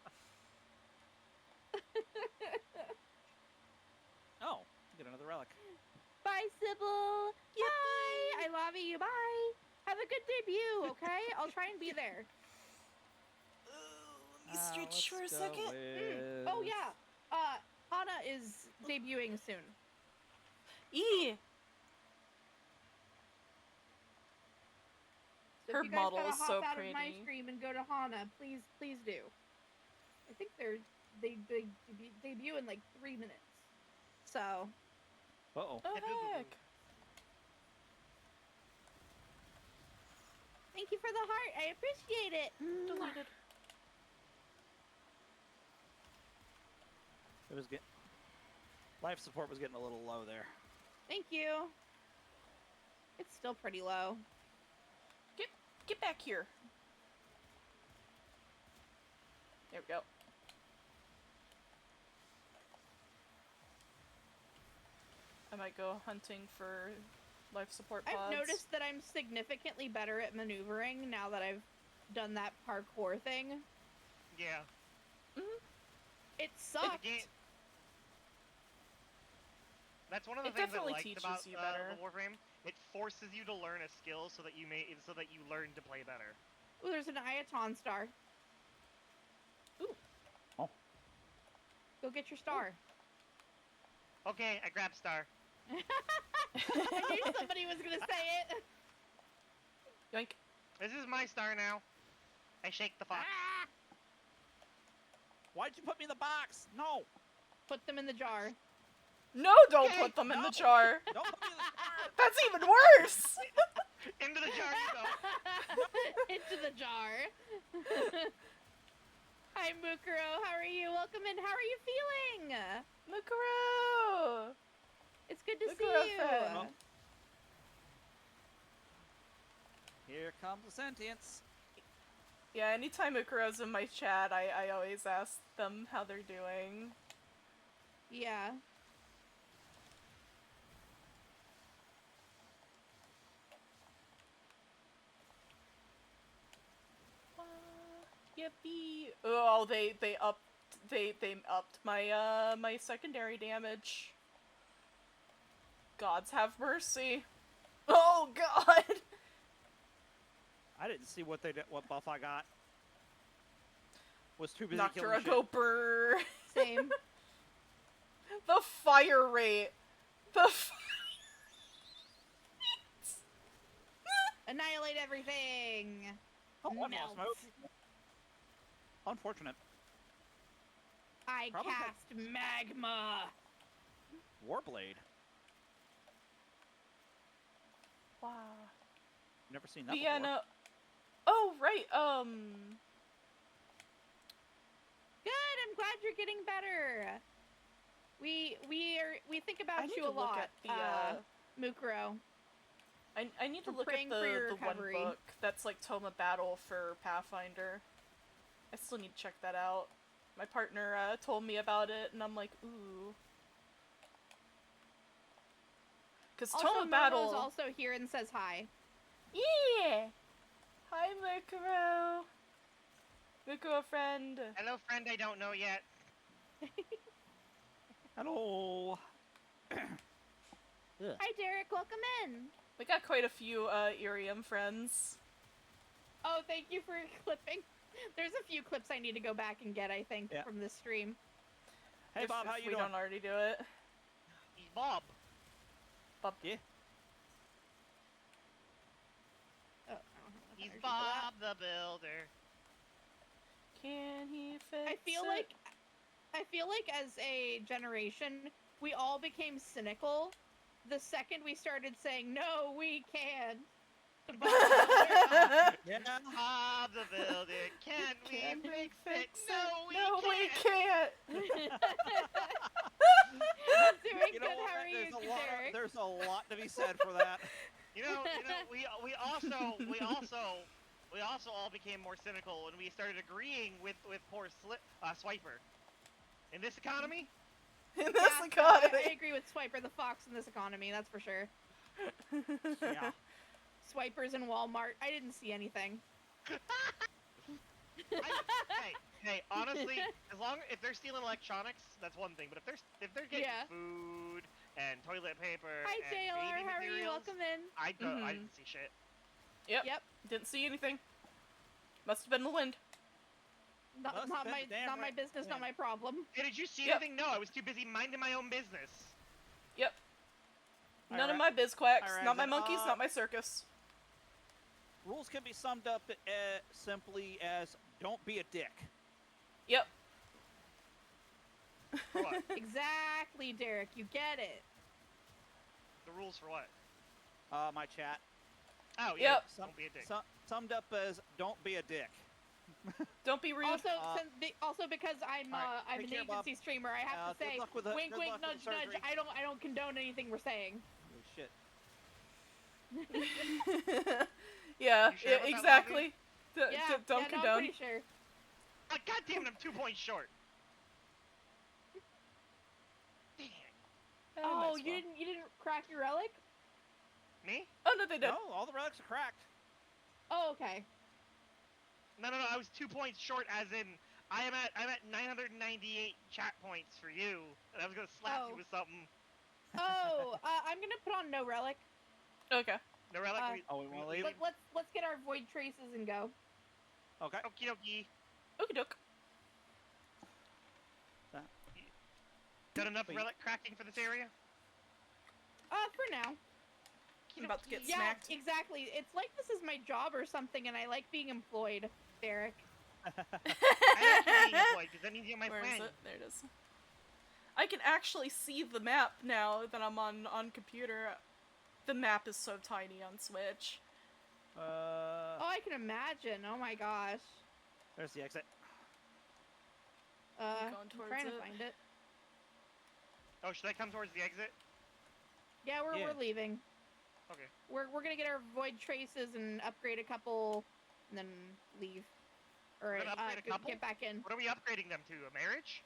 Javi. Bye. Have a good debut, okay? I'll try and be there. Let me stretch for a second. Oh yeah. Hana is debuting soon. So Her if you guys model gotta is hop so out of my pretty. stream and go to Hana, please do. I think they debut in like 3 minutes. So. Uh-oh. Oh, heck. Thank you for the heart. I appreciate it. Deleted. It was life support was getting a little low there. Thank you. It's still pretty low. Get back here. There we go. I might go hunting for life support pods. I've noticed that I'm significantly better at maneuvering now that I've done that parkour thing. Yeah. It sucked. That's one of the It things I definitely liked teaches about you better. the Warframe. It forces you to learn a skill so that you learn to play better. Ooh, there's an Iaton star. Ooh. Oh. Go get your star. Okay, I grabbed star. I knew somebody was gonna say it. Yoink. This is my star now. I shake the fox. Ah! Why'd you put me in the box? No. Put them in the jar. No, don't put them in the jar. Don't put me in the jar. That's even worse. Into the jar you go. Into the jar. Hi, Mukuro. How are you? Welcome in. How are you feeling? Mukuro. It's good to Mukuro see you. friend. Here comes the sentience. Yeah, anytime Mukuro's in my chat, I always ask them how they're doing. Yeah. Yippee! Oh, they upped my my secondary damage. Gods have mercy. Oh God! I didn't see what buff I got. Was too busy killing Noctura shit. go brr. Same. The fire rate. The Annihilate everything. Oh, one more Melt. smoke. Unfortunate. I Probably cast magma. Warblade. Wow. Never seen that Vienna. before. Oh right. Good. I'm glad you're getting better. We think I about need you to a look lot, at the Mukuro. I need to We're look at praying for your the one recovery. book that's like Toma Battle for Pathfinder. I still need to check that out. My partner told me about it, and I'm like, ooh. Because Also, Toma Momo's Battle. also here and says hi. Yeah. Hi, Mukuro. Mukuro friend. Hello, friend I don't know yet. Hello. Hi, Derek. Welcome in. We got quite a few IRIAM friends. Oh, thank you for clipping. There's a few clips I need to go back and get, I think, Yeah. from this stream. Hey, Bob, how you we doing? don't already do it. He's Bob. Bob. Yeah. Oh, I don't have enough He's energy for that. Bob the Builder. Can he fix I feel like as a generation, we all became cynical the second we started saying, no, we can't. Yeah. Bob the Builder. Can we fix it? No, we can't. can't. Doing You good. know what? How are you, Derek? There's a lot to be said for that. We also all became more cynical when we started agreeing with poor Swiper. In this economy, In this Yeah, economy. I agree with Swiper the Fox in this economy, that's for sure. Yeah. Swipers in Walmart. I didn't see anything. hey, honestly, if they're stealing electronics, that's one thing. But if they're getting Yeah. food, and toilet paper Hi, and JLR. baby How are you? materials. Welcome in. I didn't see shit. Yep. Yep. Didn't see anything. Must have been the wind. Not Must have been my the damn not my right business, not wind. my problem. Hey, did you see Yep. anything? No, I was too busy minding my own business. Yep. None of Alright. my bizquacks. Alright, Not my then, monkeys, not my circus. Rules can be summed up simply as don't be a dick. Yep. For what? Exactly, Derek. You get it. The rules for what? My chat. Oh, yeah. Yep. Don't be a dick. Summed up as don't be a dick. Don't be rude. Also because I'm Alright, I'm take an care, Bob. agency streamer, I have to Good say, luck with the- wink, good wink, luck with nudge, the nudge. surgery. I don't condone anything we're saying. Holy shit. Yeah, You sure yeah, about that, exactly. Yeah, Don't yeah, no, I'm condone. pretty sure. God damn it, I'm 2 points short. Dang. Oh, nice you one. didn't crack your relic? Me? Oh no, they did. No, all the relics are cracked. Oh, okay. No, I was 2 points short, as in I'm at 998 chat points for you, and I was gonna slap you Oh. with something. Oh, I'm gonna put on no relic. Okay. No relic. we wanna leave? Let's get our void traces and go. Okay. Okie dokie. Okie doke. Got enough Wait. relic cracking for this area? For now. I'm about to get Yeah, smacked. exactly. It's like this is my job or something, and I like being employed, Derek. I like being employed, because that means you're my Where friend. is it? There it is. I can actually see the map now that I'm on computer. The map is so tiny on Switch. Oh, I can imagine. Oh my gosh. There's the exit. Going I'm towards trying to it. find it. Oh, should I come towards the exit? Yeah, we're leaving. Okay. We're gonna get our void traces and upgrade a couple, and then leave. Or We're gonna upgrade a couple? get back in. What are we upgrading them to? A marriage?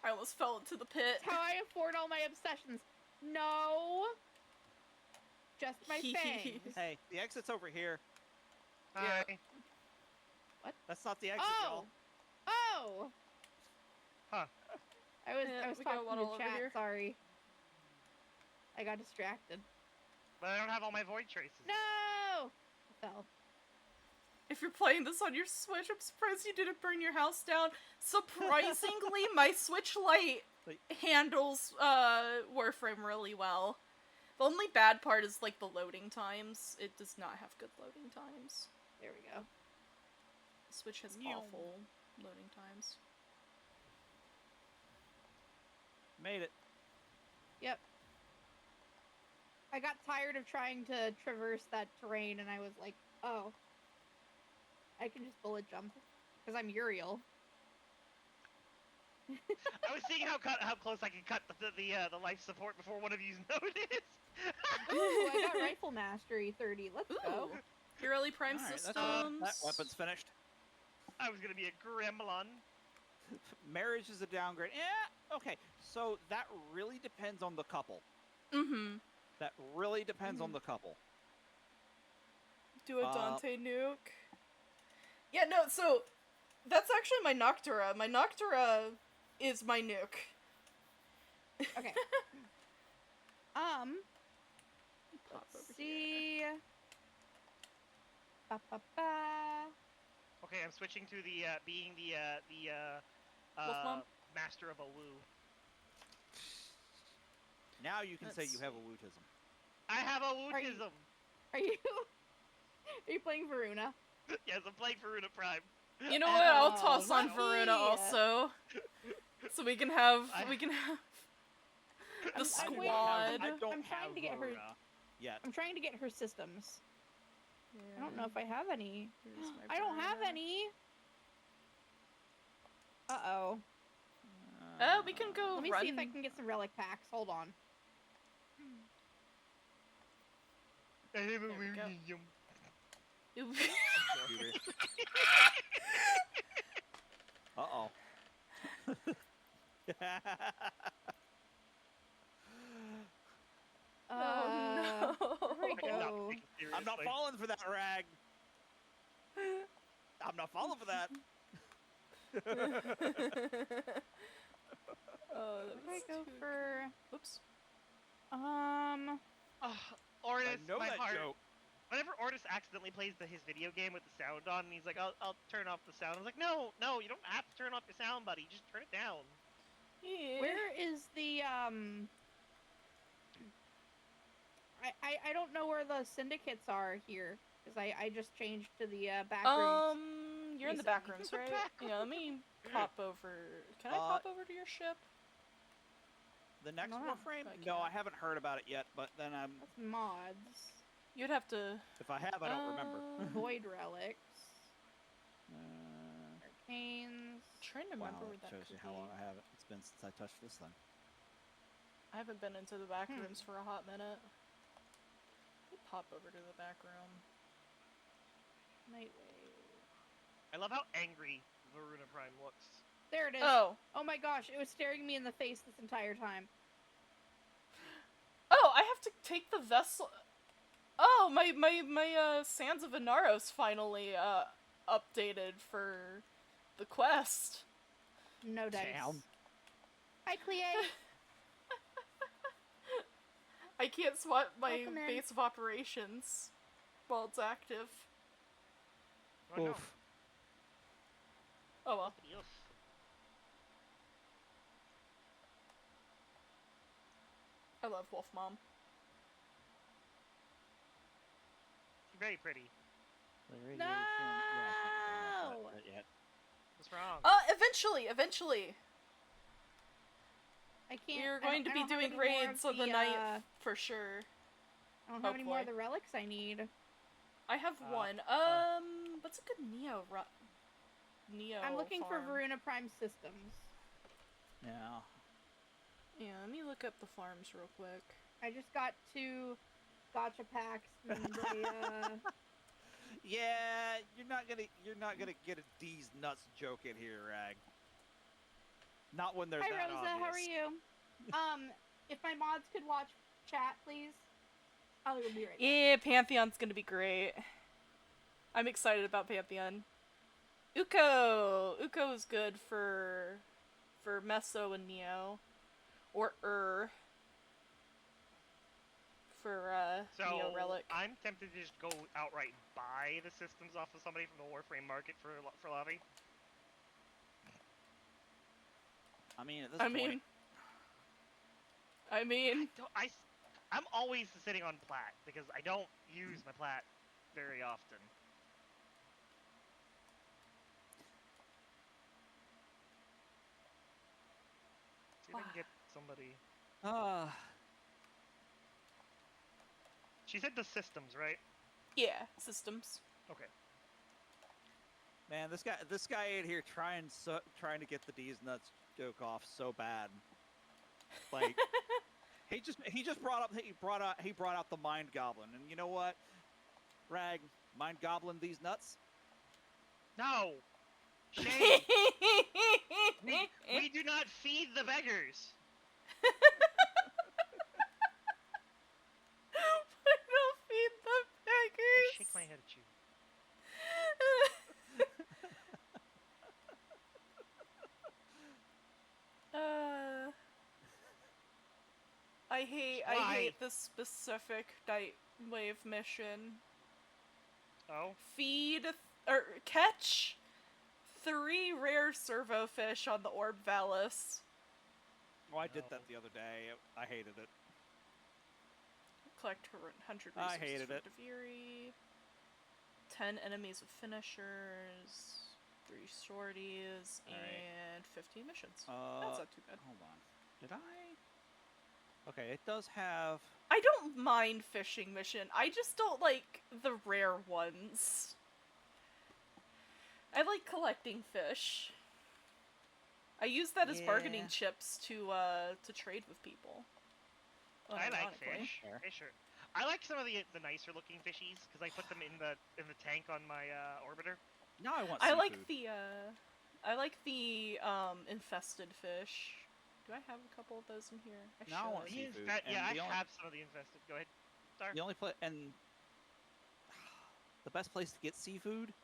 I almost fell into the pit. That's how I afford all my obsessions. No. Just my fangs. Hey, the exit's over here. Hi. That's not the exit, y'all. Oh. Huh. I was we got talking one all to over chat. here. Sorry. I got distracted. But I don't have all my void traces. No. I fell. If you're playing this on your Switch, I'm surprised you didn't burn your house down. Surprisingly, my Switch Lite handles Warframe really well. The only bad part is like the loading times. It does not have good loading times. There we go. Switch has awful loading times. Made it. Yep. I got tired of trying to traverse that terrain, and I was like, oh. I can just bullet jump. Because I'm Uriel. I was seeing how close I could cut the life support before one of you noticed. Ooh, I got rifle mastery 30. Let's go. Your early prime All right, systems. that weapon's finished. I was gonna be a gremlin. Marriage is a downgrade. Yeah, okay. So that really depends on the couple. Mm-hmm. That really depends on the couple. Do a Dante nuke. Yeah, no, so that's actually my Noctura. My Noctura is my nuke. Okay. Let's see. Ba-ba-ba. Okay, I'm switching to the being the Wolfmom? master of a woo. Now you can say you have a wootism. I have a wootism. Are you playing Varuna? Yes, I'm playing Varuna Prime. You know what? I'll toss on lucky. Varuna also. So we can have the I'm squad. waiting. I don't I'm trying have to get her. Varuna yet. I'm trying to get her systems. Yeah. I don't know if I have any. Here's my I don't have Varuna. any. Uh-oh. Oh, we can go Let me run. see if I can get some relic packs. Hold on. I have a There we go. wootism. Uh-oh. Oh no. Where we go? I'm not falling for that rag. I'm not falling for that. What do I go for? Oops. Ortis, I know my that heart. joke. Whenever Ortis accidentally plays his video game with the sound on, and he's like, I'll turn off the sound. I was like, no, you don't have to turn off your sound, buddy. Just turn it down. Yeah. Where is the I don't know where the syndicates are here because I just changed to the back rooms. You're in the back rooms, right? Yeah, let me pop over. Can I pop over to your ship? The next No, Warframe? I No, I can't. haven't heard about it yet, but then I'm... That's mods. You'd have to... If I have, I don't remember. Void relics. Arcanes. Trying to remember Wow, where that shows could you how be. long I have it. It's been since I touched this thing. I haven't been into the back rooms for a hot minute. Let me pop over to the back room. Nightwave. I love how angry Varuna Prime looks. There it is. Oh. Oh my gosh, it was staring me in the face this entire time. Oh, I have to take the vessel... Oh, my Sands of Inaros finally, updated for the quest. No dice. Damn. Hi, Clea. I can't swap my Welcome in. base of operations while it's active. Oh, no. Oof. Oh well. Oof. I love Wolf Mom. She's very pretty. No! Yet. What's wrong? Eventually. I can't. You're going to be doing raids on the 9th, for sure. I don't have any more of the Hopefully. relics I need. I have one. What's a good Neo I'm looking farm? for Varuna Prime systems. Yeah. Yeah, let me look up the farms real quick. I just got 2 gotcha packs and Yeah, you're not gonna get a D's nuts joke in here, Rag. Not when they're Hi that Rosa, obvious. how are you? If my mods could watch chat, please. I'll be right back. Yeah, Pantheon's gonna be great. I'm excited about Pantheon. Uko is good for Meso and Neo, or for Neo Relic. I'm tempted to just go outright buy the systems off of somebody from the Warframe market for lobby. I mean, at this point... I'm always sitting on plat because I don't use my plat very often. See if I can get somebody. She said the systems, right? Yeah, systems. Okay. Man, this guy in here trying to get the D's nuts joke off so bad. Like he just brought out the Mind Goblin, and you know what? Rag, Mind Goblin these nuts? No. Shame. we do not feed the beggars. I don't feed the beggars. I shake my head at you. I hate this specific Nightwave mission. Oh? Catch 3 rare servofish on the Orb Valis. Oh, I did that the other day. I hated it. Collect 100 I resources hated for it. Deviri. 10 enemies with finishers. 3 sorties. And 15 missions. That's not too bad. Hold on. Did I? Okay, it does have... I don't mind fishing mission. I just don't like the rare ones. I like collecting fish. I use that as bargaining chips to trade with people. I like Ironically. fish. I like some of the nicer looking fishies because I put them in the tank on my orbiter. Now I want I seafood. like the infested fish. Do I have a couple of those in here? I Now I want should. seafood. Yeah, I and the only- have some of the infested. Go ahead, Star. The only place, and the best place to get seafood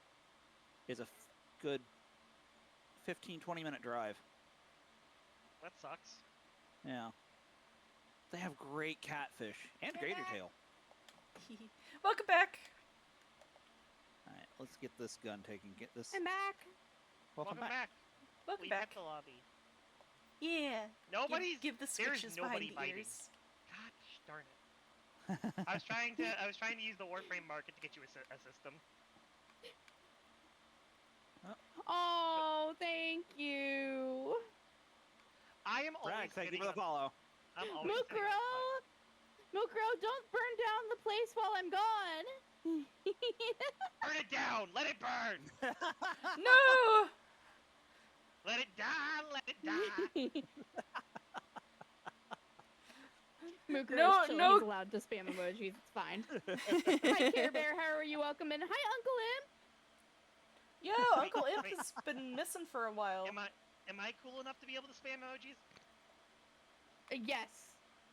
is a good 15-20 minute drive. That sucks. Yeah. They have great catfish and gator tail. Welcome back. All right, let's get this gun taken. Get this. I'm back. Welcome back. Welcome We've back. hit the lobby. Yeah. Nobody's. Give the There's switches nobody behind the biting. ears. Gosh darn it. I was trying to use the Warframe market to get you a system. Oh, thank you. I am always Rag, thank you sitting for the on- follow. I'm always sitting on Mukro! Mukro, don't burn down the place while I'm gone. Burn it down! Let it burn! No! Let it die! Let it die! Mukro No, is chilling. no. He's allowed to spam emojis. It's fine. Hi, Care Bear. How are you? Welcome in. Hi, Uncle Imp. Yo, Uncle Imp wait. has been missing for a while. Am I cool enough to be able to spam emojis? Yes.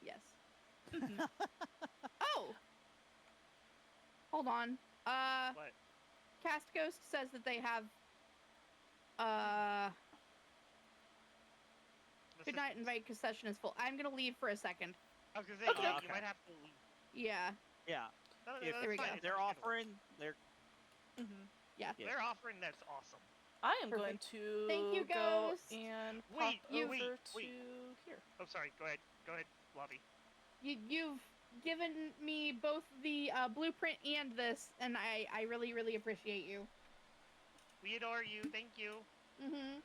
Yes. Oh. Hold on. What? Cast Ghost says that they have. Good night. Invite because session is full. I'm gonna leave for a second. I was gonna say, Okay, you okay. might have to leave. Yeah. Yeah. If There we go. they're offering, they're Yeah. Yeah. They're offering that's awesome. I am Perfect. going to Thank you, go Ghost. and pop Wait, over wait, to wait. here. Oh, sorry. Go ahead. Go ahead, lobby. You've given me both the blueprint and this, and I really, really appreciate you. We adore you. Thank you. Mm-hmm.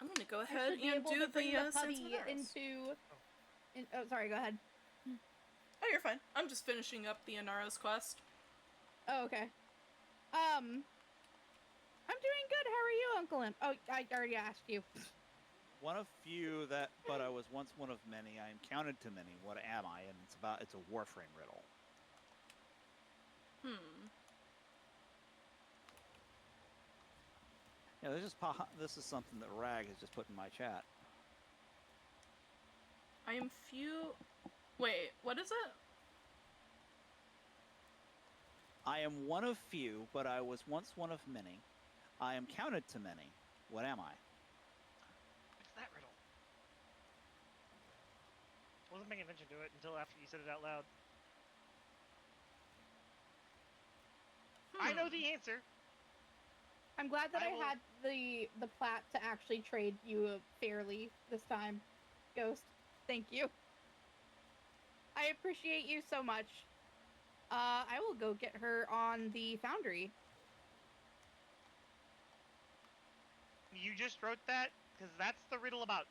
I'm going to go I ahead should be and able do to bring the the Sense putty of Anaris. oh, sorry, go ahead. Oh, you're fine. I'm just finishing up the Inaros quest. Oh, okay. I'm doing good. How are you, Uncle Imp? Oh, I already asked you. one of few that, but I was once one of many. I am counted to many. What am I? And it's a Warframe riddle. Yeah, this is something that Rag has just put in my chat. I am few... Wait, what is it? I am one of few, but I was once one of many. I am counted to many. What am I? What's that riddle? I wasn't paying attention to it until after you said it out loud. I know the answer. I'm glad that I I will- had the plat to actually trade you fairly this time, Ghost. Thank you. I appreciate you so much. I will go get her on the Foundry. You just wrote that? Because that's the riddle about...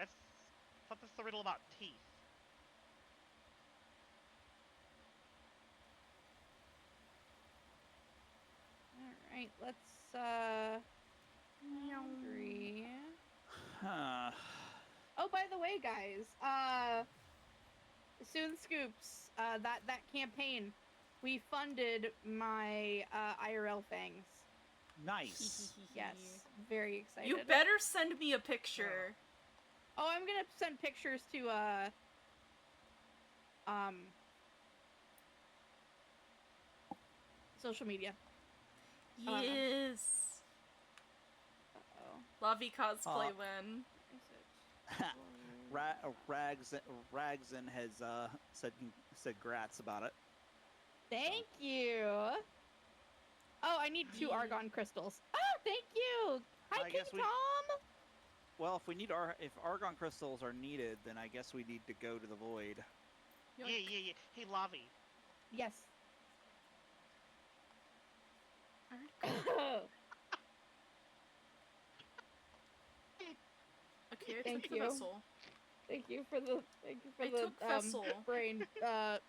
I thought that's the riddle about teeth. Alright, let's, Foundry. Huh. Oh, by the way, guys, Soon Scoops, that campaign, we funded my, IRL fangs. Nice. Yes, very excited. You better send me a picture. Oh, I'm gonna send pictures to, social media. Yes. Uh-oh. Lavi cosplay Aw. win. Ragson has said grats about it. Thank you. Oh, I need 2 Argon crystals. Oh, thank you. Hi, I King guess we- Tom. Well, if Argon crystals are needed, then I guess we need to go to the void. Yeah. Hey, Lavi. Yes. Okay, I Thank took the you. vessel. Thank you for the I took vessel. brain Lavi.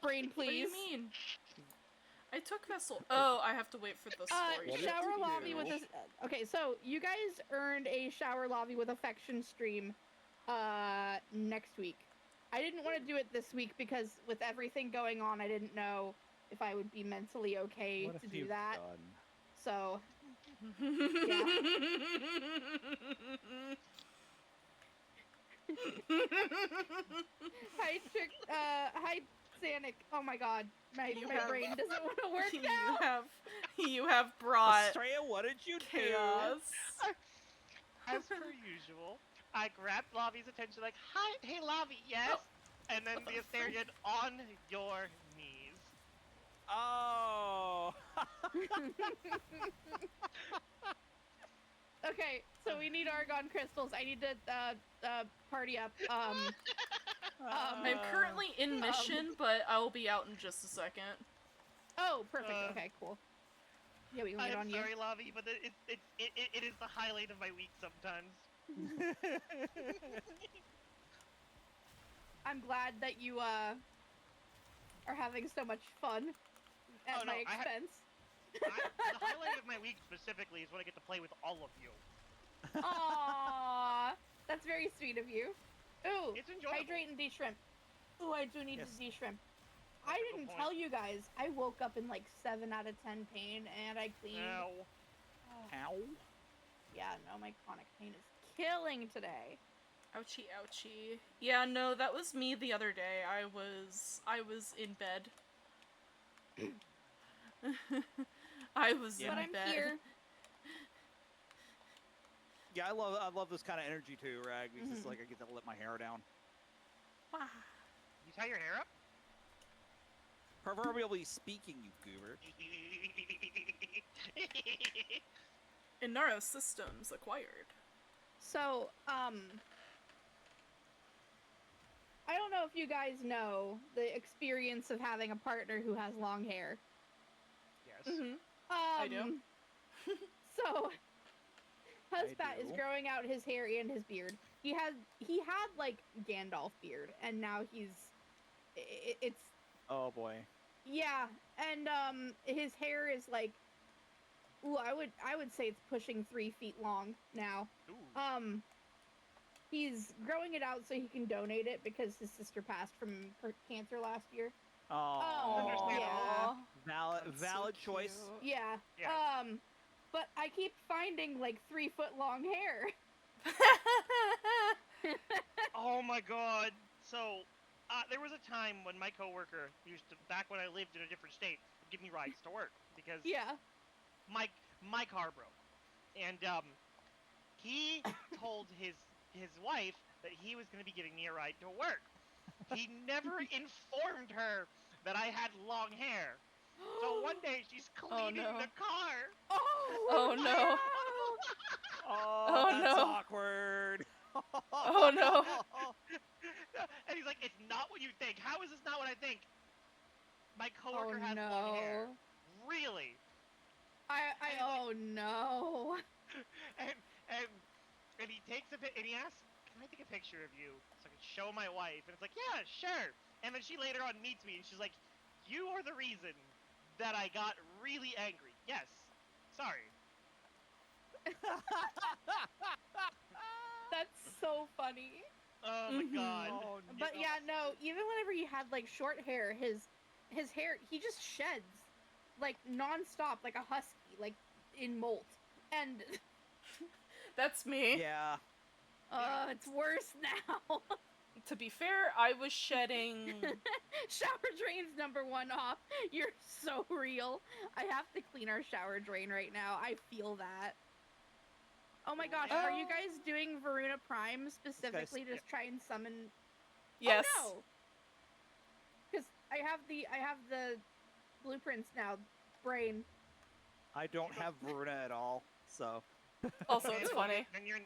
brain, What do please. you mean? I took vessel. Oh, I have to wait for the story. What to Shower did you lobby do? with a. Okay, so you guys earned a shower lobby with affection stream, next week. I didn't want to do it this week because with everything going on, I didn't know if I would be mentally okay What to have do you that. done? So hi Xanic. Oh my god. My You my have- brain doesn't want to work now. you have brought Estrella, what did you chaos. As per usual, I grabbed Lavi's attention like, "Hi, hey Lavi, yes?" Oh. And then What the the frick? Asterian on your knees. do? Oh. Okay, so we need argon crystals. I need to party up. I'm currently in mission, but I'll be out in just a second. Oh, perfect. Okay, cool. Yeah, we can get I'm on you. sorry, Lavi, but it is the highlight of my week sometimes. I'm glad that you are having so much fun at Oh, no, my expense. The highlight of my week specifically is when I get to play with all of you. Aww, that's very sweet of you. Ooh, It's enjoyable. hydrate and de-shrimp. Ooh, I do need Yes. to de-shrimp. That's I a good didn't point. tell you guys. I woke up in like 7 out of 10 pain, and I cleaned. Ow. Oh, Ow. yeah, no, my chronic pain is killing today. Ouchie, ouchie. Yeah, no, that was me the other day. I was in bed. I was Yeah. in But I'm bed. here. Yeah, I love this kind of energy too, Rag, because it's Mhm. like I get to let my hair down. Wow. You tie your hair up? Proverbially speaking, you goober. Inara systems acquired. So, I don't know if you guys know the experience of having a partner who has long hair. Yes. Mm-hmm. I do. So, Husbat is do. growing out his hair and his beard. He had like Gandalf beard, and now it's Oh boy. yeah, and his hair is like, ooh, I would say it's pushing 3 feet long now. Ooh. He's growing it out so he can donate it because his sister passed from cancer last year. Oh. Understandable. Yeah. Valid choice. Yeah. Yeah. But I keep finding like 3 foot long hair. Oh my god. So, there was a time when my coworker used to, back when I lived in a different state, would give me rides to work because Yeah. my car broke, and he told his wife that he was going to be giving me a ride to work. He never informed her that I had long hair. So one day she's cleaning no. the car. Oh no. Oh, Oh, that's no. awkward. Oh no. And he's like, "It's not what you think. How is this not what I think?" My Oh coworker has long hair. no. Really? Oh no. And he takes and he asks, "Can I take a picture of you so I can show my wife?" And it's like, "Yeah, sure." And then she later on meets me and she's like, "You are the reason that I got really angry." Yes. Sorry. That's so funny. Oh my god. Oh, But no. yeah, no, even whenever he had like short hair, his hair, he just sheds like nonstop, like a husky, like in molt. And That's me. Yeah. it's worse now. To be fair, I was shedding. Shower drain's #1 off. You're so real. I have to clean our shower drain right now. I feel that. Oh my gosh, are you guys doing Varuna Prime specifically to try and summon? Yes. Oh no. Because I have the blueprints now. Brain. I don't have Veruna at all, so. Also, Okay, it's well, funny. Then you're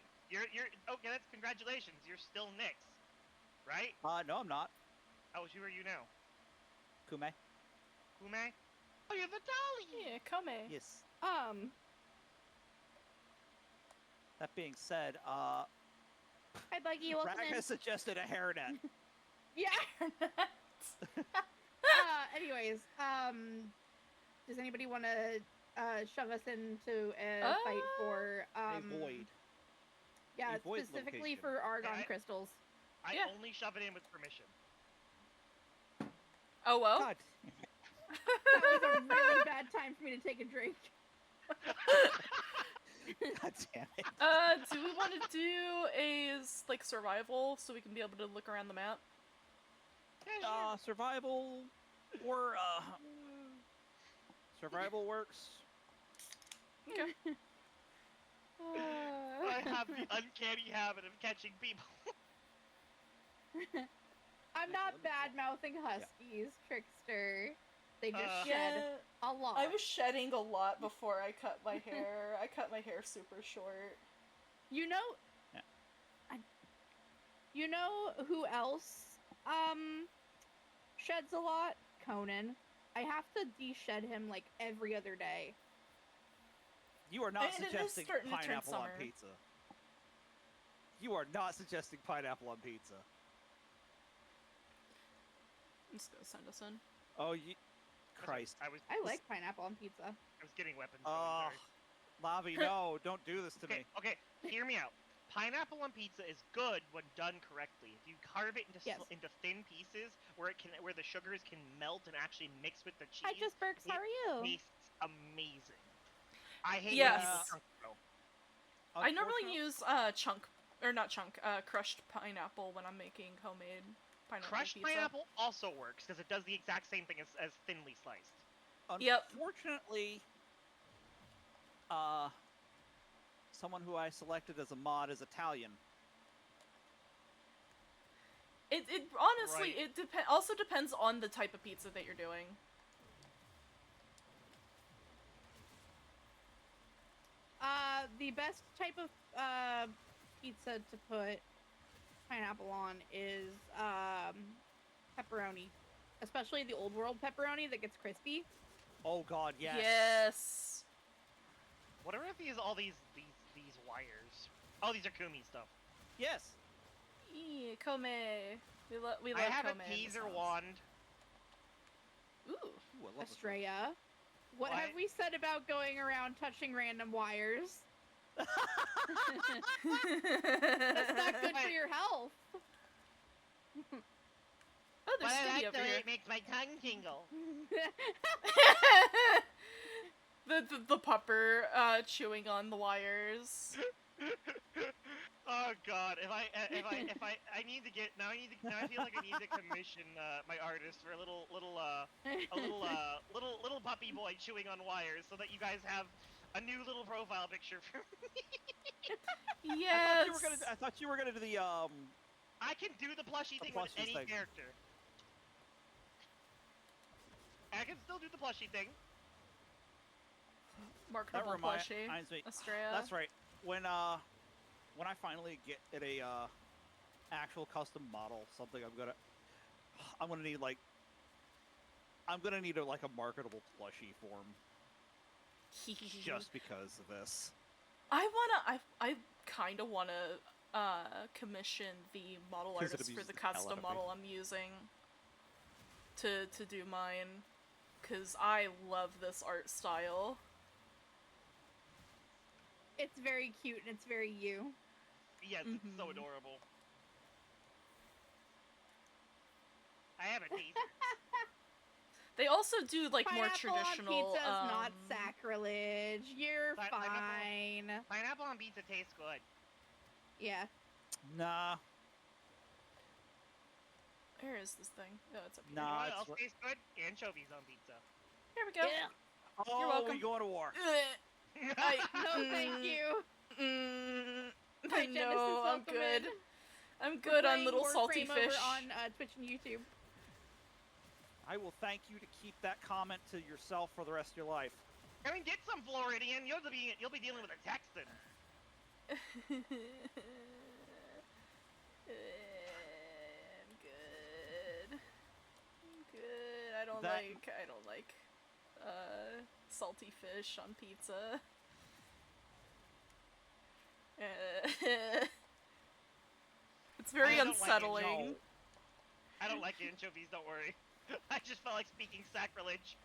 okay. That's congratulations. You're still Nyx, right? No, I'm not. Oh, who are you now? Kume. Kume? Oh, you're the Dolly. Yeah, come here. Yes. That being said, Hi Buggy, welcome Rag in. has suggested a hairnet. Yeah. Anyways, does anybody want to shove us into a fight for A void. Yeah, A void specifically location. for argon I- crystals. I Yeah. only shove it in with permission. Oh well. God. That was a really bad time for me to take a drink. God damn it. Do we want to do a like survival so we can be able to look around the map? survival or survival works. Okay. I have the uncanny habit of catching people. I'm not bad mouthing huskies, Trickster. They just shed a lot. I was shedding a lot before I cut my hair. I cut my hair super short. You know, you know who else sheds a lot? Conan. I have to de-shed him like every other day. You are not And it is suggesting starting to turn pineapple on summer. pizza. You are not suggesting pineapple on pizza. I'm just gonna send us in. Oh, you... Christ. I like pineapple on pizza. I was getting weapons. Going, Lavi, no, don't do this to me. Okay, hear me out. Pineapple on pizza is good when done correctly. If you carve it into into thin pieces where the sugars can melt and actually mix with the cheese. Hi, Just Berks, how are you? Tastes amazing. I hate Yes. when people chunk though. I normally use crushed pineapple when I'm making homemade pineapple Crushed pizza. pineapple also works because it does the exact same thing as thinly sliced. Unfortunately, someone who I selected as a mod is Italian. It honestly also depends on the type of pizza that you're doing. The best type of pizza to put pineapple on is pepperoni, especially the old world pepperoni that gets crispy. Oh God, yes. Yes. What are all these wires? Oh, these are Kumi stuff. Yes. Kome. We love I have Kome a teaser wand. Ooh. I love Estrella. What have we said about going around touching random wires? That's not good for your health. Oh, there's But I Stevie like over the way here. it makes my tongue tingle. the pupper chewing on the wires. Oh God! If I need to get now I feel like I need to commission my artist for a little puppy boy chewing on wires so that you guys have a new little profile picture for me. Yes. I thought you were gonna do the I can do the plushie thing with any character. I can still do the plushie thing. Marketable plushie. Estrella. That's right. When I finally get a actual custom model, something I'm gonna need like a marketable plushie form. Just because of this. I kind of wanna commission the model artist for the custom model I'm using to do mine, cause I love this art style. It's very cute and it's very you. Yes, it's so adorable. I have a teaser. They also do like pineapple more traditional. On pizza's not sacrilege. You're fine. Pineapple on pizza tastes good. Yeah. Nah. Where is this thing? Oh, it's up here. Nah, you know what else tastes good? Anchovies on pizza. Here we go. Yeah. Oh, you're welcome. We going to war. No, thank you. Hi, Genesis, no, I'm welcome good. in. I'm good on little Warframe salty fish. Over on Twitch and YouTube. I will thank you to keep that comment to yourself for the rest of your life. I mean, get some Floridian. You'll be dealing with a Texan. I'm good. I'm good. I don't like salty fish on pizza. It's very unsettling. I don't like anchovies, don't worry. I just felt like speaking sacrilege.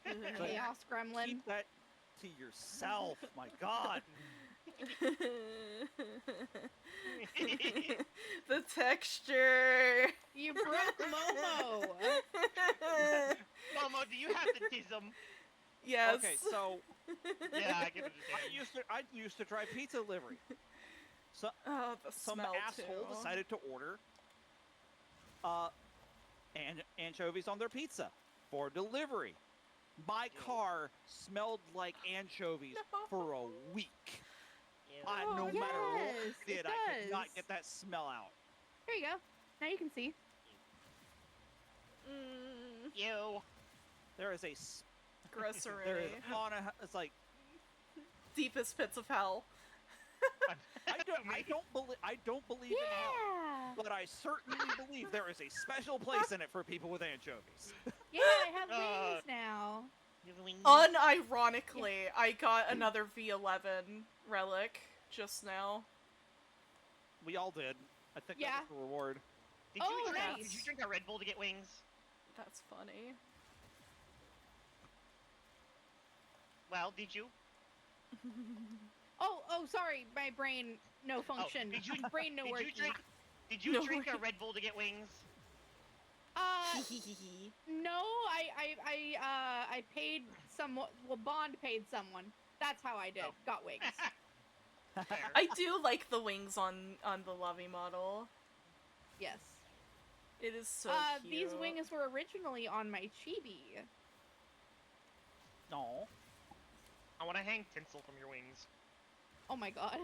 Chaos Gremlin. Keep that to yourself, my God. The texture. You broke Momo. Momo, do you have the tism? Yes. Okay, so yeah, I give it a I used to drive pizza delivery. So the some smell asshole too. decided to order and anchovies on their pizza for delivery. My car smelled like anchovies for a week. No matter what I did, I could not get that smell out. There you go. Now you can see. Ew. There is a Grossery. there is it's like Deepest pits of hell. I don't believe in hell, but I certainly believe there is a special place in it for people with anchovies. Yeah, I have wings now. Unironically, I got another V11 relic just now. We all did. I think that was the reward. Did you drink a Red Bull to get wings? That's funny. Well, did you? Oh, sorry, my brain no function. Brain no working. Did you drink a Red Bull to get wings? No, I paid someone. Well, Bond paid someone. That's how I did. Got wings. I do like the wings on the Lovey model. Yes. It is so cute. These wings were originally on my chibi. No. I want to hang tinsel from your wings. Oh my god.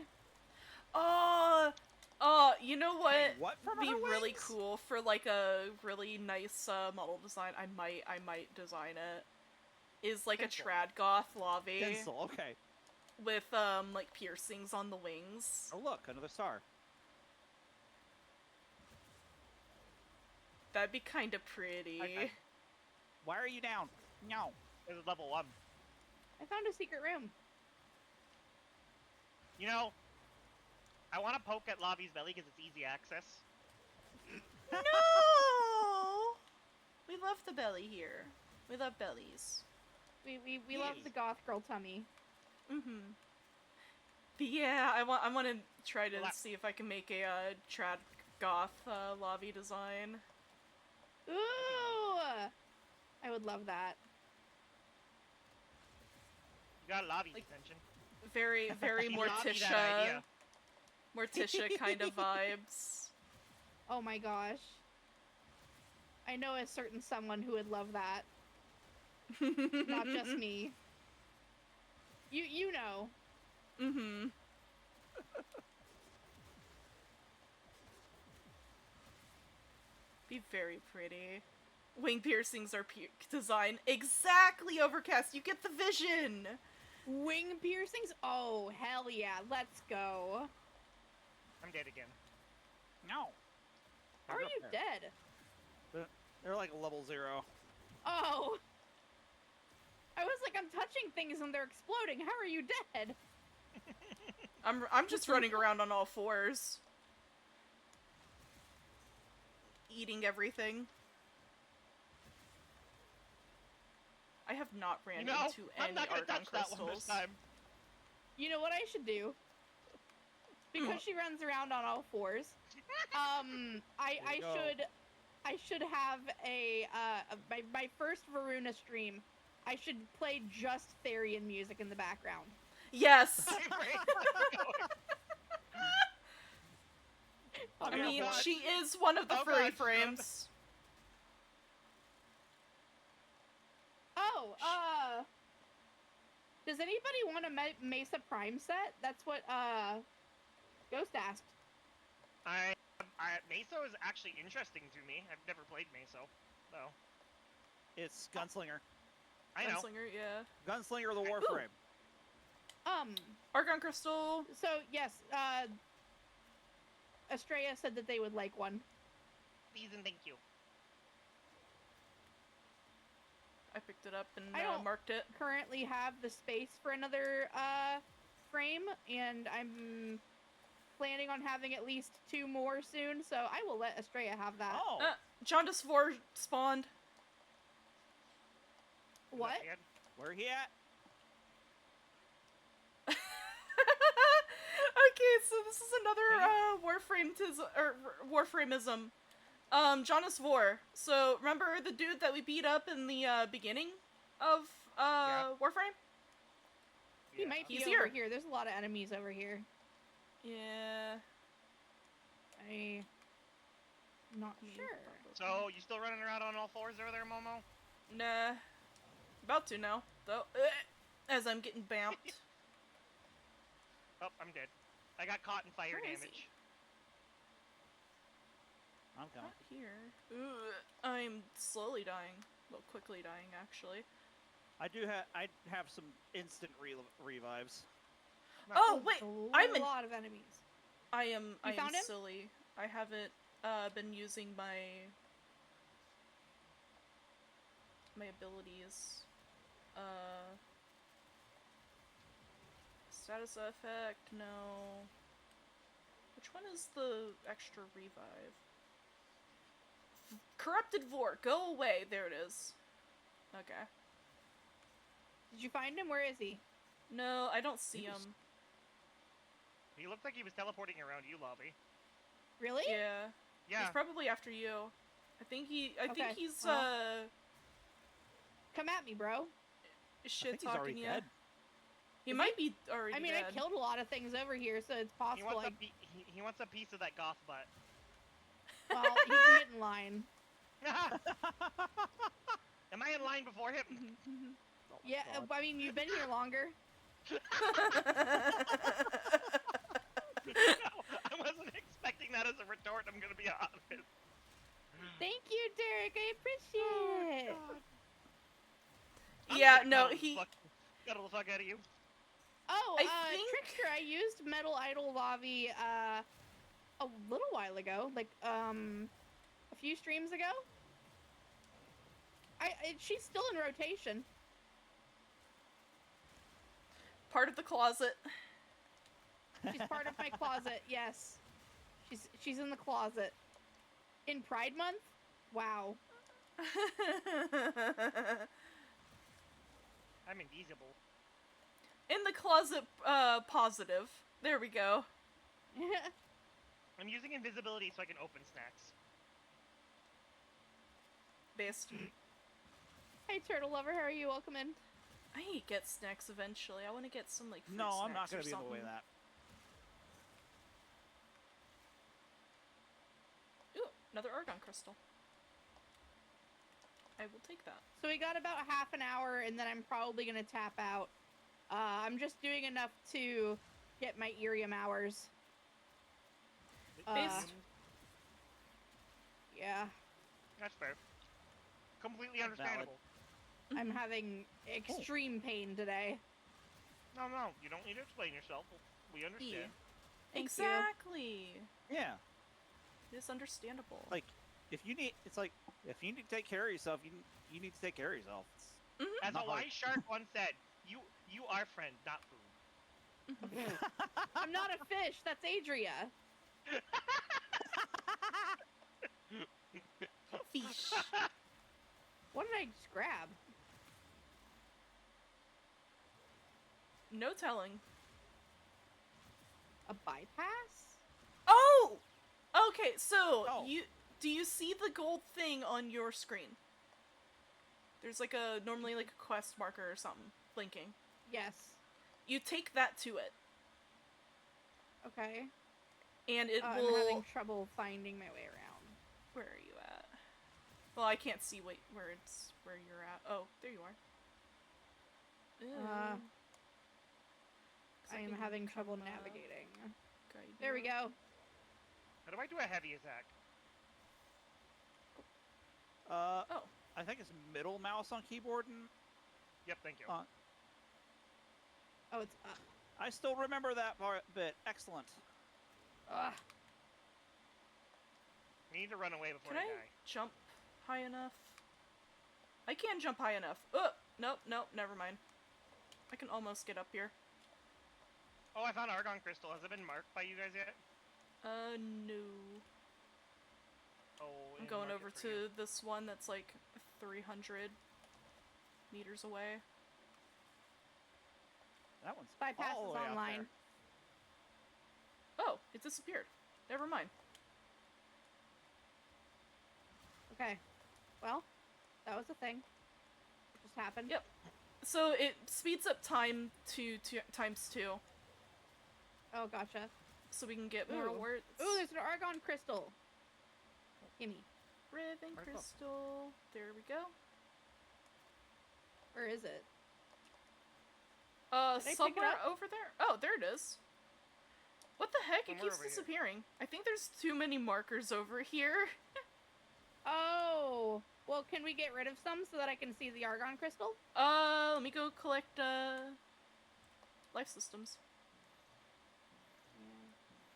You know what? Hey, what would be really cool for like a really nice model design? I might design it. Is like Tinsel. a trad goth Lovey. Tinsel, okay. With like piercings on the wings. Oh look, another star. That'd be kind of pretty. Why are you down? No. This is level 1. I found a secret room. You know, I want to poke at Lavi's belly because it's easy access. No! We love the belly here. We love bellies. We love the goth girl tummy. Mm-hmm. But yeah, I want to try to see if I can make a trad goth Lavi design. Ooh! I would love that. You got Lavi's attention. Very Morticia. Morticia kind of vibes. Oh my gosh. I know a certain someone who would love that. Not just me. You know. Mm-hmm. Be very pretty. Wing piercings are designed exactly Overcast. You get the vision. Wing piercings? Oh, hell yeah. Let's go. I'm dead again. No. How are you dead? They're like level 0. Oh. I was like, I'm touching things and they're exploding. How are you dead? I'm just running around on all fours. Eating everything. I have not ran into any argon crystals. You know what I should do? Because she runs around on all fours. I should have my first Varuna stream. I should play just Therian music in the background. Yes. I mean, she is one of the furry frames. Oh, does anybody want a Mesa Prime set? That's what, Ghost asked. Meso is actually interesting to me. I've never played Meso, though. It's Gunslinger. I know. Gunslinger, yeah. Gunslinger the Warframe. Argon Crystal. So, yes, Estrella said that they would like one. Please and thank you. I picked it up and I marked it. don't currently have the space for another frame, and I'm planning on having at least 2 more soon, so I will let Estrella have that. Oh! Jaundice 4 spawned. What? Where he at? Okay, so this is another Warframeism. Jaundice Vor. So remember the dude that we beat up in the beginning of Warframe? He might be He's over here. here. There's a lot of enemies over here. Yeah. Not sure. So, you still running around on all fours over there, Momo? Nah. About to now, though. As I'm getting bamped. Oh, I'm dead. I got caught in fire Where is damage. I'm coming. Not here. Ugh, I'm slowly dying. Well, quickly dying, actually. I have some instant revives. Oh, wait! A lot of enemies. I am found him? silly. I haven't been using my abilities. Status effect, no. Which one is the extra revive? Corrupted Vor, go away. There it is. Okay. Did you find him? Where is he? No, I don't see him. He looked like he was teleporting around you, Lobby. Really? Yeah. Yeah. He's probably after you. I think he's well, come at me, bro. Shit he's already talking you. dead. He might be already I mean, dead. I killed a lot of things over here, so it's possible. He wants a piece of that goth butt. Well, he can get in line. Am I in line before him? Oh my Yeah, God. I mean, you've been here longer. No, I wasn't expecting that as a retort, I'm gonna be honest. Thank you, Derek. I appreciate it. Yeah, no, he... Got the fuck out of you. Oh, I think... Trickster, I used Metal Idol Lavi, a little while ago. Like, a few streams ago. She's still in rotation. Part of the closet. She's part of my closet, yes. She's in the closet. In Pride Month? Wow. I'm invisible. In the closet, positive. There we go. I'm using invisibility so I can open snacks. Based. Hey, Turtle Lover, how are you? Welcome in. I need to get snacks eventually. I want to get some, like, fruit No, I'm not snacks gonna or be in the way of something. that. Ooh, another Argon crystal. I will take that. So we got about half an hour, and then I'm probably gonna tap out. I'm just doing enough to get my IRIAM hours. Based. Yeah. That's fair. Completely understandable. I'm having extreme pain today. No, you don't need to explain yourself. We understand. Thank Exactly. Yeah. It's understandable. Like, if you need to take care of yourself, you need to take care of yourself. As a wise shark once said, you are friend, not food. I'm not a fish. That's Adria. Fish. What did I just grab? No telling. A bypass? Oh! Okay, so Oh. do you see the gold thing on your screen? There's like normally like a quest marker or something blinking. Yes. You take that to it, Okay. and it I'm will. having trouble finding my way around. Where are you at? Well, I can't see where you're at. Oh, there you are. Uh, Ew. 'Cause I am can having come, trouble navigating. guide There we you. go. How do I do a heavy attack? Oh. I think it's middle mouse on keyboard, and Yep, thank you. Oh, it's up. I still remember that bit. Excellent. Ugh. I need to run away before Can I die. jump high enough? I can't jump high enough. Oh, nope, never mind. I can almost get up here. Oh, I found Argon Crystal. Has it been marked by you guys yet? No. Oh, I'm and going mark it over for you. to this one that's like 300 meters away. That one's Bypass all the is way out online. there. Oh, it disappeared. Never mind. Okay. Well, that was a thing. It just happened. Yep. So it speeds up time to times 2, Oh, gotcha. so we can get more Ooh. words. Ooh, there's an Argon crystal. Gimme. Ribbon Where's the- crystal. There we go. Where is it? Did I pick it Somewhere up? over there. Oh, there it is. What the heck? It Somewhere keeps over here. disappearing. I think there's too many markers over here. Oh, well, can we get rid of some so that I can see the argon crystal? Let me go collect, life systems.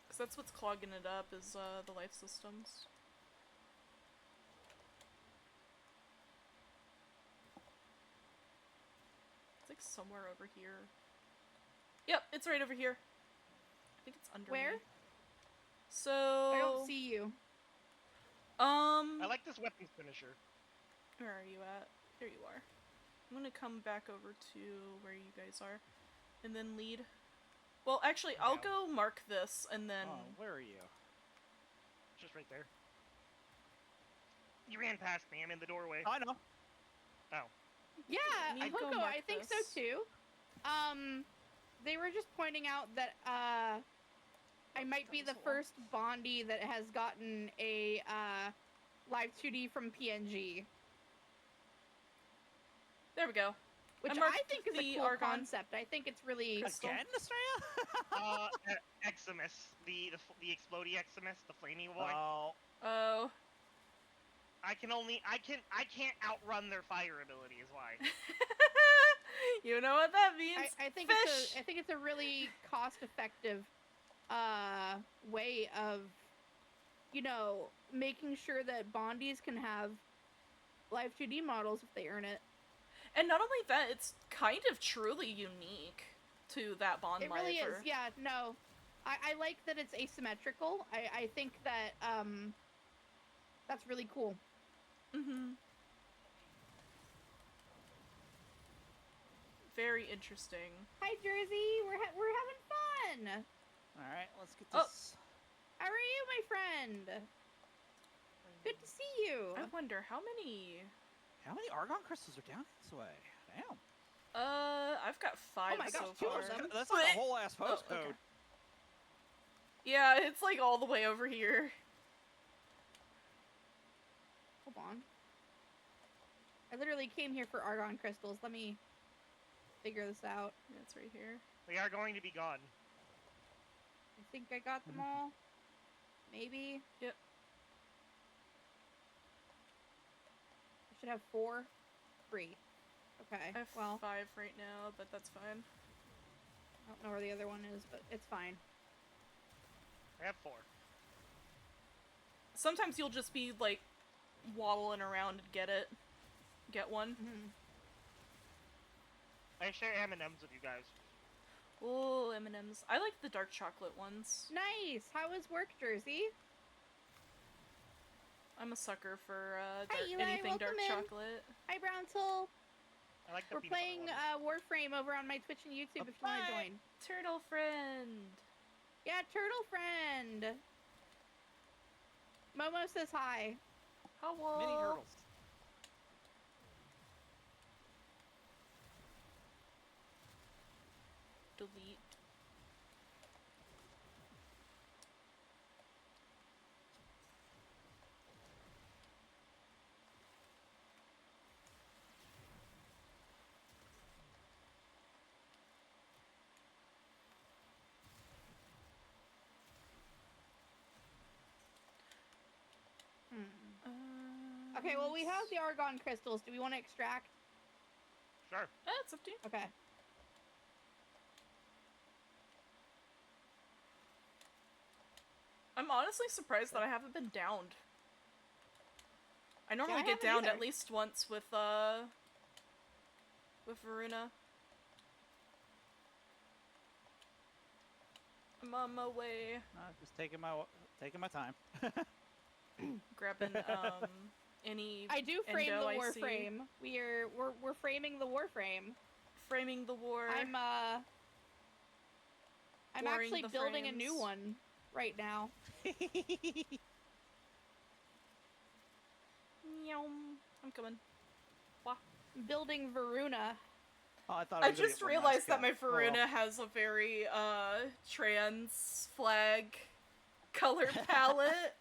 Because that's what's clogging it up, is, the life systems. It's like somewhere over here. Yep, it's right over here. I think it's under Where? me. So... I don't see you. I like this weapons finisher. Where are you at? There you are. I'm gonna come back over to where you guys are. And then lead. Well, actually, I'll go mark this, and then... Oh, where are you? Just right there. You ran past me. I'm in the doorway. I know. Oh. Yeah, Let me go Hoko, mark I think this. so too. They were just pointing out that, I might be the first Bondi that has gotten a, live 2D from PNG. There we go. Which I marked I think is a the cool argon concept. I think it's really... crystal. Again, Estrella? Eximus. The explodey Eximus, the flaming boy. Oh, Oh. I can't outrun their fire ability is why. You know what that means? I think Fish! I think it's a really cost-effective way of, you know, making sure that Bondis can have live 2D models if they earn it. And not only that, it's kind of truly unique to that Bond It really lifer. is, yeah, no. I like that it's asymmetrical. I think that, that's really cool. Mm-hmm. Very interesting. Hi, Jersey! We're having fun! alright, let's get Oh. this. How are you, my friend? Good to see you! I wonder how many... How many argon crystals are down this way? Damn. I've got 5 Oh my gosh, so 2 far. of them. That's like a whole ass Oh, postcode. okay. Yeah, it's like all the way over here. Hold on. I literally came here for argon crystals. Let me figure this out. Yeah, it's right here. They are going to be gone. I think I got them all. Maybe. Yep. I should have 4. 3. Okay. I have Well, 5 right now, but that's fine. I don't know where the other one is, but it's fine. I have 4. Sometimes you'll just be, like, waddling around and get one. Mm-hmm. I share M&Ms with you guys. Oh, M&Ms. I like the dark chocolate ones. Nice! How was work, Jersey? I'm a sucker for Hi, Eli, anything dark welcome in. chocolate. Hi, Brownsel! I like the We're peanut butter playing ones. Warframe over on my Twitch and YouTube if you want to Bye. join. Turtle friend. Yeah, Turtle Friend! Momo says hi. Hello. Mini turtles. Delete. Okay, well, we have the argon crystals. Do we want to extract? Sure. It's up to you. Okay. I'm honestly surprised that I haven't been downed. I normally I get haven't downed either. at least once with Varuna. I'm on my way. Just taking my time. Grabbing any I do frame endo the I see. Warframe. We're framing the Warframe. Framing the war. I'm Warring actually the building a new frames. one right now. Meow. I'm coming. Wah. Building Varuna. Oh, I thought I was gonna just get one realized that my mascot. Oh, well. Varuna has a very trans flag color palette.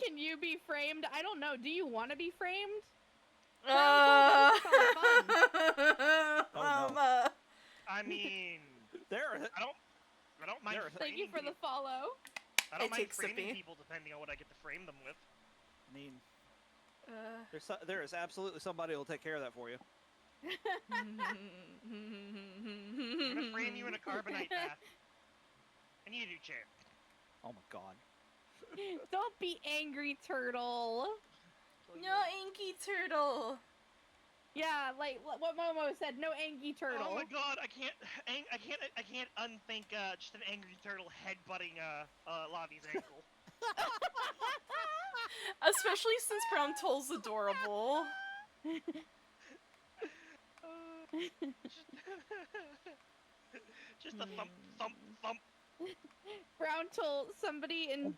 Can you be framed? I don't know. Do you want to be framed? Uh, Oh, no. I mean, There. I don't mind. Thank you for the follow. I don't It mind takes framing sippy. people depending on what I get to frame them with. I mean, there is absolutely somebody who'll take care of that for you. I'm gonna frame you in a carbonite bath. I need a new chair. Oh my god. Don't be angry, turtle. No, Inky Turtle. Yeah, like what Momo said. No angry turtle. Oh my god, I can't unthink just an angry turtle headbutting Lavi's ankle. Especially since Brown Toll's adorable. Just a thump, thump, thump. Brown told somebody in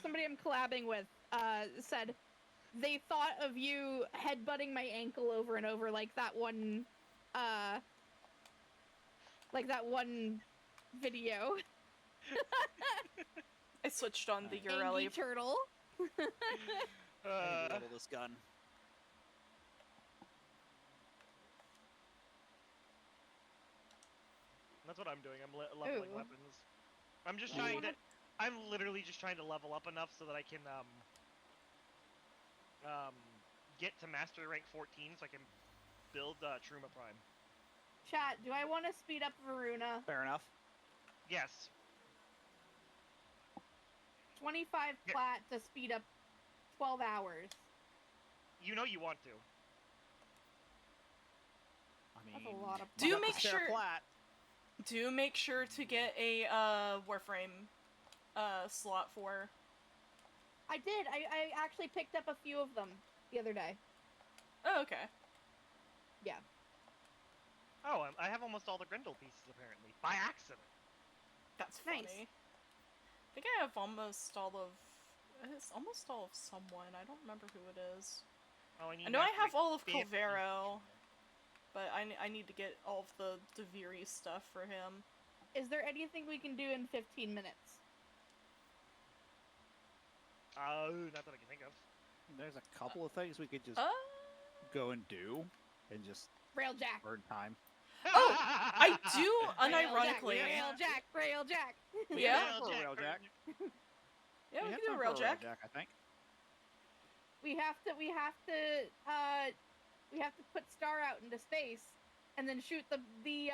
somebody I'm collabing with said they thought of you headbutting my ankle over and over like that one video. I switched on the Angry URL. turtle. I need to level this gun. That's what I'm doing. I'm leveling Ooh. weapons. I'm just trying to. I'm literally just trying to level up enough so that I can get to master rank 14 so I can build Truma Prime. Chat, do I want to speed up Varuna? Fair enough. Yes. 25 plat to speed up 12 hours. You know you want to. I mean, That's a lot of Do got the make spare sure- plat. Do make sure to get a Warframe slot for. I did. I actually picked up a few of them the other day. Oh, okay. Yeah. Oh, I have almost all the Grendel pieces apparently by accident. That's funny. Nice. I think I have almost all of. It's almost all of someone. I don't remember who it is. Oh, I know I have all of 50. Colvero, but I need to get all of the Deviri stuff for him. Is there anything we can do in 15 minutes? Not that I can think of. There's a couple of things we could just Uh, go and do, and just Railjack. burn time. Oh, I do unironically. Railjack. Yeah. Railjack. Yeah, we have can do a time for Railjack. I think. We have to put Star out into space, and then shoot the The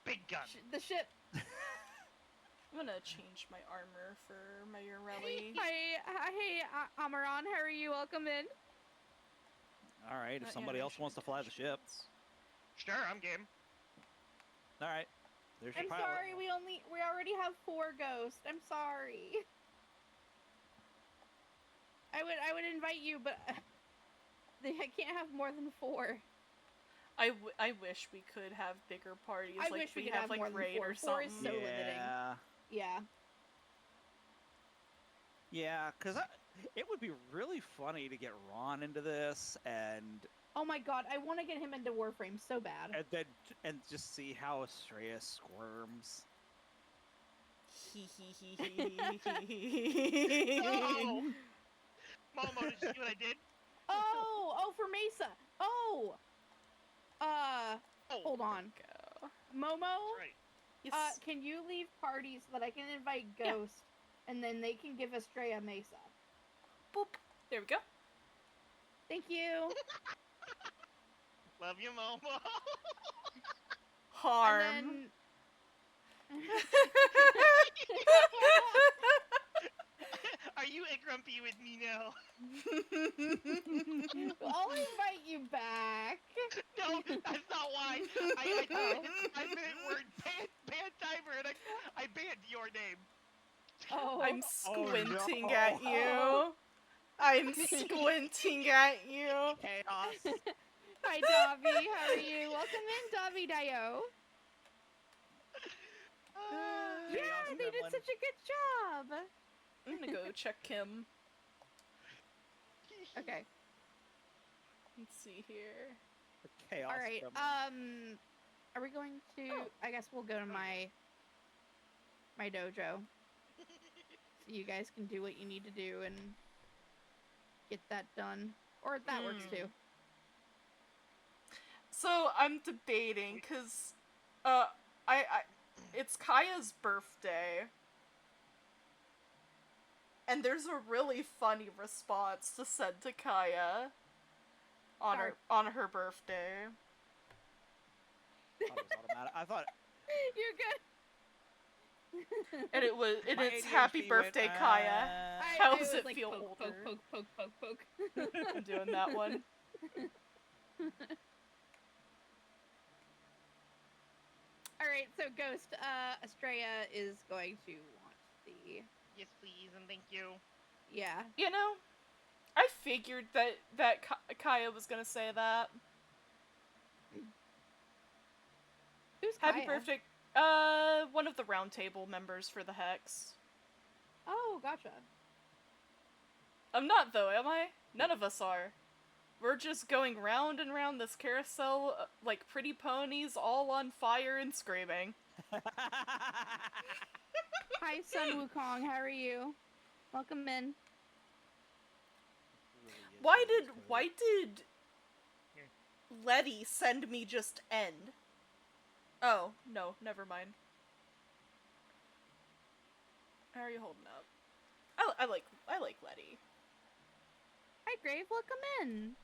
big gun. the ship. I'm gonna change my armor for my Urelli. Hey, Amaran, how are you? Welcome in. All right, if somebody else wants to fly the ship. Sure, I'm game. All right. There's your I'm pilot. sorry, we already have 4 ghosts. I'm sorry. I would invite you, but I can't have more than 4. I wish we could have bigger parties. I like wish we could have have like more than raid 4. or 4 is something. so limiting. Yeah. Yeah, because it would be really funny to get Ron into this and Oh my god, I want to get him into Warframe so bad. and just see how Estrella squirms. No! Momo, did you see what I did? Oh, for Mesa. Oh. Hold on. Go. Momo, That's right. Yes. can you leave parties so that I can invite Yeah. Ghost, and then they can give Estrella Mesa? Boop. There we go. Thank you. Love you, Momo. Harm. And Are you grumpy with me now? then I'll invite you back. No, that's not why. I meant word ban timer, and I banned your name. Oh, I'm Oh, squinting no. at you. I'm squinting at you. Chaos. hi Davi, how are you? Welcome in, Davi Dio. Yeah, Chaos they did Gremlin. such a good job. I'm gonna go check Kim. Okay. Let's see here. Chaos. All right. Gremlin. Are we going to? I guess we'll go to my dojo. so you guys can do what you need to do and get that done. Or that works too. So I'm debating, cause, it's Kaya's birthday, and there's a really funny response to send to Kaya on her birthday. I thought it was automatic. I thought You're good. And it's ADHD happy went, birthday, Kaya. How does it like, feel poke, older? Poke. I'm doing that one. Alright, so Ghost, Estrella is going to want the... Yes, please, and thank you. Yeah. You know, I figured that Kaya was gonna say that. Who's Happy Kaya? birthday. One of the round table members for the Hex. Oh, gotcha. I'm not, though, am I? None of us are. We're just going round and round this carousel like pretty ponies, all on fire and screaming. Hi, Sun Wukong. How are you? Welcome in. Why did Letty send me just end? Oh, no, never mind. How are you holding up? I like Letty. Hi, Grave. Welcome in.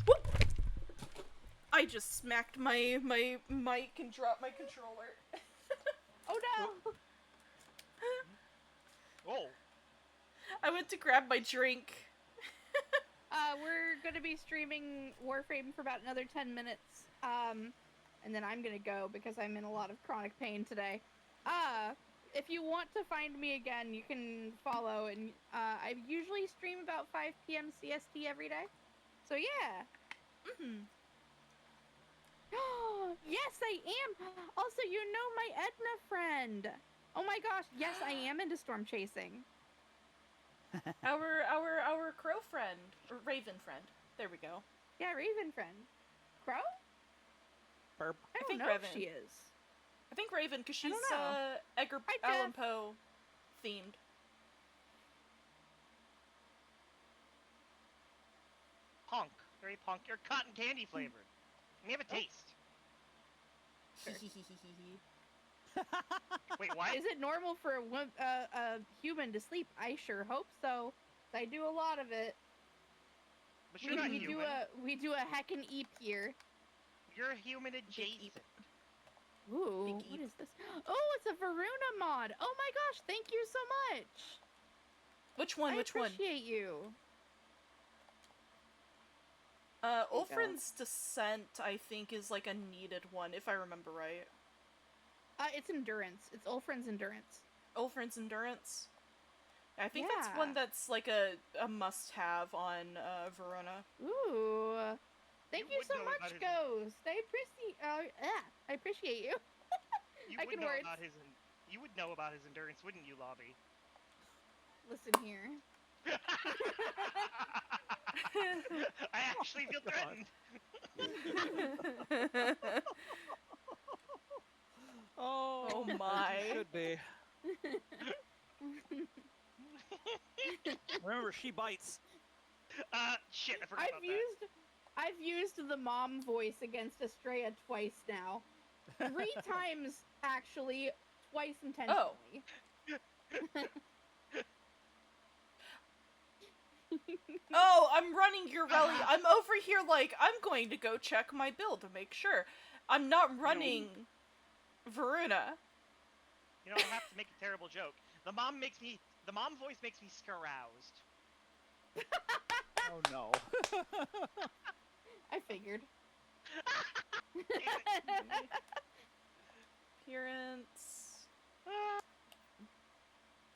Whoop! I just smacked my mic and dropped my controller. Oh no! Oh. I went to grab my drink. We're gonna be streaming Warframe for about another 10 minutes. And then I'm gonna go because I'm in a lot of chronic pain today. If you want to find me again, you can follow, and I usually stream about 5 p.m. CST every day. So yeah. Yes, I am. Also, you know my Edna friend. Oh my gosh, yes, I am into storm chasing. Our crow friend, or raven friend. There we go. Yeah, Raven friend. Crow? Burp. I don't think know Raven. if she is. I think Raven, because she's don't know. Edgar Hi, Allan Jeff. Poe themed. Punk. Very punk. You're cotton candy flavored. And you have a taste. Wait, what? Is it normal for a human to sleep? I sure hope so. I do a lot of it. But you're not human. We do a heckin' eep here. You're human adjacent. Ooh, what is this? Oh, it's a Varuna mod. Oh my gosh, thank you so much. Which one? I Which one? appreciate you. Ulfrin's Descent, I think, is like a needed one, if I remember right. It's Endurance. It's Ulfrin's Endurance. Ulfrin's Endurance? I think that's Yeah. one that's like a must-have on Verona. Ooh. Thank you would so know much, about his- Ghost. I appreciate you. You I would can know words. about his. You would know about his endurance, wouldn't you, Lobby? Listen here. I actually feel threatened. Oh my. Could be. Remember, she bites. Shit, I forgot about that. I've used the mom voice against Estrella twice now. 3 times, actually. Twice intentionally. Oh, I'm running your rally. I'm over here like, I'm going to go check my build to make sure. I'm not running Varuna. You know, I have to make a terrible joke. The mom voice makes me scaroused. Oh no. I figured. Appearance.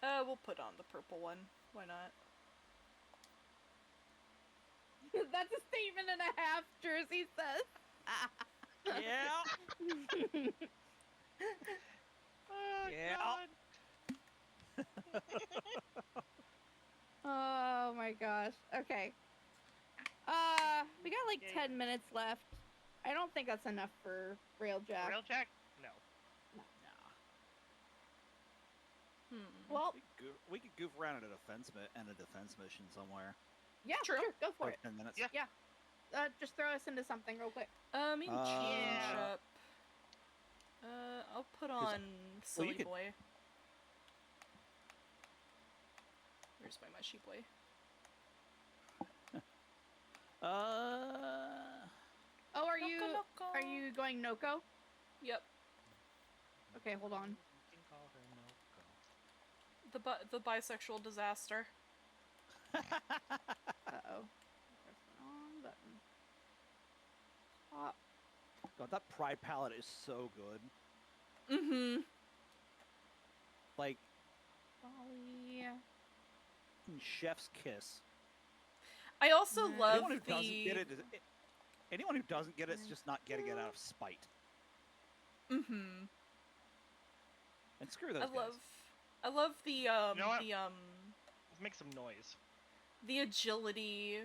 We'll put on the purple one. Why not? That's a statement and a half, Jersey says. Yeah. Oh, Yeah. God. Oh my gosh. Okay. We got like 10 minutes left. I don't think that's enough for Railjack. Railjack? No. Well, We could goof around at a defense mission somewhere. yeah, True. sure, go for Like it. 10 minutes. Yeah. Just throw us into something real quick. Me and change Yeah. up. I'll put on Silly could- Boy. Where's my mushy boy? Oh, are Noko. you going Noko? Yep. Okay, hold on. You can call her Noko. The bisexual disaster. Uh-oh. Press the wrong button. Stop. God, that Pride palette is so good. Mm-hmm. Like, Dolly. chef's kiss. I also love Anyone who doesn't get it, anyone who doesn't get it's just not getting it out of spite. Mm-hmm. And screw those guys. I love the know what? the Let's make some noise. the agility.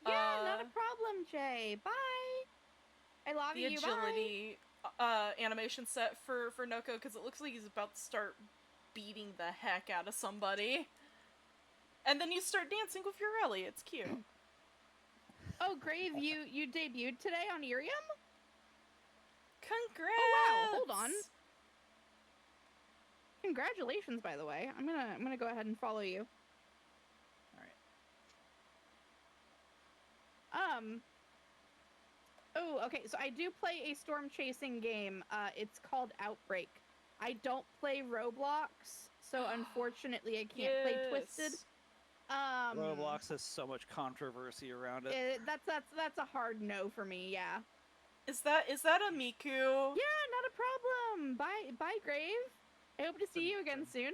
Yeah, not a problem, Jay. Bye. I love The you. Bye. agility animation set for Noko, because it looks like he's about to start beating the heck out of somebody. And then you start dancing with your Ellie. It's cute. Oh, Grave, you debuted today on IRIAM? Congrats! Oh wow, hold on. Congratulations, by the way. I'm gonna go ahead and follow you. Alright. Oh, okay, so I do play a storm chasing game. It's called Outbreak. I don't play Roblox, so unfortunately I can't play Twisted. Roblox has so much controversy around it. That's a hard no for me, yeah. Is that a Miku? Yeah, not a problem. Bye, Grave. I hope to see you again soon.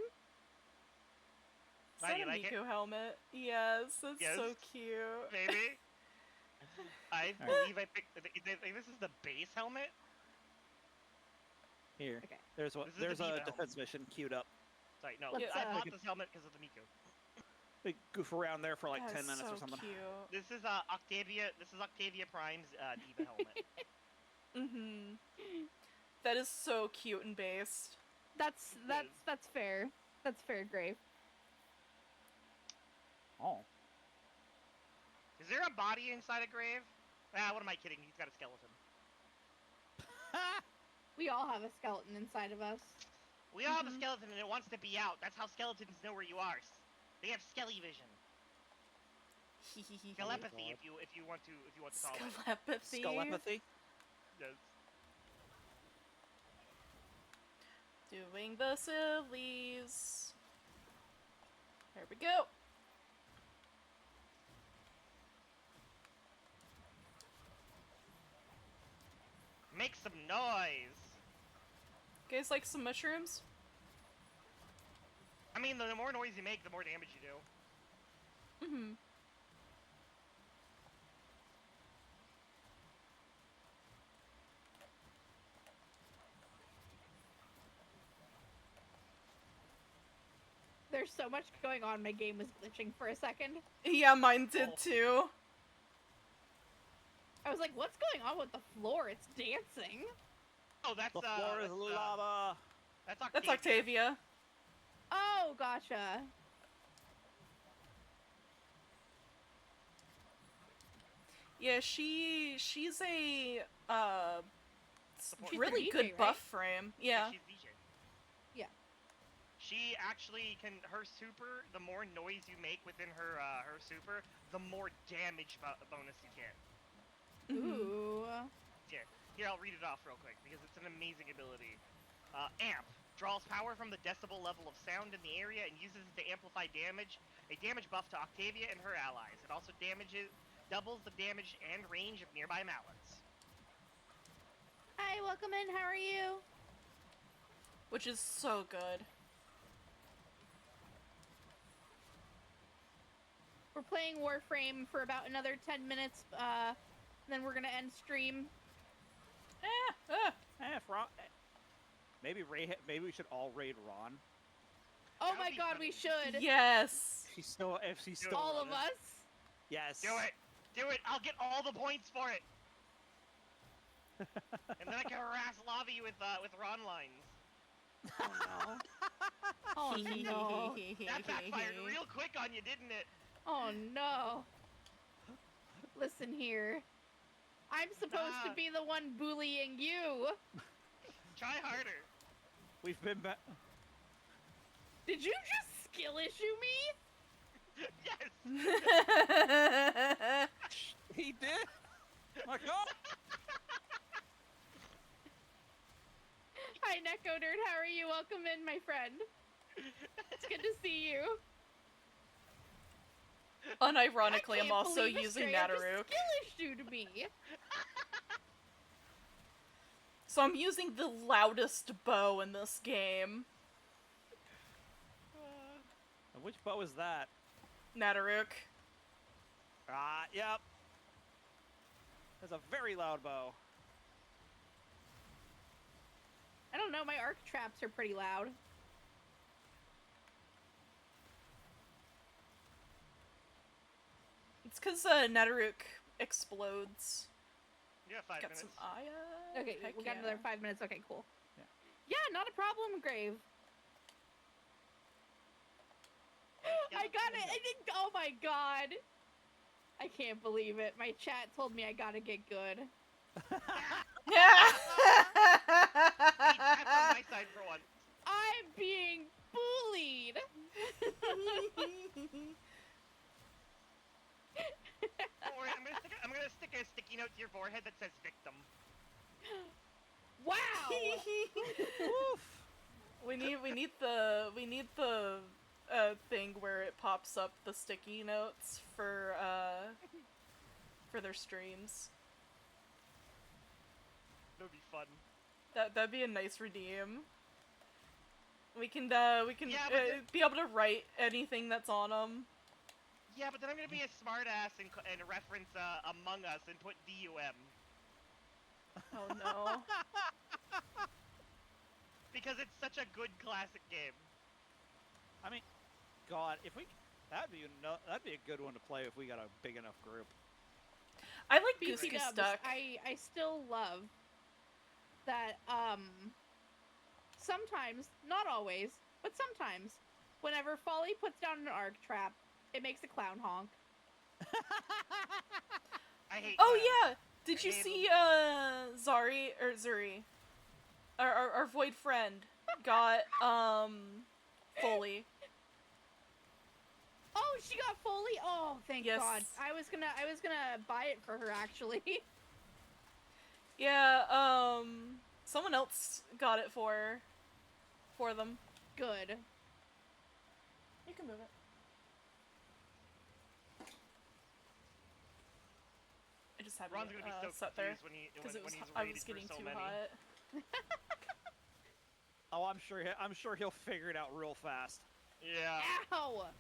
Is that you a like it? Miku helmet? Yes, it's Yes. so cute. Maybe. I believe I picked. I think this is the base helmet. Here, Okay. there's This is the there's Diva a helmet. defense mission queued up. Sorry, no. Let's, I uh, bought this helmet because of the Miku. We goof around there for like That 10 is minutes so or something. Cute. This is Octavia. This is Octavia Prime's Diva helmet. Mm-hmm. That is so cute and based. That's fair. That's fair, Grave. Oh. Is there a body inside a grave? Ah, what am I kidding? He's got a skeleton. We all have a skeleton inside of us. We all have a skeleton and it wants to be out. That's how skeletons know where you are. They have skelly vision. Telepathy, if you want to call it. Telepathy. Skelepathy? Yes. Doing the sillies. There we go. Make some noise. Guys like some mushrooms? I mean, the more noise you make, the more damage you do. Mm-hmm. There's so much going on, my game was glitching for a second. Yeah, mine did too. I was like, what's going on with the floor? It's dancing. Oh, that's The floor is lava. That's Octavia. That's Octavia. Oh, gotcha. Yeah, she's a Support. She's really the good DJ, buff right? frame. Yeah. She's DJ. Yeah. She actually can. Her super. The more noise you make within her her super, the more damage bonus you get. Ooh. Yeah. Here, I'll read it off real quick because it's an amazing ability. Amp draws power from the decibel level of sound in the area and uses it to amplify damage. A damage buff to Octavia and her allies. It also doubles the damage and range of nearby mallets. Hi, welcome in. How are you? Which is so good. We're playing Warframe for about another 10 minutes, then we're gonna end stream. Maybe we should all raid Ron. Oh That'd my be god, funny. we should! Yes. If she's still All of running. us! Yes. Do it! Do it! I'll get all the points for it! And then I can harass Lavi with Ron lines. Oh no. Oh no. That backfired real quick on you, didn't it? Oh no. Listen here. I'm supposed to be the one bullying you. Try harder. We've been back. Did you just skill issue me? Yes. He did. My God. Hi, Neko Nerd. How are you? Welcome in, my friend. It's good to see you. Unironically, I'm also believe using Estrella Nataruk. just skill issued me. So I'm using the loudest bow in this game. And which bow is that? Nataruk. Yep. That's a very loud bow. I don't know, my arc traps are pretty loud. It's because Nataruk explodes. You have 5 Got minutes. some Aya. Okay, Heck we got yeah. another 5 minutes. Okay, cool. Yeah. Yeah, not a problem, Grave. I got it! I didn't. Oh my god! I can't believe it. My chat told me I gotta get good. Yeah. That's on my side for once. I'm being bullied! Don't worry, I'm gonna stick a sticky note to your forehead that says victim. Wow! we need the thing where it pops up the sticky notes for their streams. That'd be fun. That'd be a nice redeem. We can Yeah, be able to write anything that's on them. Yeah, but then I'm gonna be a smartass and reference Among Us and put DUM. Oh no. Because it's such a good classic game. I mean, God, if we that'd be a good one to play if we got a big enough group. I like BT Goosey Dubs, Stuck. I still love that, sometimes, not always, but sometimes, whenever Folly puts down an arc trap, it makes a clown honk. I hate. Yeah. Did you see Zuri, our void friend, got Foley. Oh, she got Foley. Oh, thank Yes. God. I was gonna buy it for her actually. Yeah. Someone else got it for them. Good. You can move it. I just had Ron's it gonna be so set there confused because when he's I rated was for getting so too many. hot. Oh, I'm sure he'll figure it out real fast. Yeah. Ow!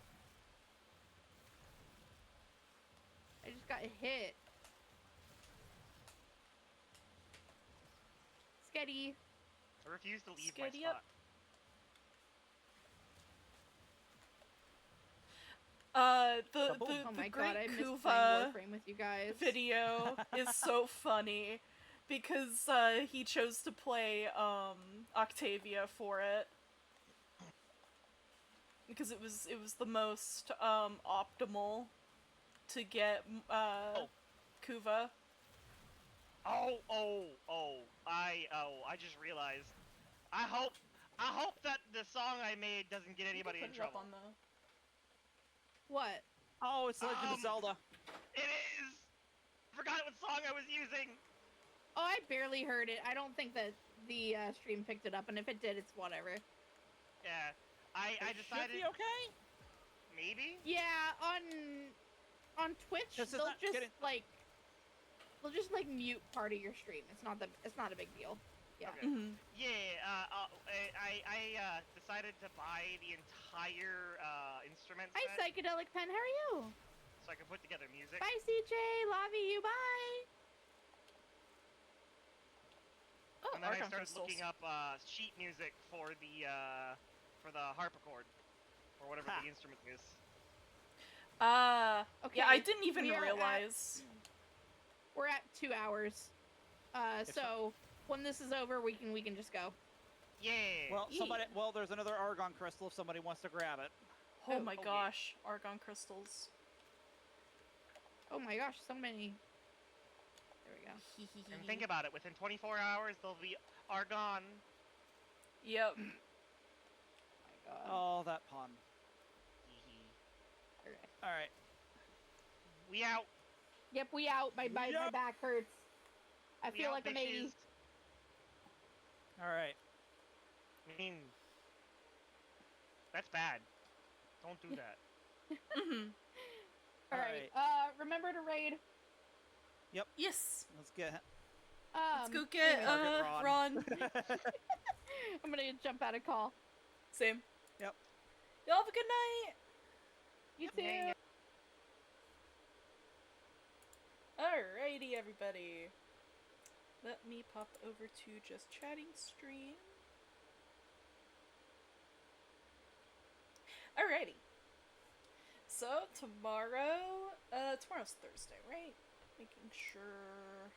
I just got hit. Sketty. I refuse to leave Skitty my up. spot. The Oh my God, I Great missed playing Kuva Warframe with you guys. video is so funny because he chose to play Octavia for it because it was the most optimal to get Kuva. I just realized. I hope that the song I made doesn't get anybody in trouble. On the... What? Oh, it's Legend of Zelda. It is! Forgot what song I was using! Oh, I barely heard it. I don't think that the stream picked it up, and if it did, it's whatever. Yeah. I decided... Should be okay? Maybe? Yeah, on Twitch, they'll just mute part of your stream. It's not a big deal. Yeah. Okay. Mm-hmm. Yeah, I decided to buy the entire instrument Hi, set Psychedelic Pen. How are you? so I can put together music. Bye, CJ. Love you. Bye. Oh, And then I Archon started crystals. looking up sheet music for the harpsichord, or whatever the instrument is. Okay. Yeah, I didn't even we are realize. We're at 2 hours. So when this is over, we can just go. Yeah. Well, Yeah. Well, there's another argon crystal if somebody wants to grab it. Oh my yeah. gosh, argon crystals. Oh my gosh, so many. There we go. And think about it. Within 24 hours, they'll be argon. Yep. Oh my god. Oh, that pun. Okay. All right. We out. Yep, we out. My back hurts. I We feel out, like I'm 80. bitches. All right. I mean, that's bad. Don't do that. All right. Remember to raid. Yep. Yes. Let's get. Let's go get Ron. I'm gonna jump out of call. Same. Yep. Y'all have a good night. You too. Alrighty, everybody. Let me pop over to just chatting stream. Alrighty. So tomorrow's Thursday, right? Making sure.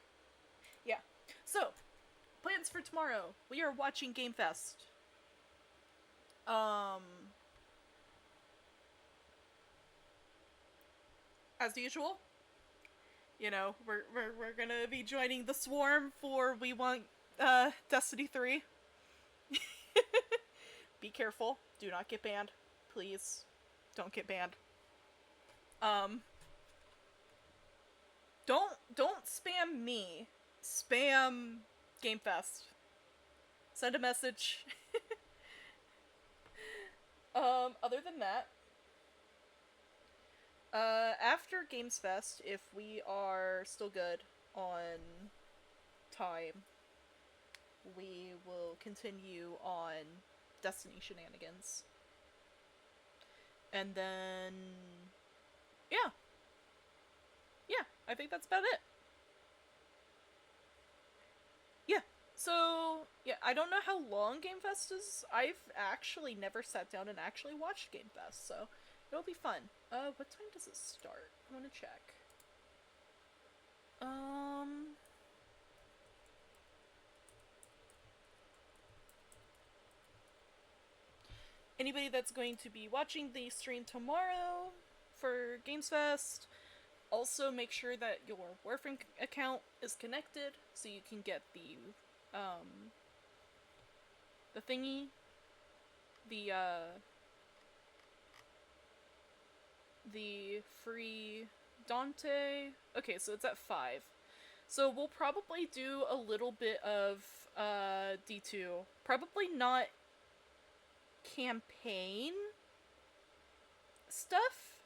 Yeah. So, plans for tomorrow. We are watching Game Fest. As usual, you know, we're gonna be joining the swarm for We Want Destiny 3. Be careful. Do not get banned. Please. Don't get banned. Don't spam me. Spam Game Fest. Send a message. Other than that, after Games Fest, if we are still good on time, we will continue on Destiny shenanigans. And then, yeah, I think that's about it. Yeah, so, yeah, I don't know how long Game Fest is. I've actually never sat down and actually watched Game Fest, so it'll be fun. What time does it start? I'm gonna check. Anybody that's going to be watching the stream tomorrow for Games Fest, also make sure that your Warframe account is connected so you can get the thingy, the free Dante. Okay, so it's at 5. So we'll probably do a little bit of D2. Probably not campaign stuff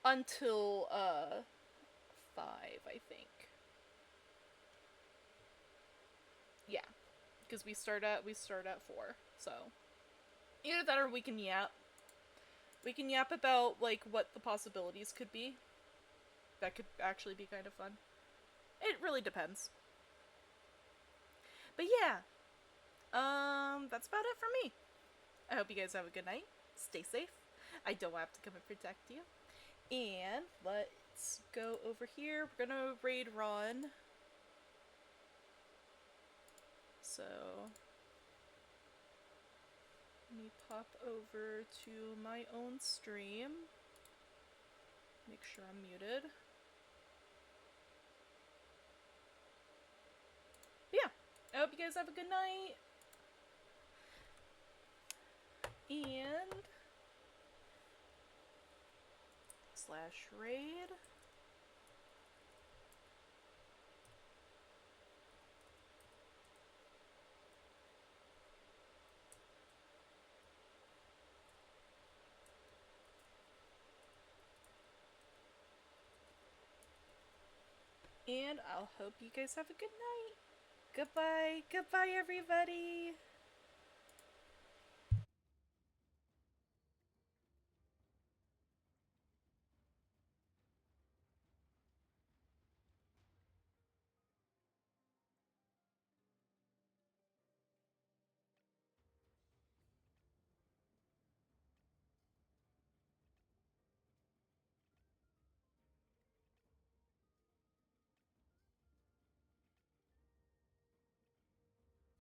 until 5, I think. Yeah, because we start at 4. So either that or we can yap. We can yap about like what the possibilities could be. That could actually be kind of fun. It really depends. But yeah. That's about it for me. I hope you guys have a good night. Stay safe. I don't have to come and protect you. And let's go over here. We're gonna raid Ron. So let me pop over to my own stream. Make sure I'm muted. But yeah, I hope you guys have a good night. And /raid. And I'll hope you guys have a good night. Goodbye. Goodbye, everybody.